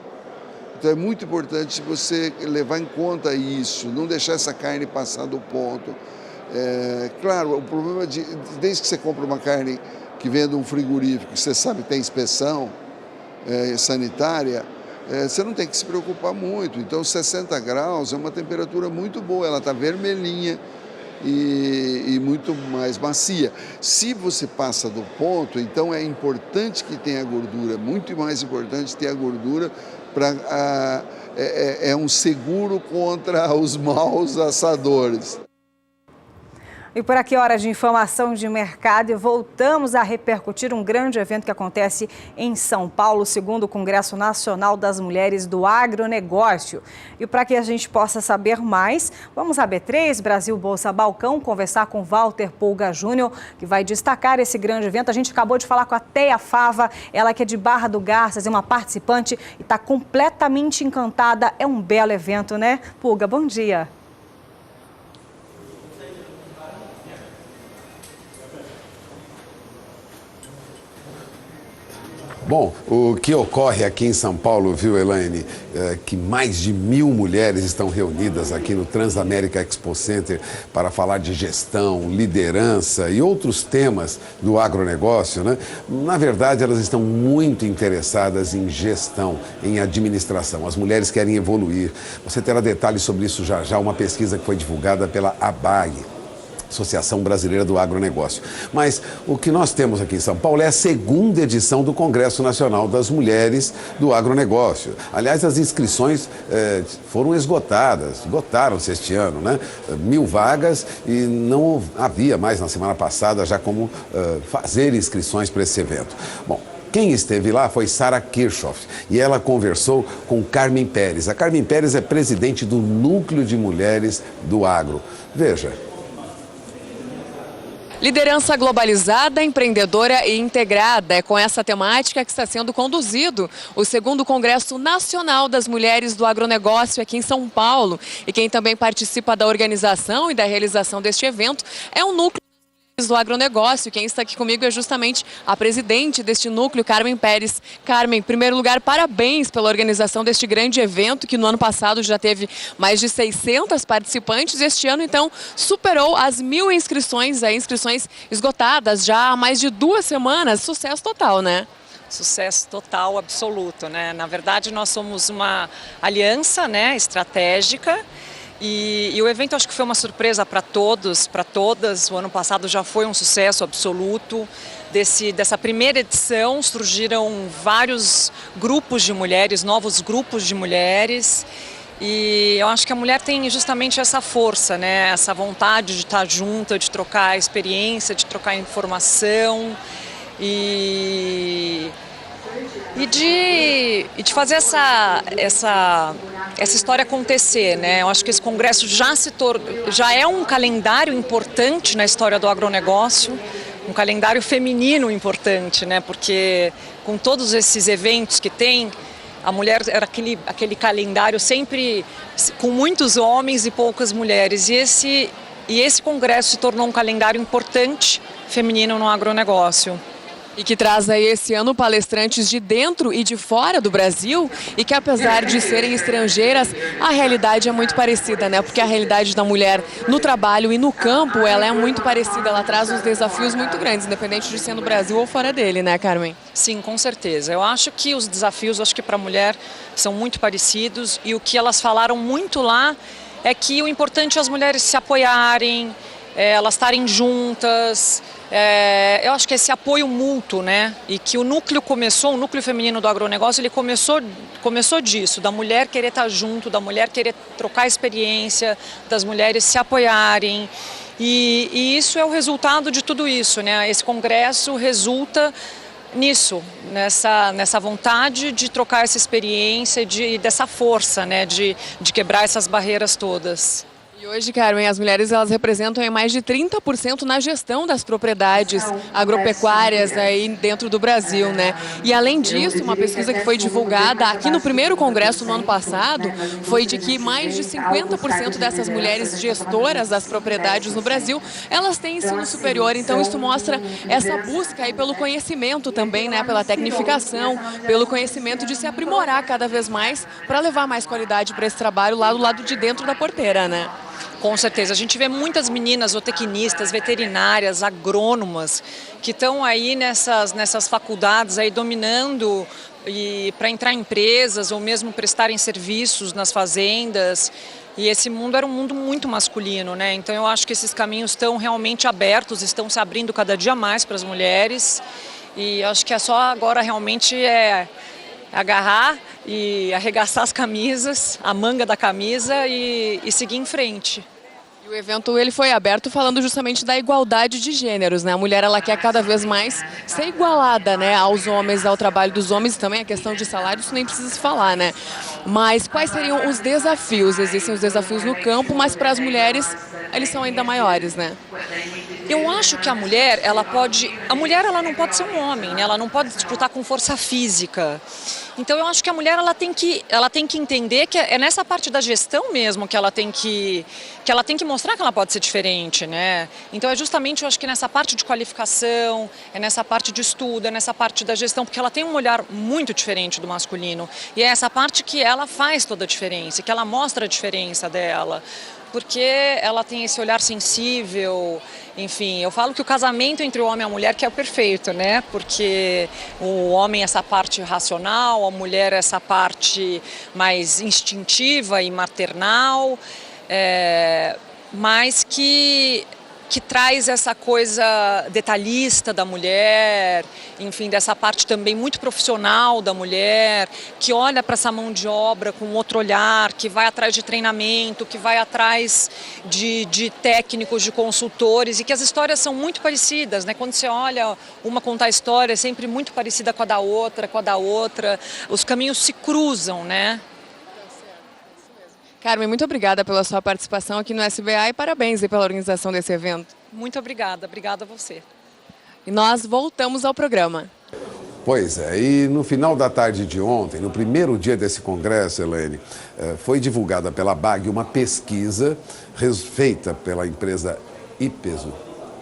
Então é muito importante você levar em conta isso, não deixar essa carne passar do ponto. Claro, o problema desde que você compra uma carne que vem de um frigorífico, você sabe que tem inspeção sanitária, você não tem que se preocupar muito. Então 60 graus é uma temperatura muito boa, ela está vermelhinha e muito mais macia. Se você passa do ponto, então é importante que tenha gordura, muito mais importante ter a gordura. É um seguro contra os maus assadores. E por aqui, hora de informação de mercado, e voltamos a repercutir um grande evento que acontece em São Paulo, segundo o Congresso Nacional das Mulheres do Agronegócio. E para que a gente possa saber mais, vamos à B3, Brasil Bolsa Balcão, conversar com Walter Pulga Júnior, que vai destacar esse grande evento. A gente acabou de falar com a Teia Fava, ela que é de Barra do Garças, é uma participante e está completamente encantada. É um belo evento, né? Pulga, bom dia. Bom, o que ocorre aqui em São Paulo, viu, Elaine, é que mais de 1000 mulheres estão reunidas aqui no Transamérica Expo Center para falar de gestão, liderança e outros temas do agronegócio, né? Na verdade, elas estão muito interessadas em gestão, em administração. As mulheres querem evoluir. Você terá detalhes sobre isso já já, uma pesquisa que foi divulgada pela ABAG, Associação Brasileira do Agronegócio. Mas o que nós temos aqui em São Paulo é a segunda edição do Congresso Nacional das Mulheres do Agronegócio. Aliás, as inscrições foram esgotaram-se este ano, né? 1000 vagas e não havia mais na semana passada já como fazer inscrições para esse evento. Bom, quem esteve lá foi Sara Kirchhoff e ela conversou com Carmen Pérez. A Carmen Pérez é presidente do Núcleo de Mulheres do Agro. Veja. Liderança globalizada, empreendedora e integrada. É com essa temática que está sendo conduzido o 2º Congresso Nacional das Mulheres do Agronegócio aqui em São Paulo. E quem também participa da organização e da realização deste evento é o Núcleo do Agronegócio. Quem está aqui comigo é justamente a presidente deste núcleo, Carmen Pérez. Carmen, em primeiro lugar, parabéns pela organização deste grande evento, que no ano passado já teve mais de 600 participantes. Este ano, então, superou as 1000 inscrições, inscrições esgotadas já há mais de 2 semanas. Sucesso total, né? Sucesso total, absoluto, né? Na verdade, nós somos uma aliança, né, estratégica. E o evento acho que foi uma surpresa para todos, para todas. O ano passado já foi um sucesso absoluto. Dessa primeira edição surgiram vários grupos de mulheres, novos grupos de mulheres. E eu acho que a mulher tem justamente essa força, né? Essa vontade de estar junta, de trocar experiência, de trocar informação e de fazer essa história acontecer, né? Eu acho que esse congresso já é um calendário importante na história do agronegócio, um calendário feminino importante, né? Porque com todos esses eventos que tem, a mulher era aquele calendário sempre com muitos homens e poucas mulheres. E esse congresso se tornou um calendário importante feminino no agronegócio. E que traz aí esse ano palestrantes de dentro e de fora do Brasil e que, apesar de serem estrangeiras, a realidade é muito parecida, né? Porque a realidade da mulher no trabalho e no campo, ela é muito parecida, ela traz uns desafios muito grandes, independente de ser no Brasil ou fora dele, né, Carmen? Sim, com certeza. Eu acho que os desafios, para a mulher, são muito parecidos e o que elas falaram muito lá é que o importante é as mulheres se apoiarem, elas estarem juntas. Eu acho que esse apoio mútuo, né? E que o núcleo feminino do agronegócio, ele começou disso, da mulher querer estar junto, da mulher querer trocar experiência, das mulheres se apoiarem. E isso é o resultado de tudo isso, né? Esse congresso resulta nisso, nessa vontade de trocar essa experiência, dessa força, né? De quebrar essas barreiras todas. E hoje, Carmen, as mulheres elas representam mais de 30% na gestão das propriedades agropecuárias aí dentro do Brasil, né? E além disso, uma pesquisa que foi divulgada aqui no primeiro congresso no ano passado foi de que mais de 50% dessas mulheres gestoras das propriedades no Brasil, elas têm ensino superior. Então isso mostra essa busca aí pelo conhecimento também, né? Pela tecnificação, pelo conhecimento de se aprimorar cada vez mais para levar mais qualidade para esse trabalho lá do lado de dentro da porteira, né? Com certeza. A gente vê muitas meninas zootecnistas, veterinárias, agrônomas, que estão aí nessas faculdades aí dominando para entrar em empresas ou mesmo prestarem serviços nas fazendas. E esse mundo era um mundo muito masculino, né? Então eu acho que esses caminhos estão realmente abertos, estão se abrindo cada dia mais para as mulheres. E acho que é só agora realmente agarrar e arregaçar as camisas, a manga da camisa e seguir em frente. E o evento ele foi aberto falando justamente da igualdade de gêneros, né? A mulher ela quer cada vez mais ser igualada, né, aos homens, ao trabalho dos homens, e também a questão de salário, isso nem precisa se falar, né? Mas quais seriam os desafios? Existem os desafios no campo, mas para as mulheres eles são ainda maiores, né? Eu acho que a mulher ela não pode ser um homem, né? Ela não pode disputar com força física. Então eu acho que a mulher ela tem que entender que é nessa parte da gestão mesmo que ela tem que mostrar que ela pode ser diferente, né? Então é justamente, eu acho que nessa parte de qualificação, é nessa parte de estudo, é nessa parte da gestão, porque ela tem um olhar muito diferente do masculino. E é essa parte que ela faz toda a diferença, que ela mostra a diferença dela. Porque ela tem esse olhar sensível, enfim, eu falo que o casamento entre o homem e a mulher que é o perfeito, né? Porque o homem é essa parte racional, a mulher é essa parte mais instintiva e maternal, mas que traz essa coisa detalhista da mulher, enfim, dessa parte também muito profissional da mulher, que olha para essa mão de obra com outro olhar, que vai atrás de treinamento, que vai atrás de técnicos, de consultores, e que as histórias são muito parecidas, né? Quando você olha uma contar a história, é sempre muito parecida com a da outra, os caminhos se cruzam, né? Carmen, muito obrigada pela sua participação aqui no SBA e parabéns aí pela organização desse evento. Muito obrigada a você. E nós voltamos ao programa. Pois é, e no final da tarde de ontem, no primeiro dia desse congresso, Elaine, foi divulgada pela BAG uma pesquisa feita pela empresa IPESO,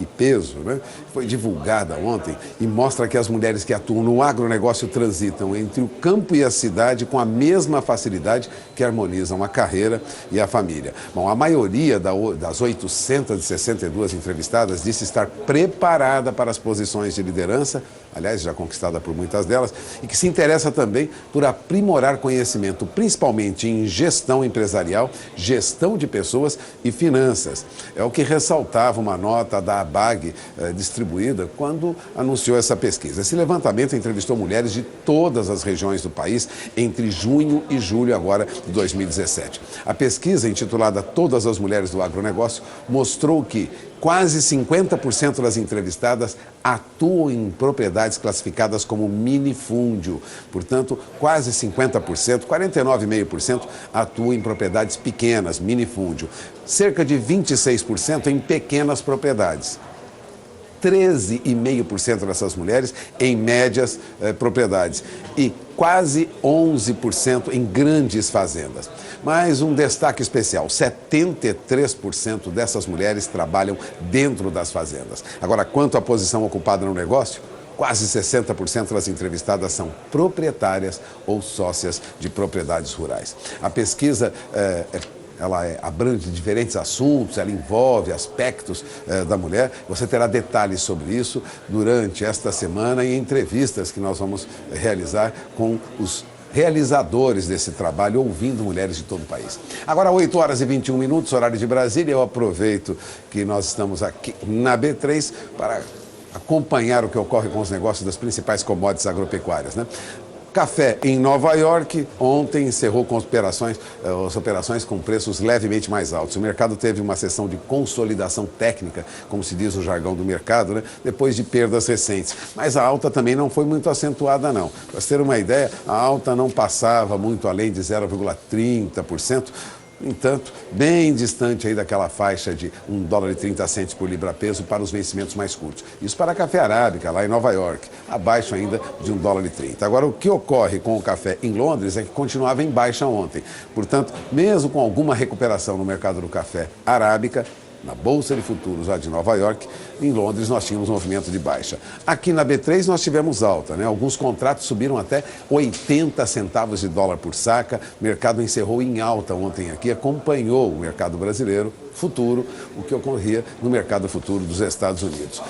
e peso, né? Foi divulgada ontem e mostra que as mulheres que atuam no agronegócio transitam entre o campo e a cidade com a mesma facilidade que harmonizam a carreira e a família. Bom, a maioria das 862 entrevistadas disse estar preparada para as posições de liderança, aliás, já conquistada por muitas delas, e que se interessa também por aprimorar conhecimento, principalmente em gestão empresarial, gestão de pessoas e finanças. É o que ressaltava uma nota da ABAG distribuída quando anunciou essa pesquisa. Esse levantamento entrevistou mulheres de todas as regiões do país entre junho e julho agora de 2017. A pesquisa, intitulada Todas as Mulheres do Agronegócio, mostrou que quase 50% das entrevistadas atuam em propriedades classificadas como minifúndio. Portanto, quase 50%, 49,5% atuam em propriedades pequenas, minifúndio. Cerca de 26% em pequenas propriedades. 13,5% dessas mulheres em médias propriedades e quase 11% em grandes fazendas. Mas um destaque especial, 73% dessas mulheres trabalham dentro das fazendas. Agora, quanto à posição ocupada no negócio, quase 60% das entrevistadas são proprietárias ou sócias de propriedades rurais. A pesquisa ela abrange diferentes assuntos, ela envolve aspectos da mulher. Você terá detalhes sobre isso durante esta semana em entrevistas que nós vamos realizar com os realizadores desse trabalho, ouvindo mulheres de todo o país. Agora, 8 horas e 21 minutos, horário de Brasília. Eu aproveito que nós estamos aqui na B3 para acompanhar o que ocorre com os negócios das principais commodities agropecuárias, né? Café em Nova York, ontem encerrou com as operações com preços levemente mais altos. O mercado teve uma sessão de consolidação técnica, como se diz o jargão do mercado, né? Depois de perdas recentes. Mas a alta também não foi muito acentuada, não. Para você ter uma ideia, a alta não passava muito além de 0,30%. No entanto, bem distante aí daquela faixa de $1,30 por libra-peso para os vencimentos mais curtos. Isso para a café arábica, lá em Nova York, abaixo ainda de $1,30. Agora, o que ocorre com o café em Londres é que continuava em baixa ontem. Portanto, mesmo com alguma recuperação no mercado do café arábica, na Bolsa de Futuros lá de Nova York, em Londres nós tínhamos um movimento de baixa. Aqui na B3 nós tivemos alta, né? Alguns contratos subiram até 80 centavos de dólar por saca. O mercado encerrou em alta ontem aqui, acompanhou o mercado brasileiro futuro, o que ocorria no mercado futuro dos Estados Unidos.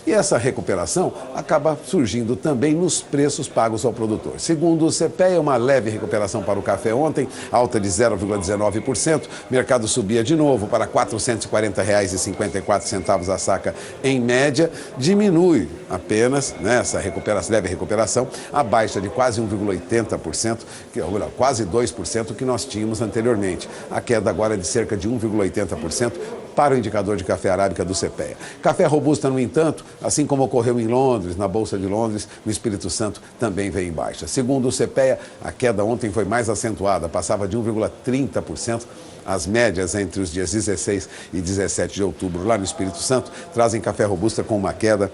E essa recuperação acaba surgindo também nos preços pagos ao produtor. Segundo o CPEA, uma leve recuperação para o café ontem, alta de 0,19%. O mercado subia de novo para R$ 440,54 a saca em média. Diminui apenas, nessa leve recuperação, a baixa de quase 1,80%, quase 2% que nós tínhamos anteriormente. A queda agora é de cerca de 1,80%. Para o indicador de café arábica do CPEA. Café robusta, no entanto, assim como ocorreu em Londres, na Bolsa de Londres, no Espírito Santo também vem em baixa. Segundo o CPEA, a queda ontem foi mais acentuada, passava de 1,30%. As médias entre os dias 16 e 17 de outubro lá no Espírito Santo trazem café robusta com uma queda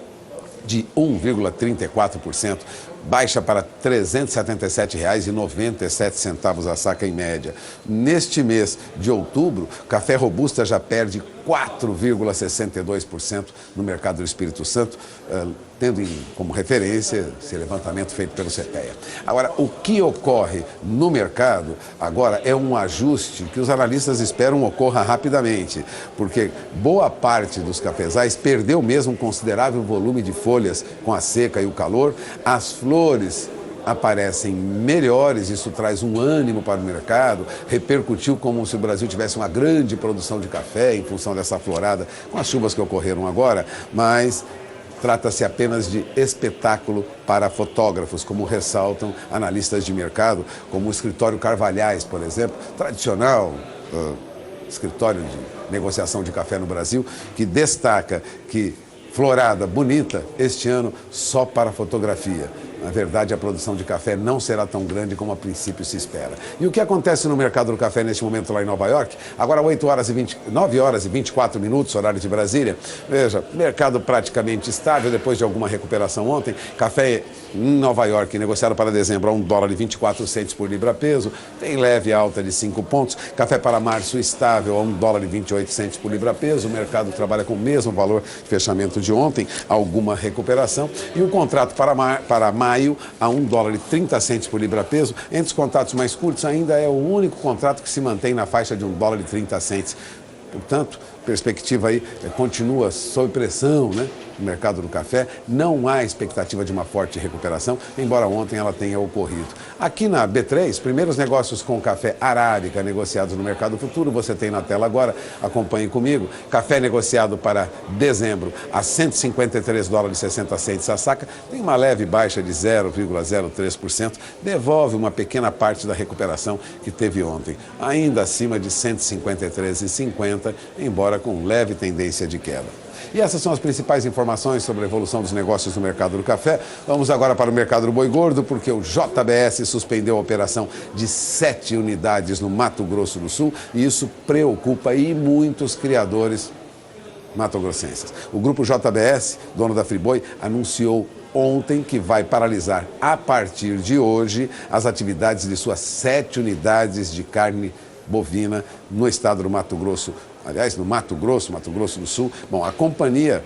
de 1,34%. Baixa para R$ 377,97 a saca em média. Neste mês de outubro, café robusta já perde 4,62% no mercado do Espírito Santo, tendo como referência esse levantamento feito pelo CPEA. Agora, o que ocorre no mercado agora é um ajuste que os analistas esperam ocorra rapidamente, porque boa parte dos cafezais perdeu mesmo um considerável volume de folhas com a seca e o calor. As flores aparecem melhores, isso traz um ânimo para o mercado, repercutiu como se o Brasil tivesse uma grande produção de café em função dessa florada, com as chuvas que ocorreram agora, mas trata-se apenas de espetáculo para fotógrafos, como ressaltam analistas de mercado, como o escritório Carvalhais, por exemplo, tradicional escritório de negociação de café no Brasil, que destaca que florada bonita este ano só para fotografia. Na verdade, a produção de café não será tão grande como a princípio se espera. E o que acontece no mercado do café neste momento lá em Nova York? Agora 9 horas e 24 minutos, horário de Brasília. Veja, mercado praticamente estável depois de alguma recuperação ontem. Café em Nova York negociado para dezembro a $1,24 por libra-peso. Tem leve alta de 5 pontos. Café para março estável a $1,28 por libra-peso. O mercado trabalha com o mesmo valor de fechamento de ontem, alguma recuperação. E o contrato para maio a $1,30 por libra-peso. Entre os contratos mais curtos, ainda é o único contrato que se mantém na faixa de $1,30. Portanto, a perspectiva aí continua sob pressão, né? No mercado do café, não há expectativa de uma forte recuperação, embora ontem ela tenha ocorrido. Aqui na B3, primeiros negócios com café arábica negociados no mercado futuro, você tem na tela agora, acompanhe comigo. Café negociado para dezembro a $153,60 a saca, tem uma leve baixa de 0,03%, devolve uma pequena parte da recuperação que teve ontem, ainda acima de $153,50, embora com leve tendência de queda. E essas são as principais informações sobre a evolução dos negócios no mercado do café. Vamos agora para o mercado do boi gordo, porque o JBS suspendeu a operação de 7 unidades no Mato Grosso do Sul e isso preocupa e muitos criadores matogrossenses. O grupo JBS, dono da Friboi, anunciou ontem que vai paralisar a partir de hoje as atividades de suas 7 unidades de carne bovina no estado do Mato Grosso. Aliás, no Mato Grosso do Sul. Bom, a companhia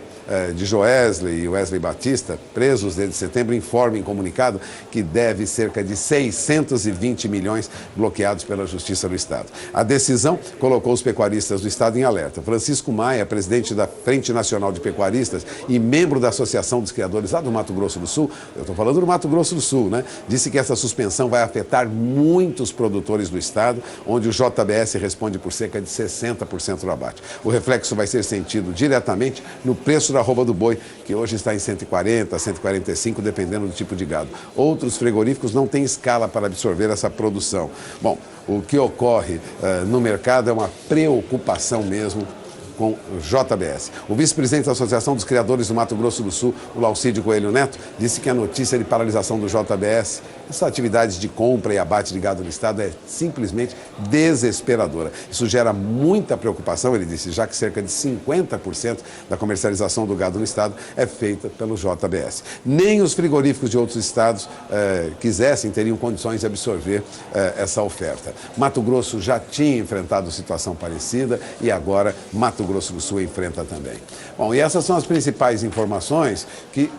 de Joesley e Wesley Batista, presos desde setembro, informa em comunicado que deve cerca de 620 milhões bloqueados pela Justiça do Estado. A decisão colocou os pecuaristas do Estado em alerta. Francisco Maia, presidente da Frente Nacional de Pecuaristas e membro da Associação dos Criadores lá do Mato Grosso do Sul, eu estou falando do Mato Grosso do Sul, né? Disse que essa suspensão vai afetar muitos produtores do Estado, onde o JBS responde por cerca de 60% do abate. O reflexo vai ser sentido diretamente no preço da arroba do boi, que hoje está em 140, 145, dependendo do tipo de gado. Outros frigoríficos não têm escala para absorver essa produção. Bom, o que ocorre no mercado é uma preocupação mesmo com o JBS. O vice-presidente da Associação dos Criadores do Mato Grosso do Sul, o Laucídio Coelho Neto, disse que a notícia de paralisação do JBS, essa atividade de compra e abate de gado no estado, é simplesmente desesperadora. Isso gera muita preocupação, ele disse, já que cerca de 50% da comercialização do gado no estado é feita pelo JBS. Nem os frigoríficos de outros estados teriam condições de absorver essa oferta. Mato Grosso já tinha enfrentado situação parecida e agora Mato Grosso do Sul enfrenta também. Bom, e essas são as principais informações que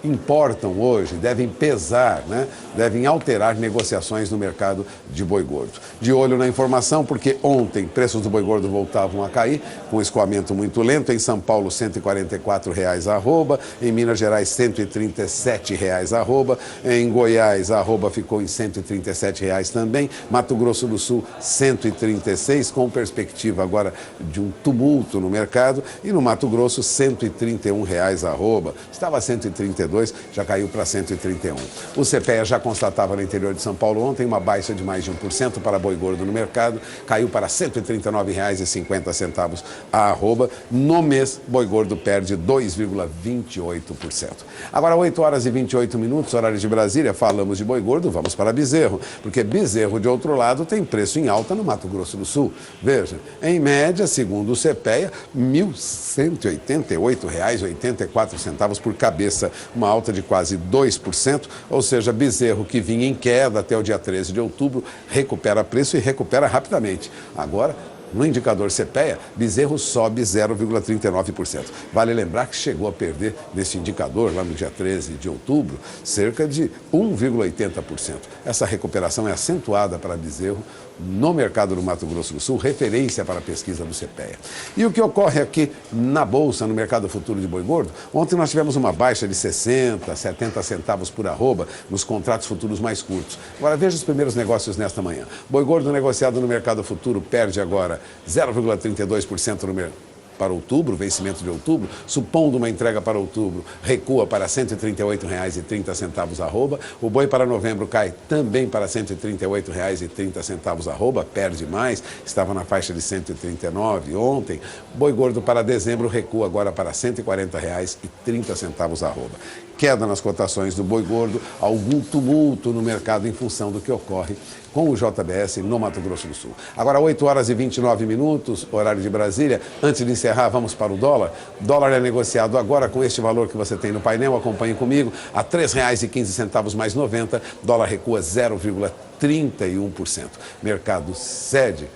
importam hoje, devem pesar, né? Devem alterar negociações no mercado de boi gordo. De olho na informação, porque ontem preços do boi gordo voltavam a cair, com escoamento muito lento. Em São Paulo, R$ 144,00 a arroba, em Minas Gerais, R$ 137,00 a arroba, em Goiás, a arroba ficou em R$ 137,00 também, Mato Grosso do Sul, R$ 136,00, com perspectiva agora de um tumulto no mercado, e no Mato Grosso, R$ 131,00 a arroba, estava 132,00, já caiu para 131. O CPEA já constatava no interior de São Paulo ontem uma baixa de mais de 1% para boi gordo no mercado, caiu para R$ 139,50 a arroba. No mês, boi gordo perde 2,28%. Agora, 8 horas e 28 minutos, horário de Brasília, falamos de boi gordo, vamos para bezerro, porque bezerro, de outro lado, tem preço em alta no Mato Grosso do Sul. Veja, em média, segundo o CPEA, R$ 1.188,84 por cabeça, uma alta de quase 2%, ou seja, bezerro que vinha em queda até o dia 13 de outubro, recupera preço e recupera rapidamente. Agora, no indicador CPEA, bezerro sobe 0,39%. Vale lembrar que chegou a perder nesse indicador, lá no dia 13 de outubro, cerca de 1,80%. Essa recuperação é acentuada para bezerro no mercado do Mato Grosso do Sul, referência para a pesquisa do CPEA. E o que ocorre aqui na Bolsa, no mercado futuro de boi gordo? Ontem nós tivemos uma baixa de 60, 70 centavos por arroba nos contratos futuros mais curtos. Agora veja os primeiros negócios nesta manhã. Boi gordo negociado no mercado futuro perde agora 0,32% para outubro, vencimento de outubro, supondo uma entrega para outubro, recua para R$ 138,30 arroba. O boi para novembro cai também para R$ 138,30 arroba, perde mais, estava na faixa de 139 ontem. Boi gordo para dezembro recua agora para R$ 140,30 arroba. queda nas cotações do boi gordo, algum tumulto no mercado em função do que ocorre com o JBS no Mato Grosso do Sul. Agora, 8 horas e 29 minutos, horário de Brasília. Antes de encerrar, vamos para o dólar. O dólar é negociado agora com este valor que você tem no painel. Acompanhe comigo. A R$ 3,15 mais 90. Dólar recua 0,31%. Mercado cede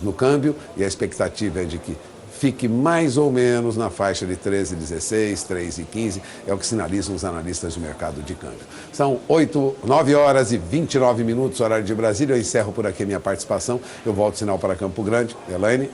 no câmbio e a expectativa é de que fique mais ou menos na faixa de 13,16, 3,15, é o que sinalizam os analistas de mercado de câmbio. São 9 horas e 29 minutos, horário de Brasília. Eu encerro por aqui a minha participação. Eu volto o sinal para Campo Grande. Elaine.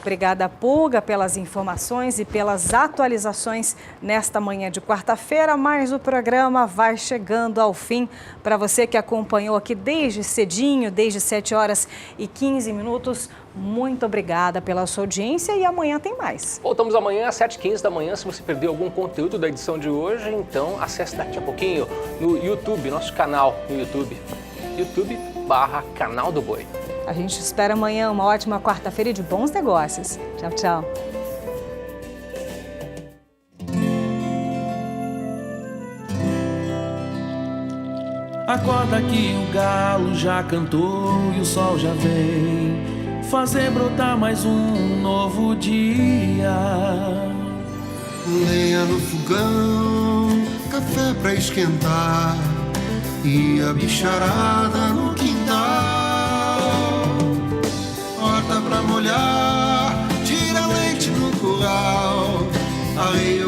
Obrigada, Pulga, pelas informações e pelas atualizações nesta manhã de quarta-feira, mas o programa vai chegando ao fim. Para você que acompanhou aqui desde cedinho, desde 7 horas e 15 minutos, muito obrigada pela sua audiência e amanhã tem mais. Voltamos amanhã às 7h15 da manhã. Se você perdeu algum conteúdo da edição de hoje, então acesse daqui a pouquinho no YouTube, nosso canal no YouTube, youtube.com/Canal do Boi. A gente espera amanhã uma ótima quarta-feira e de bons negócios. Tchau, tchau. Acorda que o galo já cantou e o sol já vem fazer brotar mais um novo dia. Lenha no fogão, café pra esquentar e a bicharada no quintal. Horta pra molhar, tira leite no curral, arreia